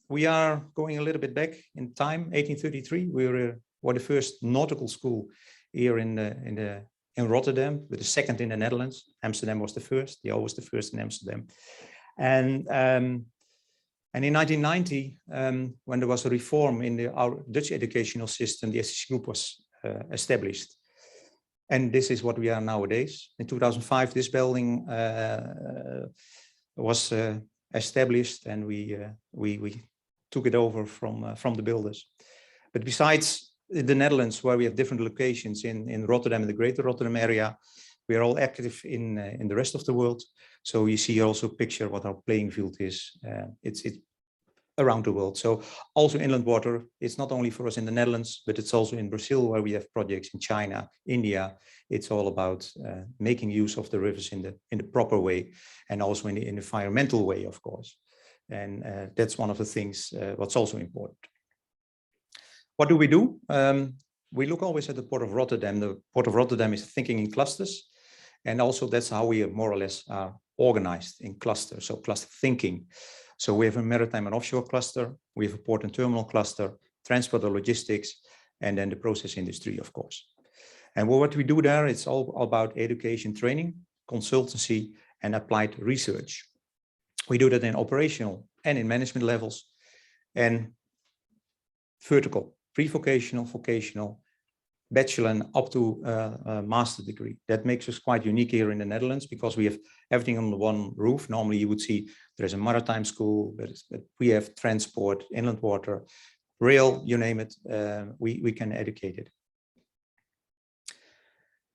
We are going a little bit back in time. 1833. We were the first nautical school here in Rotterdam, with the second in the Netherlands. Amsterdam was the first. The was the first in Amsterdam. And in 1990, when there was a reform in our Dutch educational system, the STC Group was established. And this is what we are nowadays. In 2005, this building was established, and we took it over from the builders. But besides the Netherlands, where we have different locations in Rotterdam, in the greater Rotterdam area, we are all active in the rest of the world. So you see also a picture what our playing field is. It's around the world. So also inland water, it's not only for us in the Netherlands, but it's also in Brazil, where we have projects in China, India. It's all about making use of the rivers in the proper way, and also in the environmental way, of course. And that's one of the things what's also important. What do? We look always at the Port of Rotterdam. The Port of Rotterdam is thinking in clusters. And also that's how we more or less are organized in clusters, so cluster thinking. So we have a maritime and offshore cluster, we have a port and terminal cluster, transport or logistics, and then the process industry, of course. And what we do there, it's all about education training, consultancy, and applied research. We do that in operational and in management levels, and vertical, pre-vocational, vocational, bachelor, and up to master degree. That makes us quite unique here in the Netherlands, because we have everything under one roof. Normally you would see there's a maritime school, but we have transport, inland water, rail, you name it, we can educate it.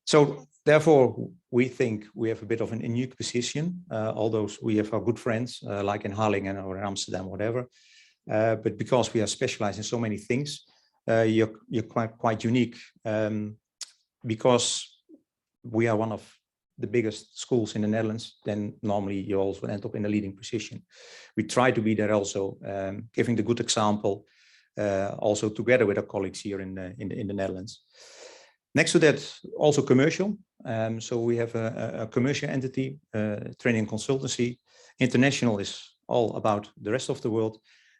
So therefore, we think we have a bit of an unique position, although we have our good friends like in Harlingen or in Amsterdam, whatever. But because we are specialized in so many things, you're quite unique, because we are one of the biggest schools in the Netherlands. Then normally you also end up in a leading position. We try to be there also, giving the good example, also together with our colleagues here in the Netherlands. Next to that, also commercial. So we have a commercial entity, training consultancy. International is all about the rest of the world.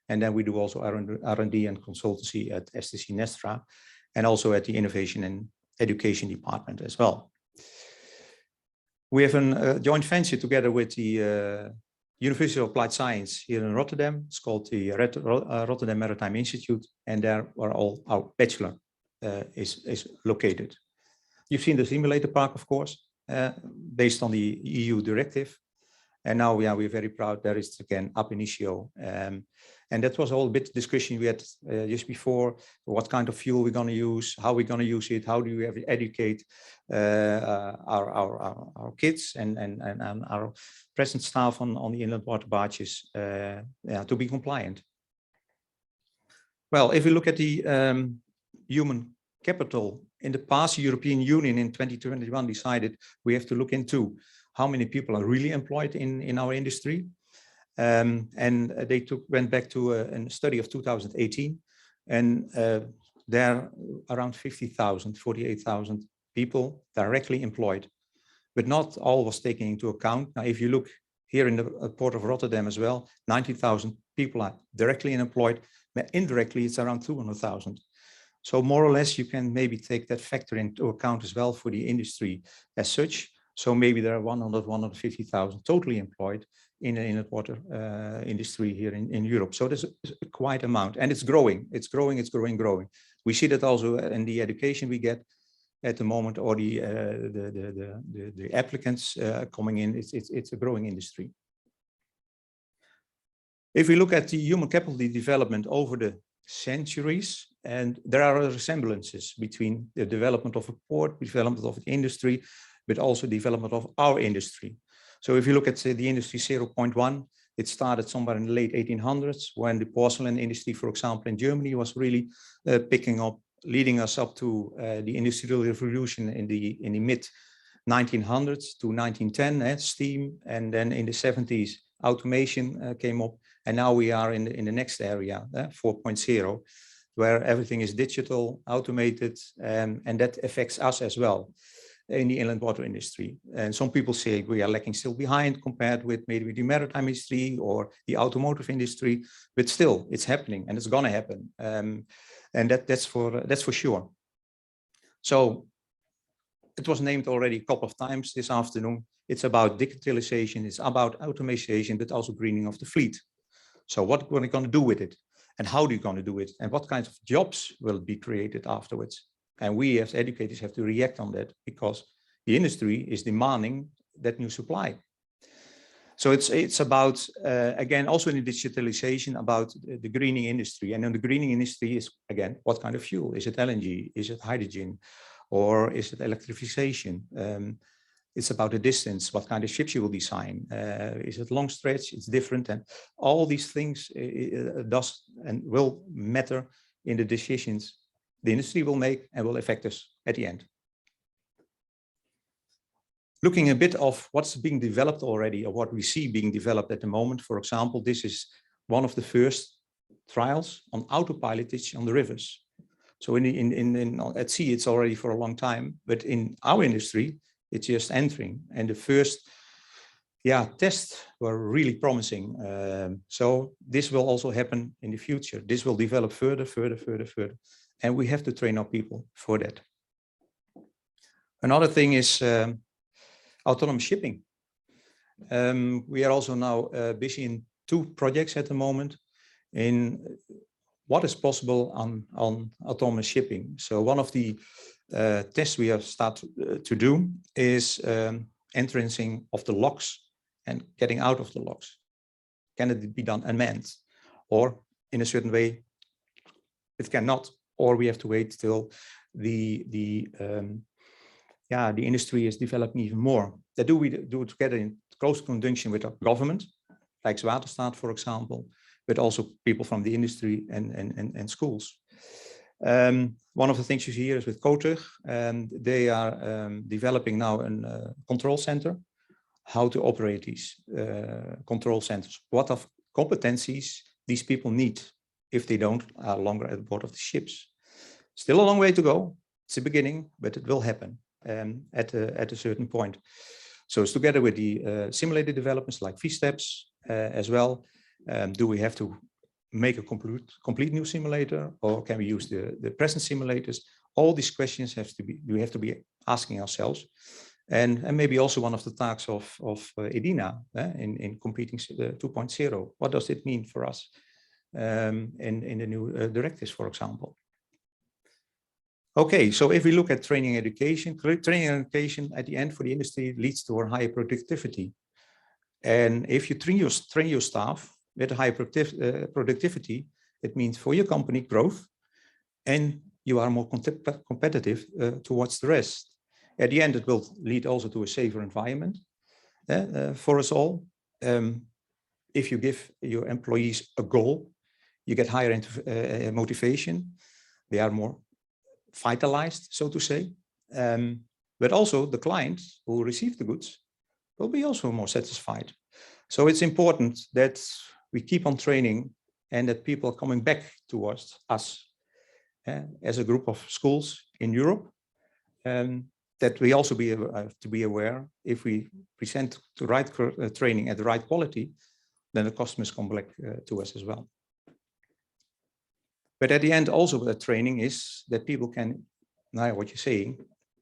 And then we do also R&D and consultancy at STC Nestra, and also at the Innovation and Education Department as well. We have a joint venture together with the University of Applied Science here in Rotterdam. It's called the Rotterdam Maritime Institute, and there where all our bachelor is located. You've seen the simulator park, of course, based on the EU directive. And now we're very proud there is again Ab initio. And that was all a bit discussion we had just before, what kind of fuel we're going to use, how we're going to use it, how do we educate our kids and our present staff on the inland water barges to be compliant. Well, if we look at the human capital, in the past, the European Union in 2021 decided we have to look into how many people are really employed in our industry. And they went back to a study of 2018, and there are around 50,000, 48,000 people directly employed, but not all was taken into account. Now, if you look here in the Port of Rotterdam as well, 90,000 people are directly employed, but indirectly it's around 200,000. So more or less, you can maybe take that factor into account as well for the industry as such. So maybe there are 150,000 totally employed in the water industry here in Europe. So there's quite amount, and it's growing. It's growing. It's growing. We see that also in the education we get at the moment, or the applicants coming in. It's a growing industry. If we look at the human capital development over the centuries, and there are resemblances between the development of a port, development of the industry, but also development of our industry. So if you look at the industry 0.1, it started somewhere in the late 1800s when the porcelain industry, for example, in Germany was really picking up, leading us up to the Industrial Revolution in the mid 1900s to 1910, steam, and then in the 70s, automation came up, and now we are in the next area, 4.0, where everything is digital, automated, and that affects us as well in the inland water industry. And some people say we are lacking still behind compared with maybe the maritime industry or the automotive industry, but still it's happening and it's gonna happen. And that's for sure. So it was named already a couple of times this afternoon. It's about digitalization, it's about automation, but also greening of the fleet. So what are we going to do with it? And how are you going to do it? And what kinds of jobs will be created afterwards? And we as educators have to react on that because the industry is demanding that new supply. So it's about, again, also in the digitalization, about the greening industry. And in the greening industry is, again, what kind of fuel? Is it LNG? Is it hydrogen? Or is it electrification? It's about the distance, what kind of ships you will design. Is it long stretch? It's different. And all these things does and will matter in the decisions the industry will make and will affect us at the end. Looking a bit of what's being developed already or what we see being developed at the moment. For example, this is one of the first trials on autopilotage on the rivers. So at sea, it's already for a long time, but in our industry, it's just entering. And the first tests were really promising. So this will also happen in the future. This will develop further. And we have to train our people for that. Another thing is autonomous shipping. We are also now busy in 2 projects at the moment in what is possible on autonomous shipping. So one of the tests we have started to do is entrancing of the locks and getting out of the locks. Can it be done unmanned? Or in a certain way, it cannot, or we have to wait till the industry is developing even more. That we do it together in close conjunction with our government, like Waterstaat, for example, but also people from the industry and schools. One of the things you see here is with Kotug, and they are developing now a control center, how to operate these control centers, what of competencies these people need if they don't are longer at board of the ships. Still a long way to go. It's the beginning, but it will happen at a certain point. So it's together with the simulated developments like V-steps as well. Do we have to make a complete new simulator, or can we use the present simulators? All these questions we have to be asking ourselves, and maybe also one of the tasks of EDINA in competing 2.0. What does it mean for us in the new directives, for example? Okay, so if we look at training education at the end for the industry leads to a higher productivity. And if you train your staff with a high productivity, it means for your company growth, and you are more competitive towards the rest. At the end, it will lead also to a safer environment for us all. If you give your employees a goal, you get higher motivation. They are more vitalized, so to say. But also the clients who receive the goods will be also more satisfied. So it's important that we keep on training and that people are coming back towards us as a group of schools in Europe. That we also have to be aware, if we present the right training at the right quality, then the customers come back to us as well. But at the end, also the training is that people can, now what you're saying,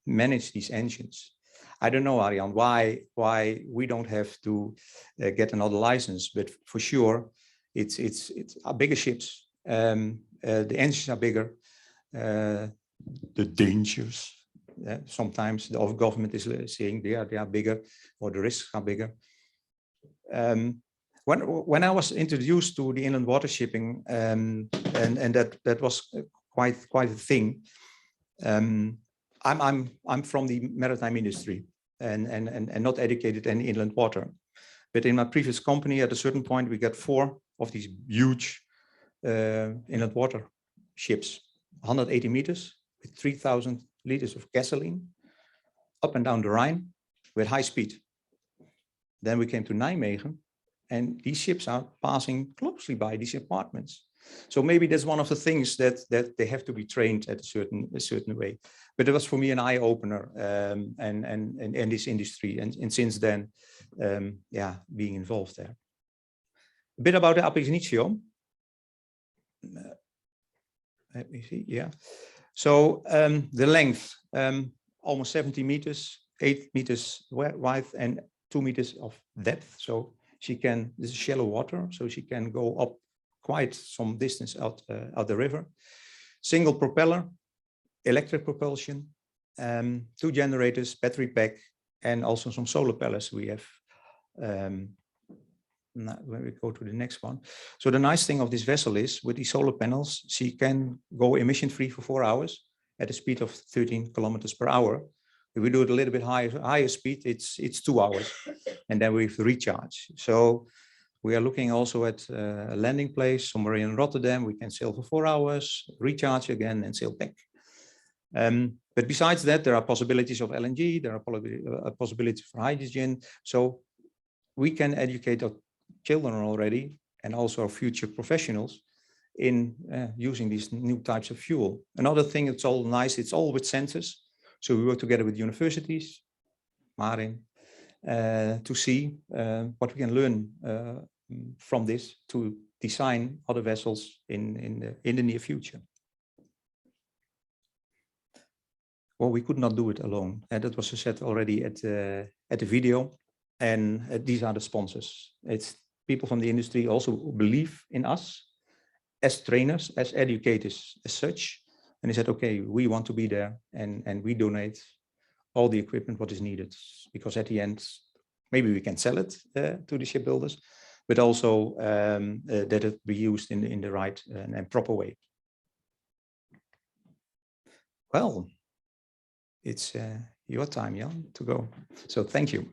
manage these engines. I don't know, Arjan, why we don't have to get another license, but for sure, it's bigger ships. The engines are bigger. The dangers. Sometimes the government is saying they are bigger, or the risks are bigger. When I was introduced to the inland water shipping, and that was quite a thing. I'm from the maritime industry and not educated in inland water. But in my previous company, at a certain point, we got 4 of these huge inland water ships, 180 meters with 3,000 liters of gasoline up and down the Rhine. with high speed. Then we came to Nijmegen, and these ships are passing closely by these apartments. So maybe that's one of the things that they have to be trained at a certain way. But it was for me an eye opener, and this industry, and since then, yeah, being involved there. A bit about the ab initio. Let me see. Yeah. So the length, almost 70 meters, 8 meters wide, and 2 meters of depth. So she can. This is shallow water, so she can go up quite some distance out the river. Single propeller, electric propulsion, 2 generators, battery pack, and also some solar panels we have. Now, when we go to the next one. So the nice thing of this vessel is with these solar panels, she can go emission free for 4 hours at a speed of 13 kilometers per hour. If we do it a little bit higher speed, it's 2 hours, and then we have to recharge. So we are looking also at a landing place somewhere in Rotterdam. We can sail for 4 hours, recharge again, and sail back. But besides that, there are possibilities of LNG. There are possibilities for hydrogen. So we can educate our children already, and also our future professionals, in using these new types of fuel. Another thing, it's all nice. It's all with sensors. So we work together with universities, Marin, to see what we can learn from this to design other vessels in the near future. Well, we could not do it alone. That was said already at the video. And these are the sponsors. It's people from the industry also who believe in us as trainers, as educators, as such. And they said, okay, we want to be there, and we donate all the equipment what is needed, because at the end, maybe we can sell it to the shipbuilders, but also that it be used in the right and proper way. Well, it's your time, Jan, to go. So thank you.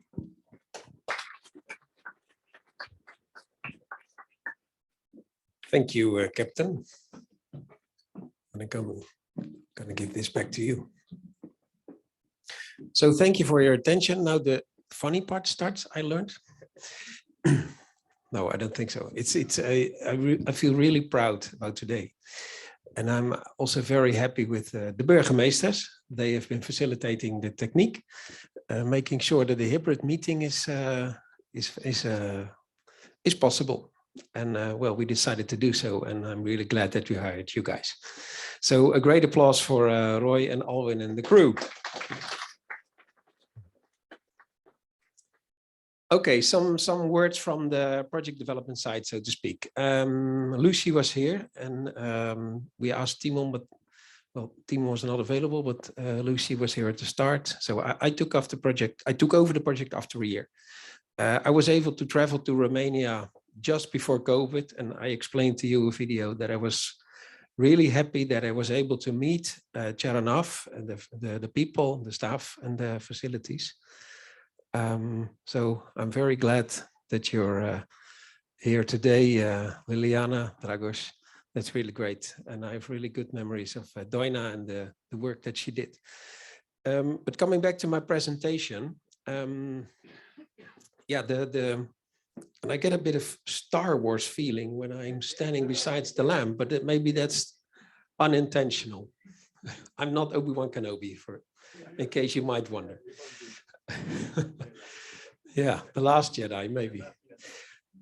Thank you, Captain. I'm gonna give this back to you. So thank you for your attention. Now the funny part starts, I learned. No, I don't think so. I feel really proud about today. And I'm also very happy with the burgemeesters. They have been facilitating the technique, making sure that the hybrid meeting is possible. And well, we decided to do so, and I'm really glad that we hired you guys. So a great applause for Roy and Alwyn and the crew. Okay, some words from the project development side, so to speak. Lucy was here, and we asked Timon, but well, Timon was not available, but Lucy was here at the start. So I took over the project after a year. I was able to travel to Romania just before COVID, and I explained to you a video that I was really happy that I was able to meet Charanov and the people, the staff, and the facilities. So I'm very glad that you're here today, Liliana, Dragos. That's really great, and I have really good memories of Doina and the work that she did. But coming back to my presentation, yeah, and I get a bit of Star Wars feeling when I'm standing beside the lamp, but maybe that's unintentional. I'm not Obi-Wan Kenobi, in case you might wonder. Yeah, the Last Jedi, maybe.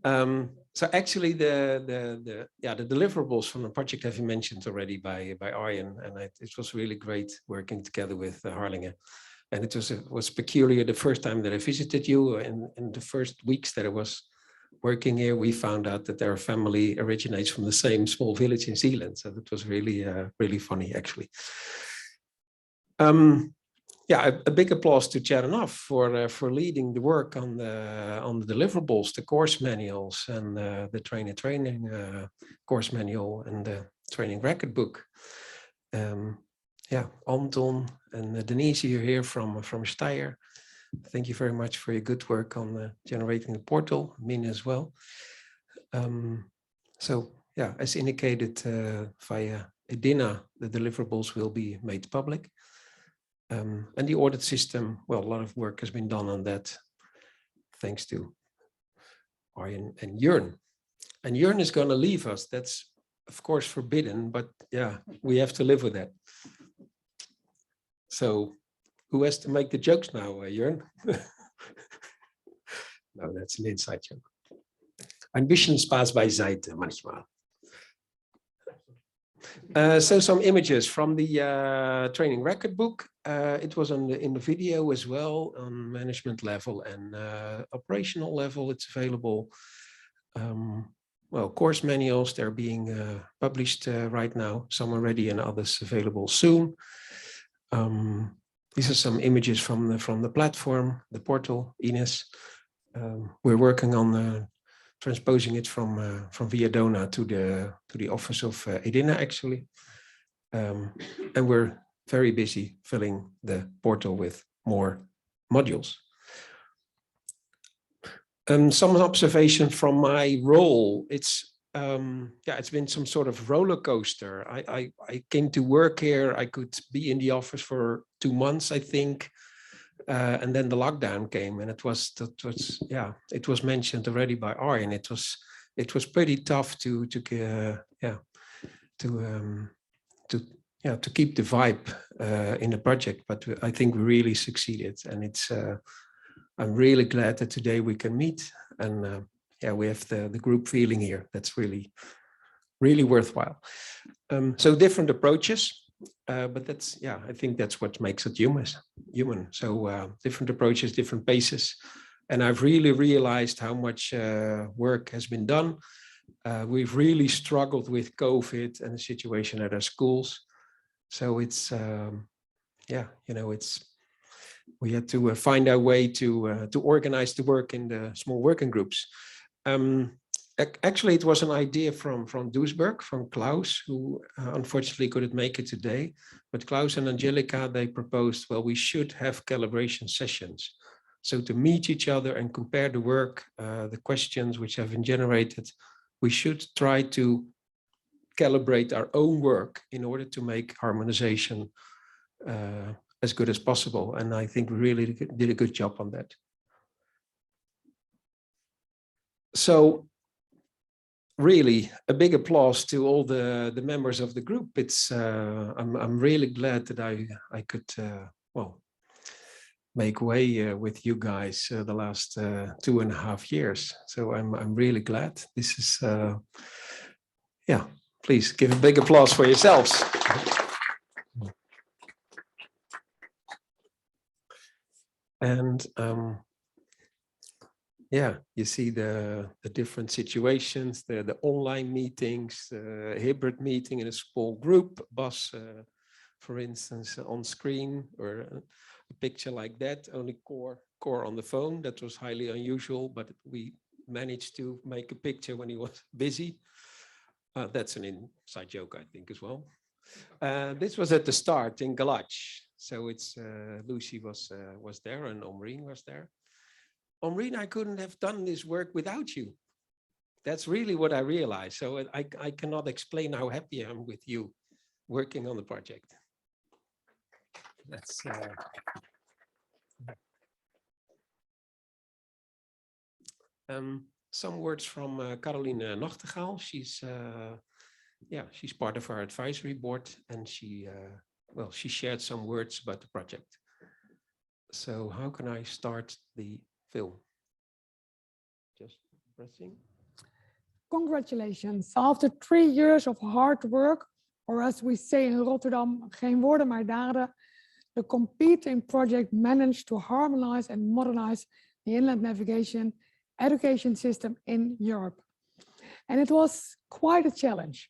So actually, the deliverables from the project have been mentioned already by Arjen, and it was really great working together with Harlingen. And it was peculiar the first time that I visited you, and in the first weeks that I was working here, we found out that their family originates from the same small village in Zealand. So that was really, really funny, actually. Yeah, a big applause to Charanov for leading the work on the deliverables, the course manuals, and the training course manual, and the training record book. Yeah, Anton and Denise, you're here from Steyr. Thank you very much for your good work on generating the portal, Mina as well. So yeah, as indicated via Edina, the deliverables will be made public. And the audit system, well, a lot of work has been done on that, thanks to Arjen and Jörn. And Jörn is going to leave us. That's, of course, forbidden, but yeah, we have to live with that. So who has to make the jokes now, Jörn? No, that's an inside joke. Ambitions pass beiseite manchmal. So some images from the training record book. It was in the video as well on management level and operational level. It's available. Well, course manuals, they're being published right now. Some already and others available soon. These are some images from the platform, the portal, Ines. We're working on transposing it from Viadona to the office of Edina, actually. And we're very busy filling the portal with more modules. Some observation from my role. It's been some sort of roller coaster. I came to work here. I could be in the office for 2 months, I think. And then the lockdown came, and it was mentioned already by Arjen. It was pretty tough to keep the vibe in the project, but I think we really succeeded, and it's I'm really glad that today we can meet, and we have the group feeling here. That's really worthwhile. So different approaches. But that's, I think that's what makes it human. So different approaches, different paces. And I've really realized how much work has been done. We've really struggled with COVID and the situation at our schools. So it's, we had to find our way to organize the work in the small working groups. Actually, it was an idea from Duisburg, from Klaus, who unfortunately couldn't make it today. But Klaus and Angelica, they proposed, well, we should have calibration sessions. So to meet each other and compare the work, the questions which have been generated, we should try to calibrate our own work in order to make harmonization as good as possible. And I think we really did a good job on that. So really a big applause to all the members of the group. It's I'm really glad that I could make way with you guys the last 2.5 years. So I'm really glad. This is please give a big applause for yourselves. And you see the different situations, the online meetings, hybrid meeting in a small group, bus, for instance, on screen, or a picture like that, only core on the phone. That was highly unusual, but we managed to make a picture when he was busy. That's an inside joke, I think, as well. This was at the start in Galach. So it's Lucy was there and Omreen was there. Omreen, I couldn't have done this work without you. That's really what I realized. So I cannot explain how happy I am with you working on the project. That's some words from Caroline Nachtegaal. She's part of our advisory board, and she shared some words about the project. So how can I start the film? Just pressing. Congratulations. After 3 years of hard work, or as we say in Rotterdam, geen woorden maar daden, the competing project managed to harmonize and modernize the inland navigation education system in Europe. And it was quite a challenge,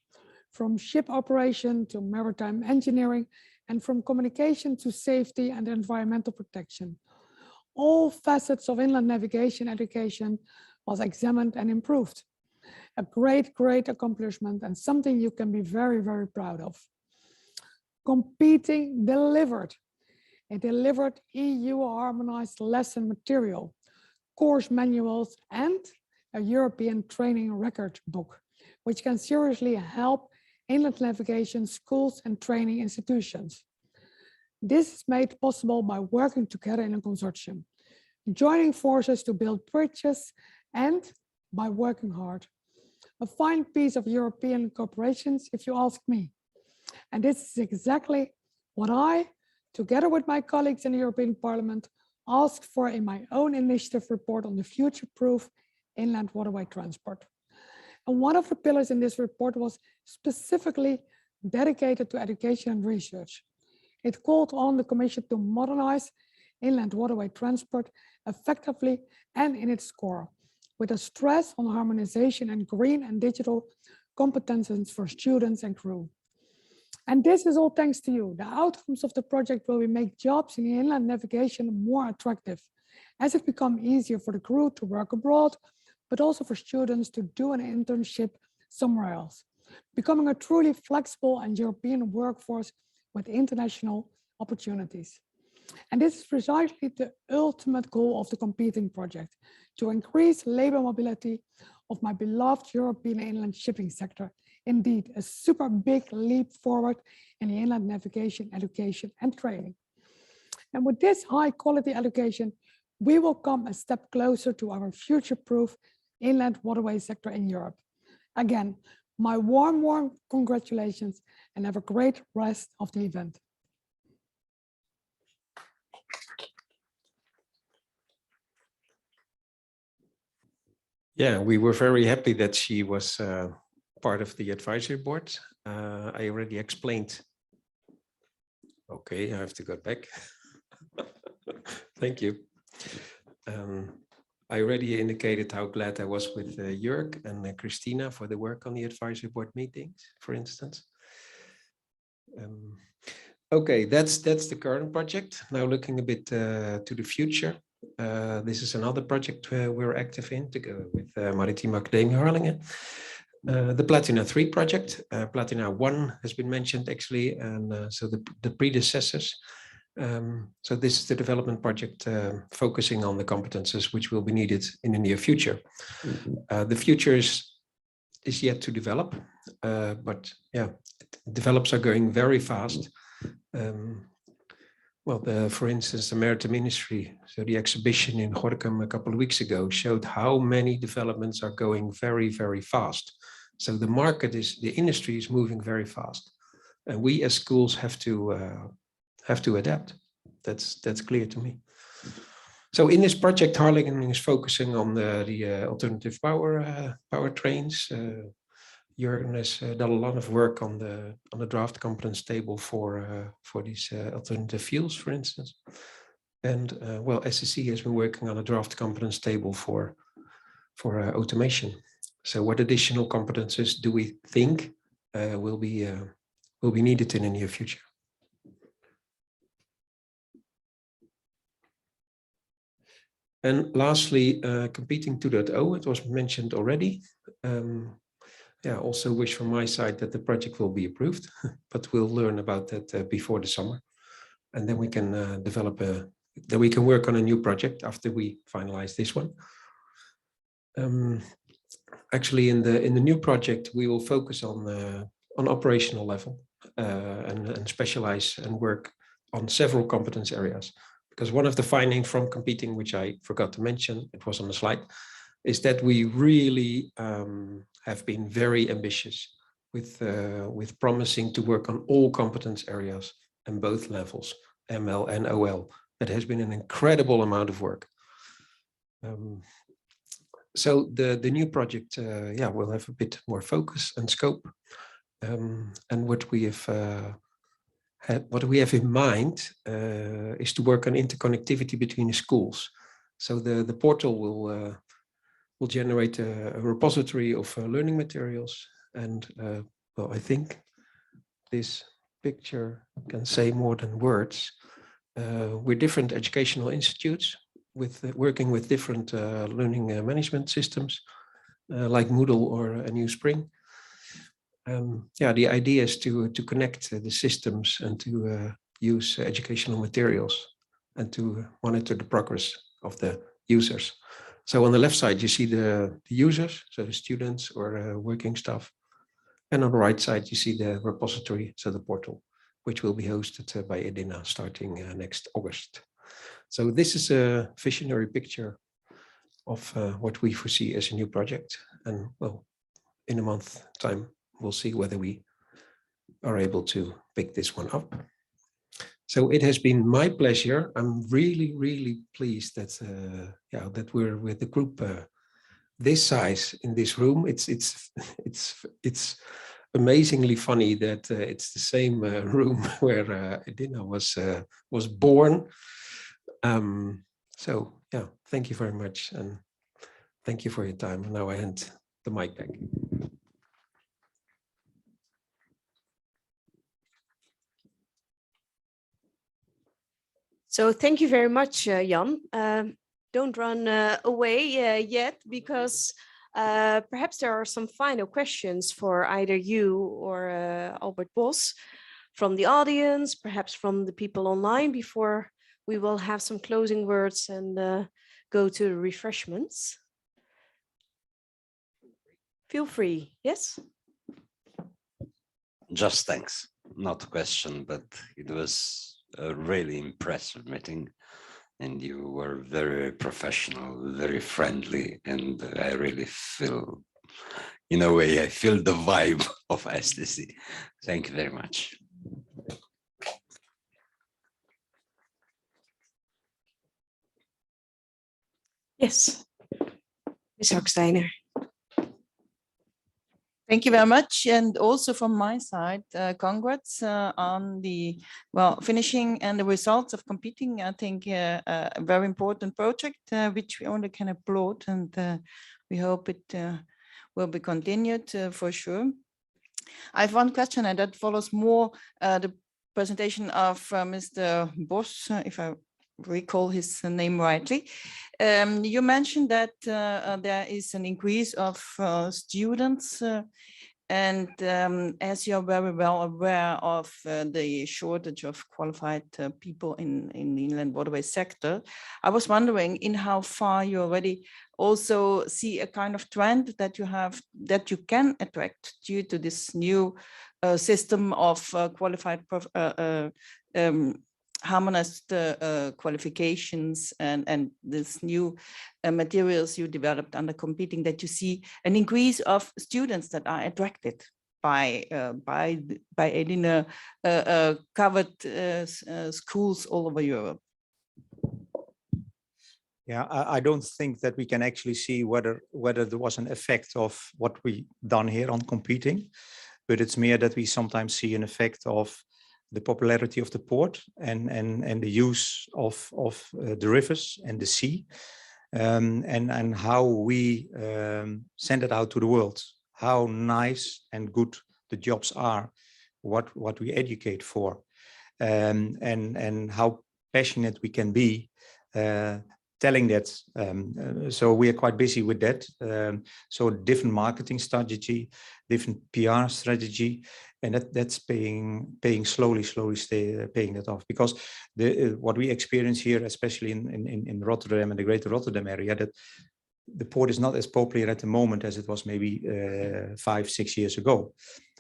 from ship operation to maritime engineering, and from communication to safety and environmental protection. All facets of inland navigation education was examined and improved. A great accomplishment, and something you can be very, very proud of. Competing delivered. It delivered EU harmonized lesson material, course manuals, and a European training record book, which can seriously help inland navigation schools and training institutions. This is made possible by working together in a consortium, joining forces to build bridges, and by working hard. A fine piece of European cooperation, if you ask me. And this is exactly what I, together with my colleagues in the European Parliament, asked for in my own initiative report on the future-proof inland waterway transport. And one of the pillars in this report was specifically dedicated to education and research. It called on the Commission to modernize inland waterway transport effectively and in its core, with a stress on harmonization and green and digital competences for students and crew. And this is all thanks to you. The outcomes of the project will make jobs in inland navigation more attractive, as it becomes easier for the crew to work abroad, but also for students to do an internship somewhere else, becoming a truly flexible and European workforce with international opportunities. And this is precisely the ultimate goal of the competing project, to increase labor mobility of my beloved European inland shipping sector. Indeed, a super big leap forward in the inland navigation, education, and training. And with this high quality education, we will come a step closer to our future-proof inland waterway sector in Europe. Again, my warm congratulations, and have a great rest of the event. Yeah, we were very happy that she was part of the advisory board. I already explained. Okay, I have to go back. Thank you. I already indicated how glad I was with Jörg and Christina for the work on the advisory board meetings, for instance. Okay, that's the current project. Now looking a bit to the future. This is another project we're active in together with Maritime Academie Harlingen. The Platina 3 project. Platina 1 has been mentioned actually, and so the predecessors. So this is the development project focusing on the competences which will be needed in the near future. The future is yet to develop, but yeah, develops are going very fast. Well, for instance, the Maritime Ministry, so the exhibition in Rotterdam a couple of weeks ago showed how many developments are going very, very fast. So the market the industry is moving very fast, and we as schools have to adapt. That's clear to me. So in this project, Harlingen is focusing on the alternative power trains. Jürgen has done a lot of work on the draft competence table for these alternative fuels, for instance. And well, STC has been working on a draft competence table for automation. So what additional competences do we think will be needed in the near future? And lastly, competing 2.0, it was mentioned already. Yeah, also wish from my side that the project will be approved, but we'll learn about that before the summer. And then we can then we can work on a new project after we finalize this one. Actually, in the new project, we will focus on operational level and specialize and work on several competence areas. Because one of the findings from competing, which I forgot to mention, it was on the slide, is that we really have been very ambitious with promising to work on all competence areas and both levels, ML and OL. That has been an incredible amount of work. So the new project, yeah, will have a bit more focus and scope. And what we have in mind is to work on interconnectivity between the schools. So the portal will generate a repository of learning materials. And well, I think this picture can say more than words. We're different educational institutes working with different learning management systems like Moodle or a New Spring. Yeah, the idea is to connect the systems and to use educational materials and to monitor the progress of the users. So on the left side, you see the users, so the students or working staff. And on the right side, you see the repository, so the portal. which will be hosted by Edina starting next August. So this is a visionary picture of what we foresee as a new project. And well, in a month's time, we'll see whether we are able to pick this one up. So it has been my pleasure. I'm really, really pleased that that we're with the group this size in this room. It's amazingly funny that it's the same room where Edina was born. So yeah, thank you very much, and thank you for your time. Now I hand the mic back. So thank you very much, Jan. Don't run away yet, because perhaps there are some final questions for either you or Albert Bos from the audience, perhaps from the people online, before we will have some closing words and go to the refreshments. Feel free, yes? Just thanks, not a question, but it was a really impressive meeting, and you were very professional, very friendly, and I really feel, in a way, I feel the vibe of STC. Thank you very much. Yes, Ms. Hochsteiner. Thank you very much. And also from my side, congrats on the, finishing and the results of competing. I think a very important project, which we only can applaud, and we hope it will be continued for sure. I have one question, and that follows more the presentation of Mr. Bos, if I recall his name rightly. You mentioned that there is an increase of students, and as you're very well aware of the shortage of qualified people in the inland waterway sector, I was wondering in how far you already also see a kind of trend that you have, that you can attract due to this new system of qualified harmonized qualifications and this new materials you developed under competing, that you see an increase of students that are attracted by Edina covered schools all over Europe? Yeah, I don't think that we can actually see whether there was an effect of what we done here on competing, but it's mere that we sometimes see an effect of the popularity of the port and the use of the rivers and the sea, and how we send it out to the world, how nice and good the jobs are, what we educate for, and how passionate we can be telling that. So we are quite busy with that. So different marketing strategy, different PR strategy, and that's paying slowly paying that off, because what we experience here, especially in Rotterdam and the greater Rotterdam area, that the port is not as popular at the moment as it was maybe 5-6 years ago.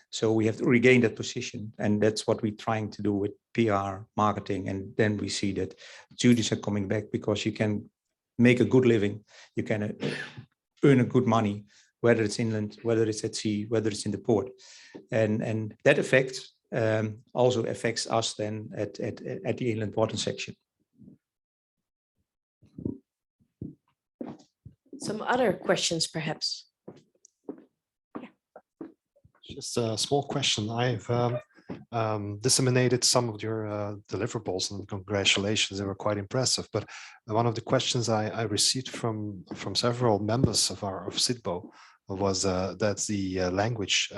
So we have to regain that position, and that's what we're trying to do with PR marketing. And then we see that students are coming back because you can make a good living, you can earn a good money, whether it's inland, whether it's at sea, whether it's in the port, and that effect also affects us then at the inland water section. Some other questions, perhaps. Just a small question. I've disseminated some of your deliverables, and congratulations, they were quite impressive. But one of the questions I received from several members of SIDBO was that's the language.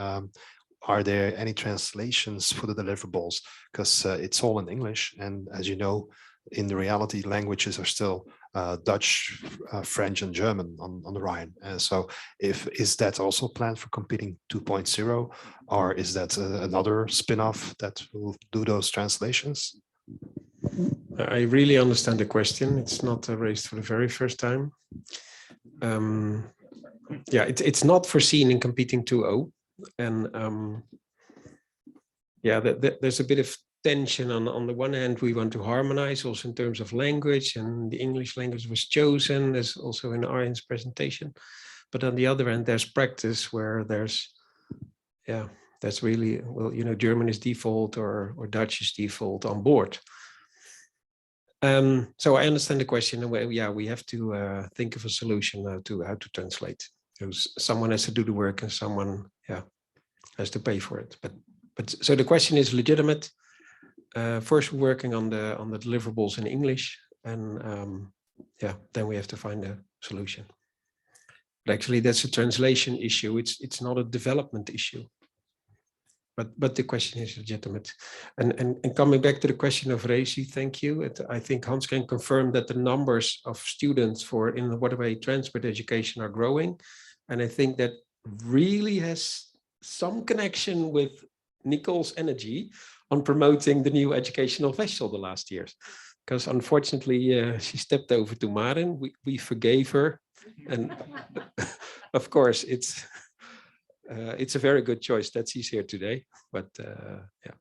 Are there any translations for the deliverables? Because it's all in English, and as you know, in the reality, languages are still Dutch, French, and German on the Rhine. So is that also planned for competing 2.0, or is that another spin-off that will do those translations? I really understand the question. It's not raised for the very first time. Yeah, it's not foreseen in competing 2.0, and yeah, there's a bit of tension. On the one hand, we want to harmonize also in terms of language, and the English language was chosen, as also in Arjen's presentation. But on the other hand, there's practice where there's, yeah, that's really, well, you know, German is default or Dutch is default on board. So I understand the question. Yeah, we have to think of a solution now to how to translate. Because someone has to do the work and someone, yeah, has to pay for it. But so the question is legitimate. First, we're working on the deliverables in English, and yeah, then we have to find a solution. But actually, that's a translation issue. It's not a development issue. But the question is legitimate. And coming back to the question of Rezi, thank you. I think Hans can confirm that the numbers of students in the waterway transport education are growing. And I think that really has some connection with Nicole's energy on promoting the new educational vessel the last years. Because unfortunately, she stepped over to Maren. We forgave her. And of course, it's a very good choice that she's here today. But yeah,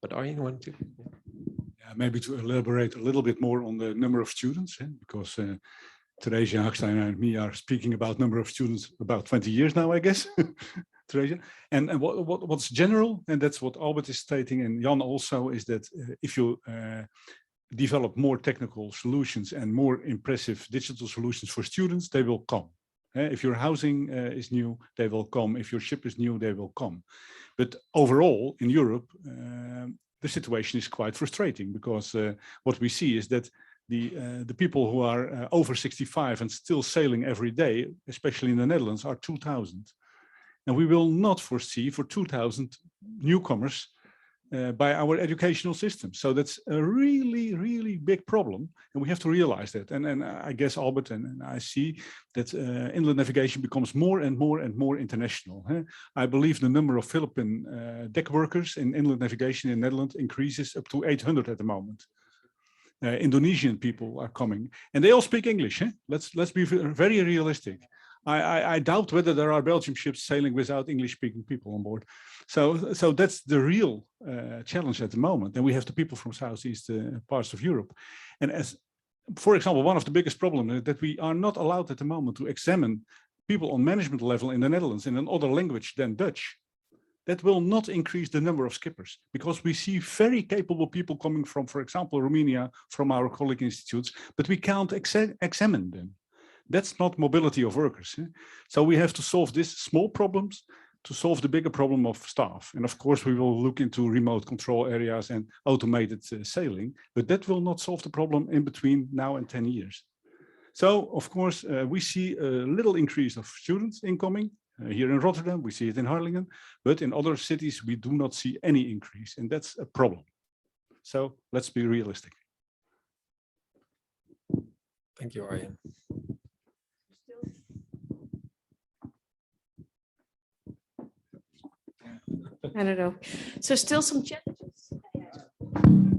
but Arjen, you want to? Yeah, maybe to elaborate a little bit more on the number of students, because Theresia, Hagstein and me are speaking about number of students about 20 years now, I guess. Theresia. And what's general, and that's what Albert is stating, and Jan also, is that if you develop more technical solutions and more impressive digital solutions for students, they will come. If your housing is new, they will come. If your ship is new, they will come. But overall, in Europe, the situation is quite frustrating, because what we see is that the people who are over 65 and still sailing every day, especially in the Netherlands, are 2,000. And we will not foresee for 2,000 newcomers by our educational system. So that's a really, really big problem. And we have to realize that. And I guess Albert and I see that inland navigation becomes more and more and more international. I believe the number of Philippine deck workers in inland navigation in Netherlands increases up to 800 at the moment. Indonesian people are coming, and they all speak English. Let's be very realistic. I doubt whether there are Belgian ships sailing without English-speaking people on board. So that's the real challenge at the moment. And we have the people from Southeast parts of Europe. And as, for example, one of the biggest problems is that we are not allowed at the moment to examine people on management level in the Netherlands in another language than Dutch. That will not increase the number of skippers, because we see very capable people coming from, for example, Romania, from our colleague institutes, but we can't examine them. That's not mobility of workers. So we have to solve these small problems to solve the bigger problem of staff. And of course, we will look into remote control areas and automated sailing, but that will not solve the problem in between now and 10 years. So, of course, we see a little increase of students incoming. Here in Rotterdam, we see it in Harlingen, but in other cities, we do not see any increase, and that's a problem. So let's be realistic. Thank you, Arjen. I don't know. So still some challenges.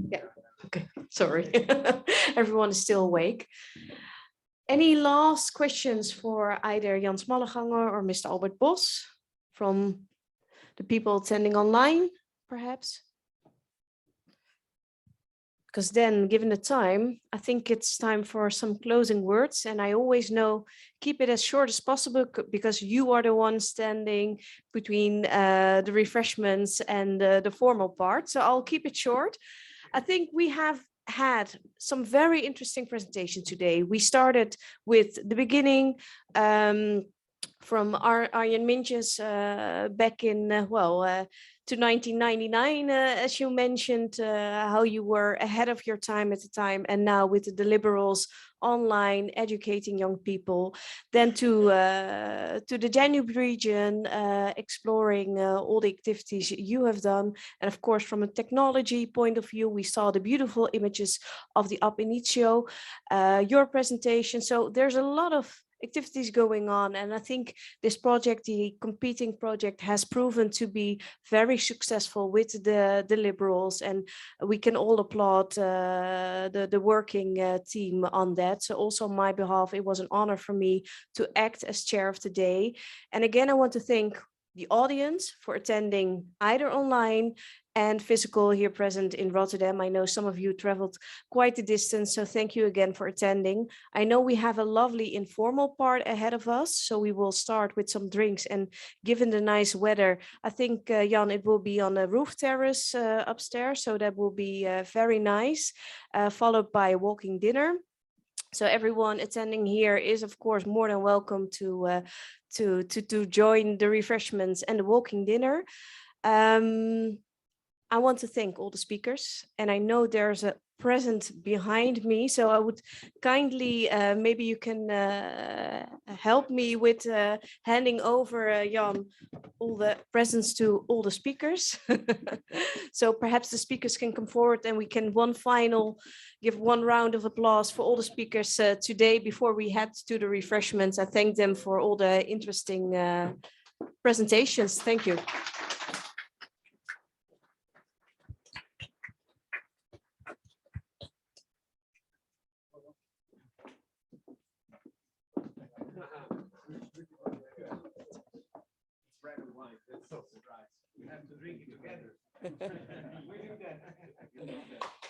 Yeah, okay, sorry. Everyone is still awake. Any last questions for either Jan Smalleganger or Mr. Albert Bos from the people attending online, perhaps? Because then, given the time, I think it's time for some closing words. And I always know, keep it as short as possible, because you are the one standing between the refreshments and the formal part. So I'll keep it short. I think we have had some very interesting presentation today. We started with the beginning from Arjen Mintjes back in, to 1999, as you mentioned, how you were ahead of your time at the time, and now with the Deliverals online educating young people, then to the Danube region, exploring all the activities you have done. And of course, from a technology point of view, we saw the beautiful images of the Ab Initio, your presentation. So there's a lot of activities going on, and I think this project, the competing project, has proven to be very successful with the Liberals, and we can all applaud the working team on that. So also on my behalf, it was an honor for me to act as chair of the day. And again, I want to thank the audience for attending either online and physical here present in Rotterdam. I know some of you traveled quite a distance, so thank you again for attending. I know we have a lovely informal part ahead of us, so we will start with some drinks, and given the nice weather, I think, Jan, it will be on a roof terrace upstairs, so that will be very nice, followed by a walking dinner. So everyone attending here is, of course, more than welcome to join the refreshments and the walking dinner. I want to thank all the speakers, and I know there's a present behind me, so I would kindly, maybe you can help me with handing over, Jan, all the presents to all the speakers. So perhaps the speakers can come forward and we can give one round of applause for all the speakers today before we head to the refreshments. I thank them for all the interesting presentations. Thank you. We have to drink it together. We do that.